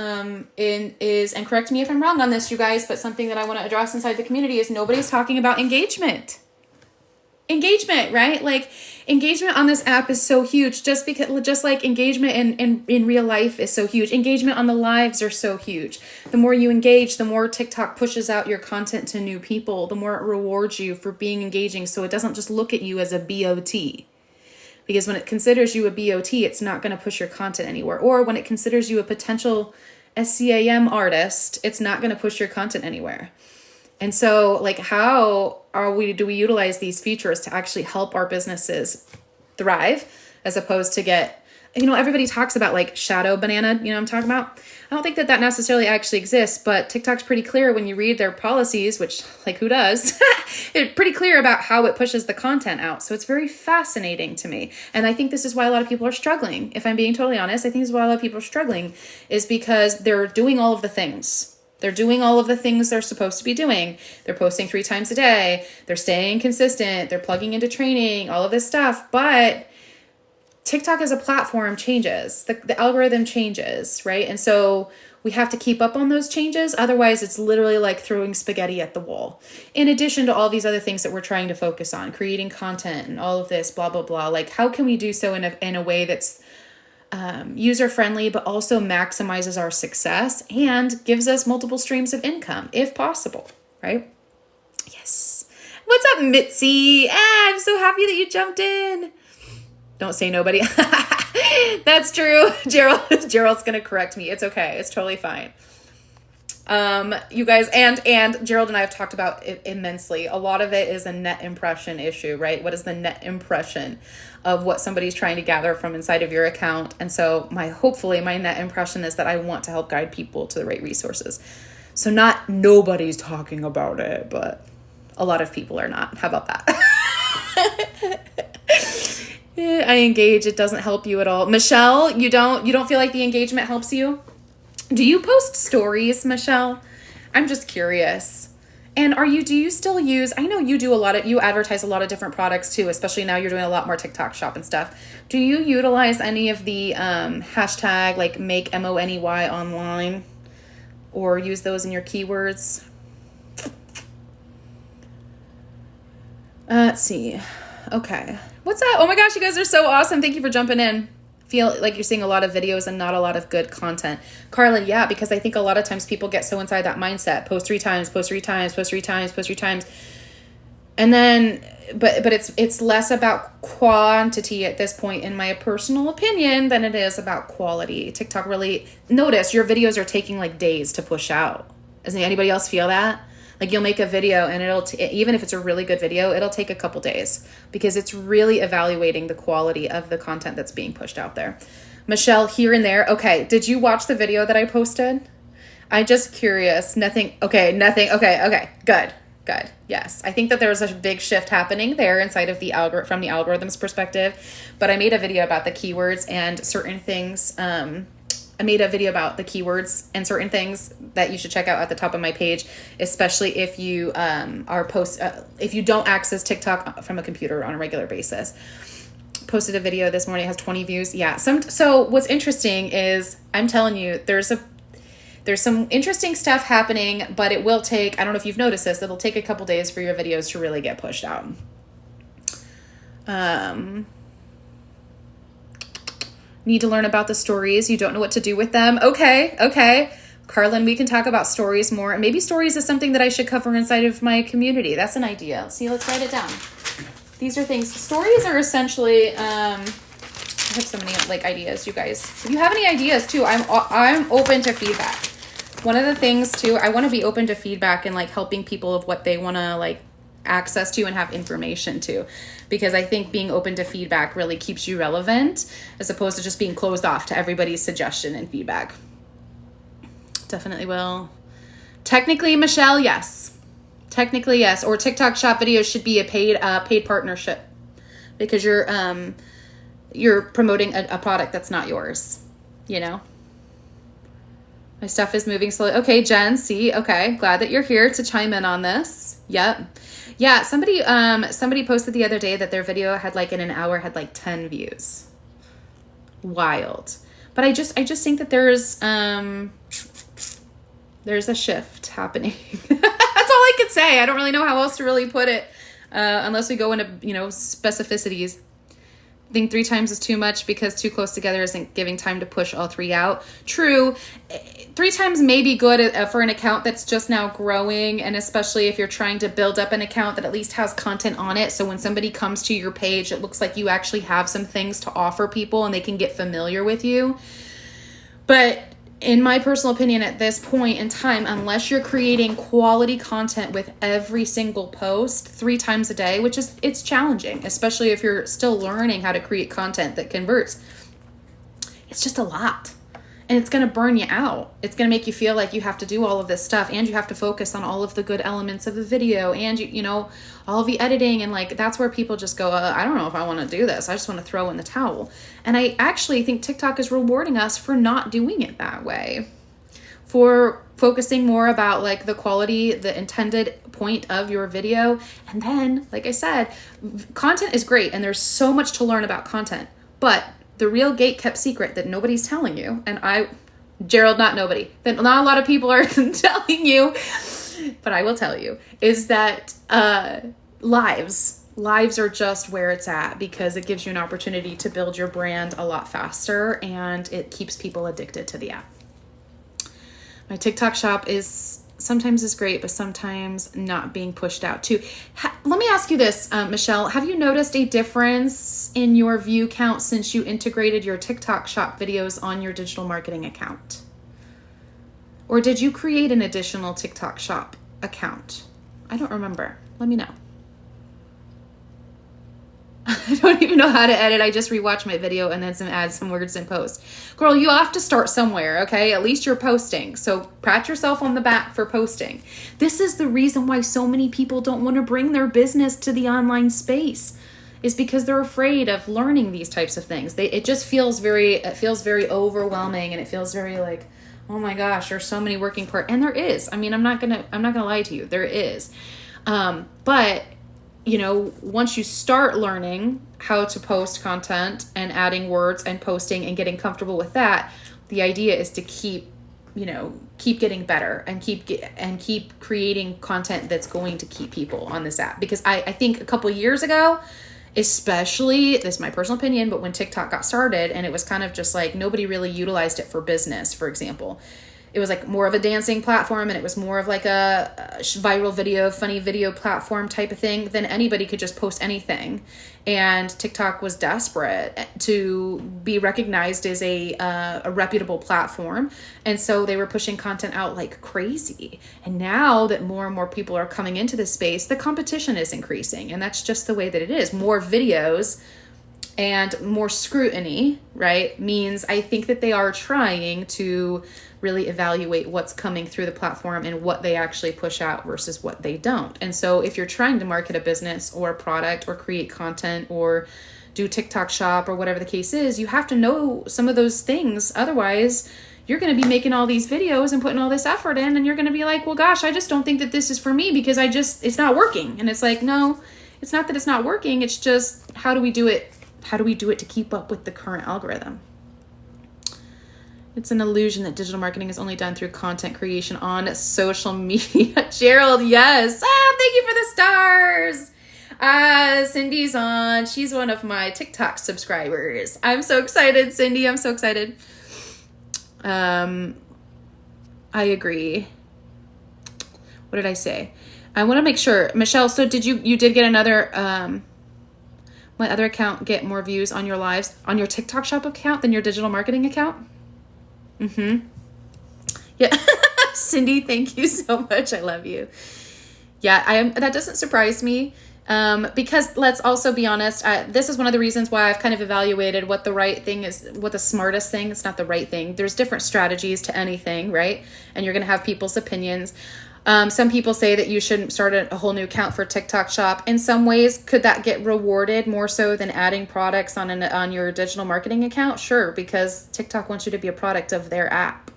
is, and correct me if I'm wrong on this, you guys, but something that I want to address inside the community is nobody's talking about engagement. Engagement, right? Like engagement on this app is so huge, just like engagement in real life is so huge. Engagement on the lives are so huge. The more you engage, the more TikTok pushes out your content to new people, the more it rewards you for being engaging. So it doesn't just look at you as a BOT, because when it considers you a BOT, it's not going to push your content anywhere. Or when it considers you a potential SCAM artist, it's not going to push your content anywhere. And so like, how do we utilize these features to actually help our businesses thrive, as opposed to get, everybody talks about like shadow banana, what I'm talking about? I don't think that necessarily actually exists, but TikTok's pretty clear when you read their policies, which like who does, it's pretty clear about how it pushes the content out. So it's very fascinating to me. And I think this is why a lot of people are struggling. If I'm being totally honest, I think this is why a lot of people are struggling, is because they're doing all of the things. They're doing all of the things they're supposed to be doing. They're posting 3 times a day. They're staying consistent. They're plugging into training, all of this stuff. But TikTok as a platform changes. The algorithm changes, right? And so we have to keep up on those changes. Otherwise, it's literally like throwing spaghetti at the wall. In addition to all these other things that we're trying to focus on, creating content and all of this, blah, blah, blah. Like, how can we do so in a way that's user-friendly, but also maximizes our success and gives us multiple streams of income, if possible, right? Yes. What's up, Mitzi? I'm so happy that you jumped in. Don't say nobody. That's true. Gerald's going to correct me. It's okay. It's totally fine. You guys, and Gerald and I have talked about it immensely. A lot of it is a net impression issue, right? What is the net impression of what somebody's trying to gather from inside of your account? And so hopefully my net impression is that I want to help guide people to the right resources. So not nobody's talking about it, but a lot of people are not. How about that? I engage. It doesn't help you at all. Michelle, you don't feel like the engagement helps you? Do you post stories, Michelle? I'm just curious. And do you still use, I know you advertise a lot of different products too, especially now you're doing a lot more TikTok shop and stuff. Do you utilize any of the hashtag like make MONEY online or use those in your keywords? Let's see. Okay. What's up? Oh my gosh, you guys are so awesome. Thank you for jumping in. Feel like you're seeing a lot of videos and not a lot of good content. Carlin, yeah, because I think a lot of times people get so inside that mindset. Post 3 times, post 3 times, post 3 times, post 3 times. And then, but it's less about quantity at this point, in my personal opinion, than it is about quality. TikTok really, notice your videos are taking like days to push out. Doesn't anybody else feel that? Like you'll make a video and even if it's a really good video, it'll take a couple days because it's really evaluating the quality of the content that's being pushed out there. Michelle, here and there. Okay. Did you watch the video that I posted? I'm just curious. Nothing. Okay. Good. Yes. I think that there's a big shift happening there inside of from the algorithm's perspective, but I made a video about the keywords and certain things. I made a video about the keywords and certain things that you should check out at the top of my page, especially if you if you don't access TikTok from a computer on a regular basis. Posted a video this morning, it has 20 views. Yeah. So what's interesting is I'm telling you, there's some interesting stuff happening, but it will take, I don't know if you've noticed this, it'll take a couple days for your videos to really get pushed out. Need to learn about the stories. You don't know what to do with them. Okay. Carlin, we can talk about stories more. And maybe stories is something that I should cover inside of my community. That's an idea. Let's write it down. These are things. Stories are essentially, I have so many like ideas, you guys. If you have any ideas too, I'm open to feedback. One of the things too, I want to be open to feedback and like helping people of what they want to like access to and have information to, because I think being open to feedback really keeps you relevant as opposed to just being closed off to everybody's suggestion and feedback. Definitely will. Technically, Michelle, yes. Technically, yes. Or TikTok shop videos should be a paid partnership because you're promoting a product that's not yours, you know? My stuff is moving slowly. Okay, Jen, see, okay. Glad that you're here to chime in on this. Yep. Yeah, somebody posted the other day that their video had like in an hour had like 10 views. Wild. But I just think that there's a shift happening. That's all I could say. I don't really know how else to really put it unless we go into, specificities. I think 3 times is too much because too close together isn't giving time to push all 3 out. True. 3 times may be good for an account that's just now growing, and especially if you're trying to build up an account that at least has content on it. So when somebody comes to your page, it looks like you actually have some things to offer people and they can get familiar with you. But in my personal opinion, at this point in time, unless you're creating quality content with every single post 3 times a day, it's challenging, especially if you're still learning how to create content that converts. It's just a lot. And it's going to burn you out. It's going to make you feel like you have to do all of this stuff and you have to focus on all of the good elements of the video and, all of the editing. And like, that's where people just go, I don't know if I want to do this. I just want to throw in the towel. And I actually think TikTok is rewarding us for not doing it that way, for focusing more about like the quality, the intended point of your video. And then, like I said, content is great. And there's so much to learn about content, but the real gate kept secret that nobody's telling you, and Gerald, not nobody, that not a lot of people are telling you, but I will tell you, is that lives are just where it's at because it gives you an opportunity to build your brand a lot faster and it keeps people addicted to the app. My TikTok shop sometimes is great, but sometimes not being pushed out too. Let me ask you this, Michelle, have you noticed a difference in your view count since you integrated your TikTok shop videos on your digital marketing account? Or did you create an additional TikTok shop account? I don't remember. Let me know. I don't even know how to edit. I just rewatch my video and then add some words and post. Girl, you have to start somewhere, okay? At least you're posting. So pat yourself on the back for posting. This is the reason why so many people don't want to bring their business to the online space. is because they're afraid of learning these types of things. It just feels very overwhelming, and it feels very like, oh my gosh, there's so many working parts. And there is. I mean, I'm not gonna lie to you. There is. But once you start learning how to post content and adding words and posting and getting comfortable with that, the idea is to keep getting better and keep creating content that's going to keep people on this app. Because I think a couple years ago, especially, this is my personal opinion, but when TikTok got started and it was kind of just like nobody really utilized it for business, for example. It was like more of a dancing platform, and it was more of like a viral video, funny video platform type of thing. Then anybody could just post anything. And TikTok was desperate to be recognized as a reputable platform. And so they were pushing content out like crazy. And now that more and more people are coming into this space, the competition is increasing. And that's just the way that it is. More videos and more scrutiny, right, means I think that they are trying to really evaluate what's coming through the platform and what they actually push out versus what they don't. And so if you're trying to market a business or a product or create content or do TikTok shop or whatever the case is, you have to know some of those things. Otherwise, you're going to be making all these videos and putting all this effort in, and you're going to be like, well, gosh, I just don't think that this is for me because it's not working. And it's like, no, it's not that it's not working. It's just, how do we do it? How do we do it to keep up with the current algorithm? It's an illusion that digital marketing is only done through content creation on social media. Gerald, yes. Thank you for the stars. Cindy's on. She's one of my TikTok subscribers. I'm so excited, Cindy. I'm so excited. I agree. What did I say? I want to make sure. Michelle, so you did get another, my other account get more views on your lives, on your TikTok shop account than your digital marketing account? Mm-hmm. Yeah. Cindy, thank you so much. I love you. Yeah, that doesn't surprise me. Because let's also be honest, this is one of the reasons why I've kind of evaluated what the right thing is, what the smartest thing. It's not the right thing. There's different strategies to anything, right? And you're going to have people's opinions. Some people say that you shouldn't start a whole new account for TikTok shop. In some ways, could that get rewarded more so than adding products on your digital marketing account? Sure, because TikTok wants you to be a product of their app.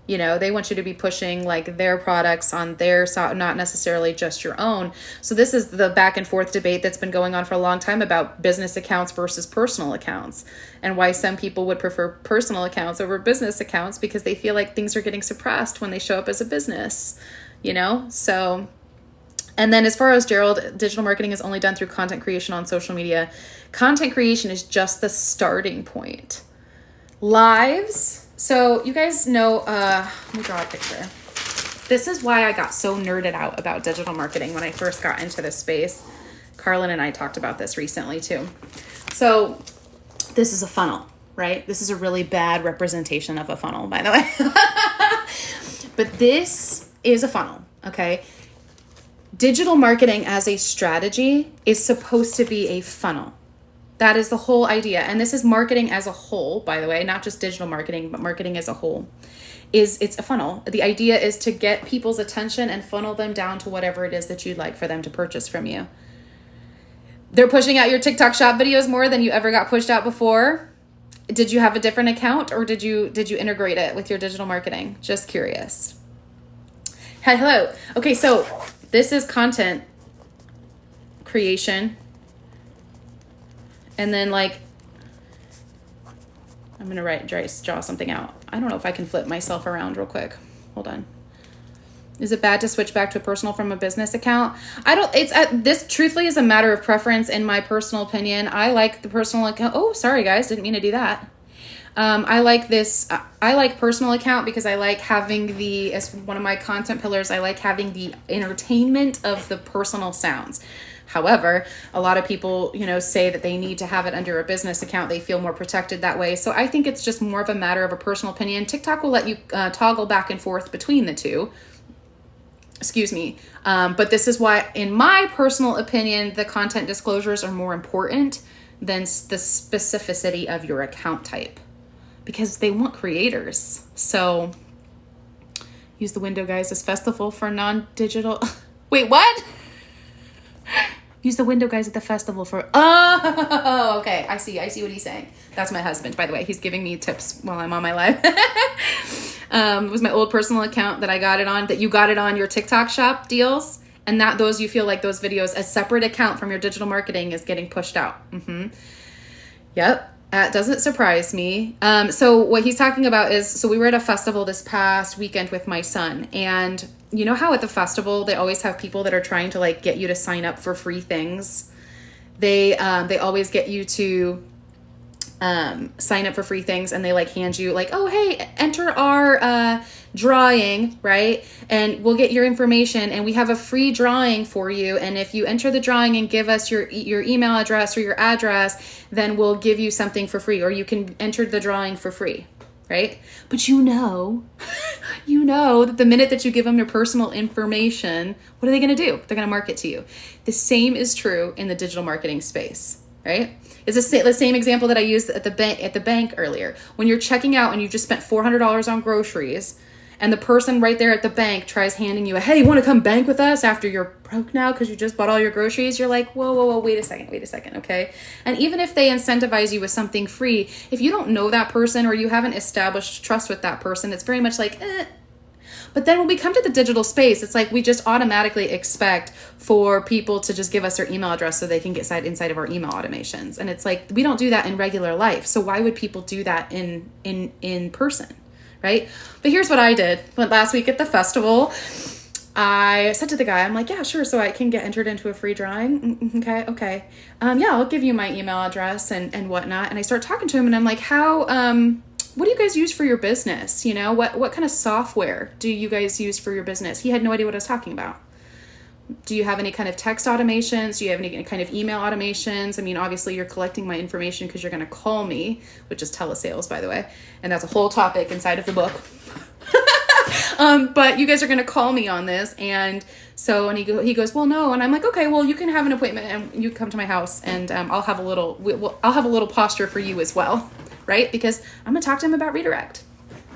They want you to be pushing like their products on their site, not necessarily just your own. So this is the back and forth debate that's been going on for a long time about business accounts versus personal accounts, and why some people would prefer personal accounts over business accounts because they feel like things are getting suppressed when they show up as a business. So, and then as far as Gerald, digital marketing is only done through content creation on social media. Content creation is just the starting point. Lives. So you guys know, let me draw a picture. This is why I got so nerded out about digital marketing when I first got into this space. Carlin and I talked about this recently too. So this is a funnel, right? This is a really bad representation of a funnel, by the way. But this is a funnel, okay? Digital marketing as a strategy is supposed to be a funnel. That is the whole idea. And this is marketing as a whole, by the way, not just digital marketing, but marketing as a whole. It's a funnel. The idea is to get people's attention and funnel them down to whatever it is that you'd like for them to purchase from you. They're pushing out your TikTok shop videos more than you ever got pushed out before. Did you have a different account, or did you integrate it with your digital marketing? Just curious. Hello. Okay, so this is content creation. And then like, I'm going to draw something out. I don't know if I can flip myself around real quick. Hold on. Is it bad to switch back to a personal from a business account? This truthfully is a matter of preference in my personal opinion. I like the personal account. Oh, sorry guys. Didn't mean to do that. I like this. I like personal account because I like having as one of my content pillars, I like having the entertainment of the personal sounds. However, a lot of people, say that they need to have it under a business account. They feel more protected that way. So I think it's just more of a matter of a personal opinion. TikTok will let you toggle back and forth between the two. Excuse me. But this is why, in my personal opinion, the content disclosures are more important than the specificity of your account type, because they want creators. So use the window, guys, as festival for non-digital. Wait, what? Use the window guys at the festival for, oh, okay. I see what he's saying. That's my husband, by the way. He's giving me tips while I'm on my live. It was my old personal account that I got it on, that you got it on your TikTok shop deals. And that those, you feel like those videos, a separate account from your digital marketing is getting pushed out. Yep. That doesn't surprise me. So what he's talking about is, so we were at a festival this past weekend with my son, and you know how at the festival, they always have people that are trying to like get you to sign up for free things. They always get you to sign up for free things, and they like hand you like, oh, hey, enter our drawing, right? And we'll get your information and we have a free drawing for you. And if you enter the drawing and give us your email address or your address, then we'll give you something for free, or you can enter the drawing for free, right? But you know that the minute that you give them your personal information, what are they going to do? They're going to market to you. The same is true in the digital marketing space, right? It's the same example that I used at the bank earlier. When you're checking out and you just spent $400 on groceries, and the person right there at the bank tries handing you a, hey, you want to come bank with us after you're broke now because you just bought all your groceries? You're like, whoa, wait a second, okay? And even if they incentivize you with something free, if you don't know that person or you haven't established trust with that person, it's very much like, eh. But then when we come to the digital space, it's like we just automatically expect for people to just give us their email address so they can get inside of our email automations. And it's like, we don't do that in regular life. So why would people do that in person, right? But here's what I did. Went last week at the festival. I said to the guy, I'm like, yeah, sure. So I can get entered into a free drawing. Okay. Yeah, I'll give you my email address and whatnot. And I start talking to him and I'm like, what do you guys use for your business? You know, what kind of software do you guys use for your business? He had no idea what I was talking about. Do you have any kind of text automations? Do you have any kind of email automations? I mean, obviously you're collecting my information because you're going to call me, which is telesales, by the way. And that's a whole topic inside of the book. But you guys are going to call me on this. And so, and he goes, well, no. And I'm like, okay, well, you can have an appointment and you come to my house and I'll have a little posture for you as well. Right? Because I'm going to talk to him about redirect.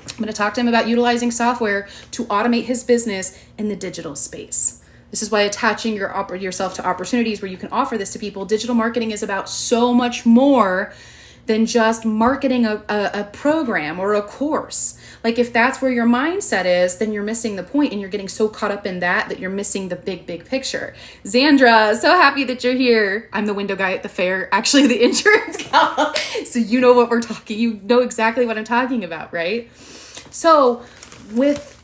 I'm going to talk to him about utilizing software to automate his business in the digital space. This is why attaching yourself to opportunities where you can offer this to people. Digital marketing is about so much more than just marketing a program or a course. Like if that's where your mindset is, then you're missing the point and you're getting so caught up in that you're missing the big picture. Xandra, so happy that you're here. I'm the window guy at the fair, actually the insurance gal. So you know what you know exactly what I'm talking about, right? So with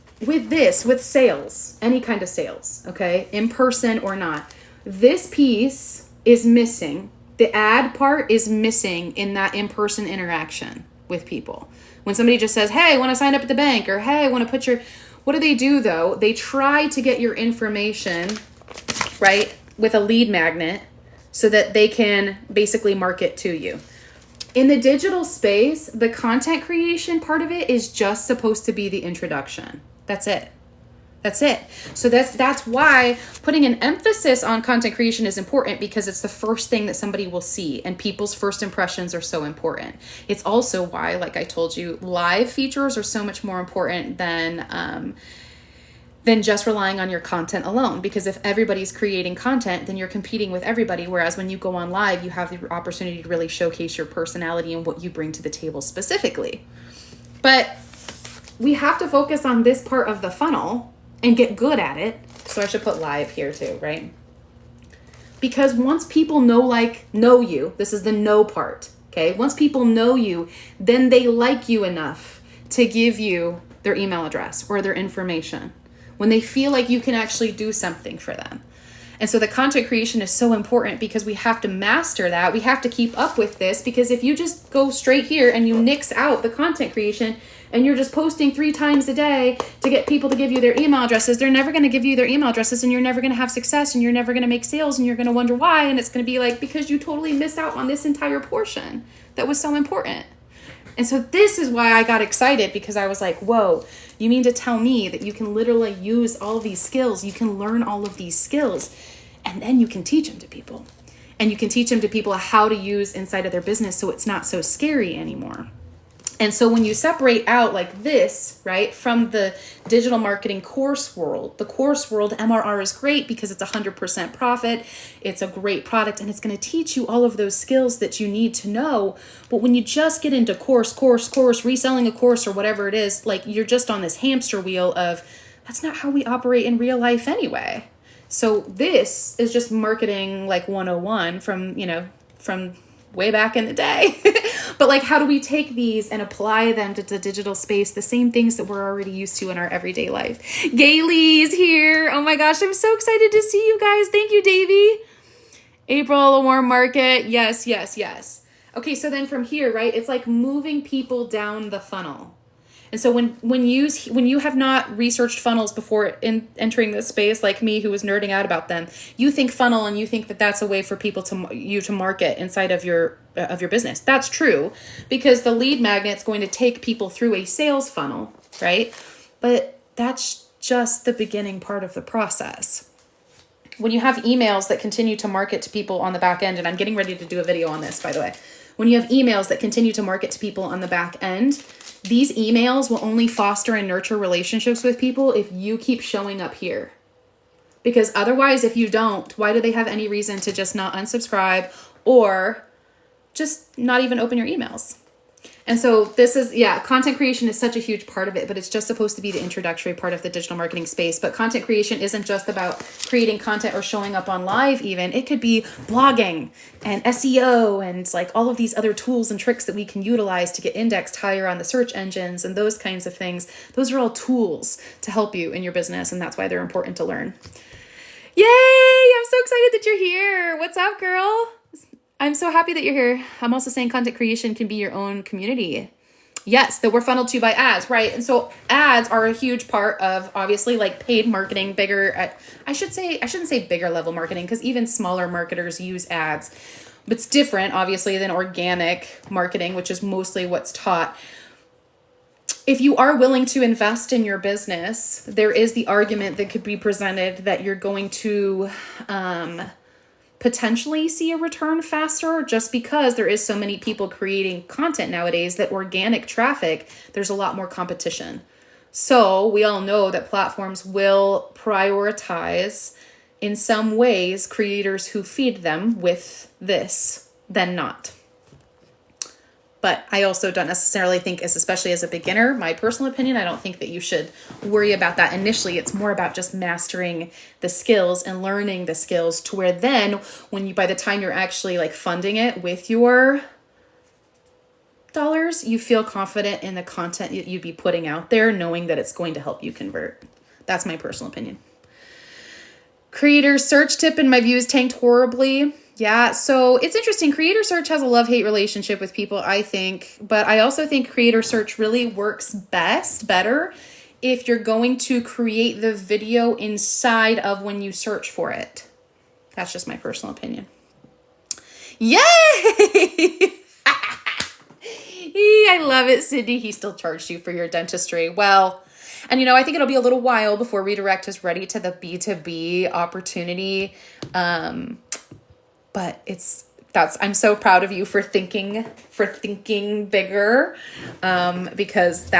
sales, any kind of sales, okay, in person or not, this piece is missing. The ad part is missing in that in-person interaction with people. When somebody just says, hey, I want to sign up at the bank, or hey, I want to put what do they do though? They try to get your information, right, with a lead magnet so that they can basically market to you. In the digital space, the content creation part of it is just supposed to be the introduction. That's it. So that's why putting an emphasis on content creation is important, because it's the first thing that somebody will see, and people's first impressions are so important. It's also why, like I told you, live features are so much more important than just relying on your content alone. Because if everybody's creating content, then you're competing with everybody. Whereas when you go on live, you have the opportunity to really showcase your personality and what you bring to the table specifically. But we have to focus on this part of the funnel and get good at it. So I should put live here too, right? Because once people know you, this is the know part, okay? Once people know you, then they like you enough to give you their email address or their information when they feel like you can actually do something for them. And so the content creation is so important, because we have to master that. We have to keep up with this, because if you just go straight here and you nix out the content creation and you're just posting 3 times a day to get people to give you their email addresses, they're never going to give you their email addresses, and you're never going to have success, and you're never going to make sales, and you're going to wonder why. And it's going to be like, because you totally missed out on this entire portion that was so important. And so this is why I got excited, because I was like, whoa, you mean to tell me that you can literally use all these skills, you can learn all of these skills, and then you can teach them to people. And you can teach them to people how to use inside of their business so it's not so scary anymore. And so when you separate out like this, right, from the digital marketing course world, the course world, MRR is great because it's 100% profit. It's a great product and it's going to teach you all of those skills that you need to know. But when you just get into course, reselling a course or whatever it is, like you're just on this hamster wheel of that's not how we operate in real life anyway. So this is just marketing like 101 from way back in the day. But like, how do we take these and apply them to the digital space? The same things that we're already used to in our everyday life. Gailey's here. Oh my gosh, I'm so excited to see you guys. Thank you, Davey. April, a warm market. Yes. Okay, so then from here, right, it's like moving people down the funnel. And so when you have not researched funnels before entering this space, like me, who was nerding out about them, you think funnel and you think that that's a way for people to market inside of your business. That's true, because the lead magnet's going to take people through a sales funnel, right? But that's just the beginning part of the process. When you have emails that continue to market to people on the back end, and I'm getting ready to do a video on this, by the way. When you have emails that continue to market to people on the back end, these emails will only foster and nurture relationships with people if you keep showing up here. Because otherwise, if you don't, why do they have any reason to just not unsubscribe or just not even open your emails? And so this is, content creation is such a huge part of it, but it's just supposed to be the introductory part of the digital marketing space. But content creation isn't just about creating content or showing up on live even. It could be blogging and SEO and like all of these other tools and tricks that we can utilize to get indexed higher on the search engines and those kinds of things. Those are all tools to help you in your business, and that's why they're important to learn. Yay! I'm so excited that you're here. What's up, girl? I'm so happy that you're here. I'm also saying content creation can be your own community. Yes, that we're funneled to by ads, right? And so ads are a huge part of obviously like paid marketing, I shouldn't say bigger level marketing, because even smaller marketers use ads. But it's different, obviously, than organic marketing, which is mostly what's taught. If you are willing to invest in your business, there is the argument that could be presented that you're going to potentially see a return faster, just because there is so many people creating content nowadays that organic traffic, there's a lot more competition. So we all know that platforms will prioritize in some ways creators who feed them with this than not. But I also don't necessarily think, especially as a beginner, my personal opinion, I don't think that you should worry about that initially. It's more about just mastering the skills and learning the skills to where then by the time you're actually like funding it with your dollars, you feel confident in the content you'd be putting out there, knowing that it's going to help you convert. That's my personal opinion. Creator search tip in my views tanked horribly. Yeah, so it's interesting. Creator search has a love-hate relationship with people, I think. But I also think creator search really works better if you're going to create the video inside of when you search for it. That's just my personal opinion. Yay! I love it, Sydney. He still charged you for your dentistry. Well, and I think it'll be a little while before Redirect is ready to the B2B opportunity. But I'm so proud of you for thinking bigger, because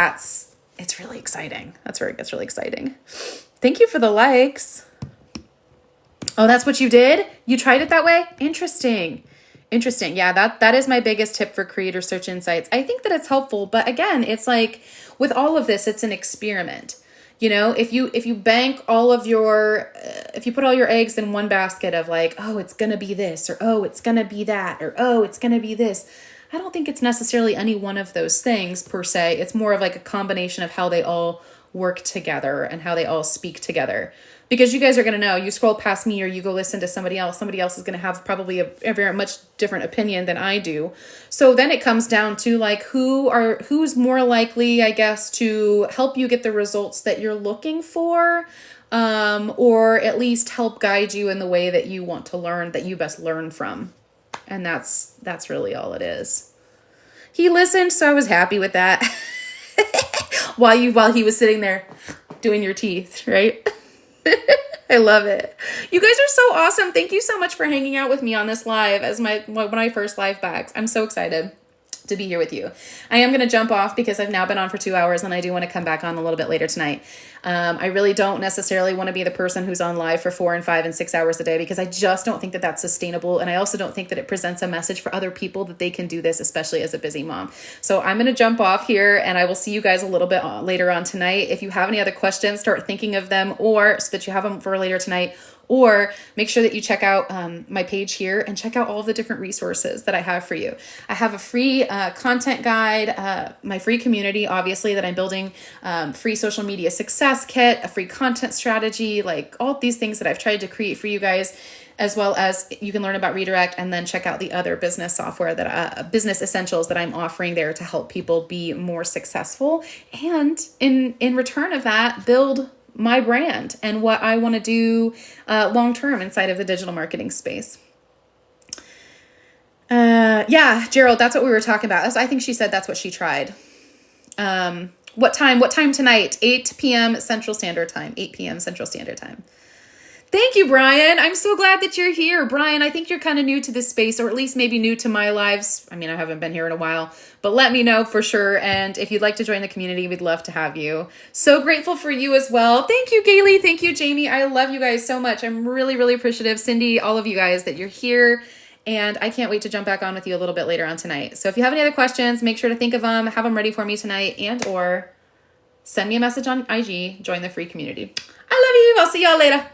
it's really exciting. That's where it gets really exciting. Thank you for the likes. Oh, that's what you did? You tried it that way? Interesting. Yeah, that is my biggest tip for creator search insights. I think that it's helpful, but again, it's like with all of this, it's an experiment. If you bank all of if you put all your eggs in one basket of like, oh, it's going to be this, or, oh, it's going to be that, or, oh, it's going to be this. I don't think it's necessarily any one of those things per se. It's more of like a combination of how they all work together and how they all speak together. Because you guys are going to know, you scroll past me or you go listen to somebody else is going to have probably a very much different opinion than I do. So then it comes down to like who's more likely, I guess, to help you get the results that you're looking for, or at least help guide you in the way that you want to learn, that you best learn from. And that's really all it is. He listened, so I was happy with that. while he was sitting there doing your teeth, right? I love it. You guys are so awesome. Thank you so much for hanging out with me on this live as one of my first live backs. I'm so excited. to be here with you. I am going to jump off because I've now been on for 2 hours and I do want to come back on a little bit later tonight. I really don't necessarily want to be the person who's on live for 4 and 5 and 6 hours a day because I just don't think that that's sustainable. And I also don't think that it presents a message for other people that they can do this, especially as a busy mom. So I'm going to jump off here and I will see you guys a little bit later on tonight. If you have any other questions, start thinking of them or so that you have them for later tonight. Or make sure that you check out my page here and check out all of the different resources that I have for you. I have a free content guide, my free community, obviously, that I'm building, free social media success kit, a free content strategy, like all these things that I've tried to create for you guys, as well as you can learn about Redirect and then check out the other business software that business essentials that I'm offering there to help people be more successful. And in return of that, build my brand and what I want to do long-term inside of the digital marketing space. Yeah, Gerald, that's what we were talking about. I think she said that's what she tried. What time tonight? 8 p.m. Central Standard Time, 8 p.m. Central Standard Time. Thank you, Brian. I'm so glad that you're here. Brian, I think you're kind of new to this space, or at least maybe new to my lives. I mean, I haven't been here in a while, but let me know for sure. And if you'd like to join the community, we'd love to have you. So grateful for you as well. Thank you, Gailey. Thank you, Jamie. I love you guys so much. I'm really, really appreciative. Cindy, all of you guys that you're here. And I can't wait to jump back on with you a little bit later on tonight. So if you have any other questions, make sure to think of them, have them ready for me tonight, and or send me a message on IG, join the free community. I love you. I'll see y'all later.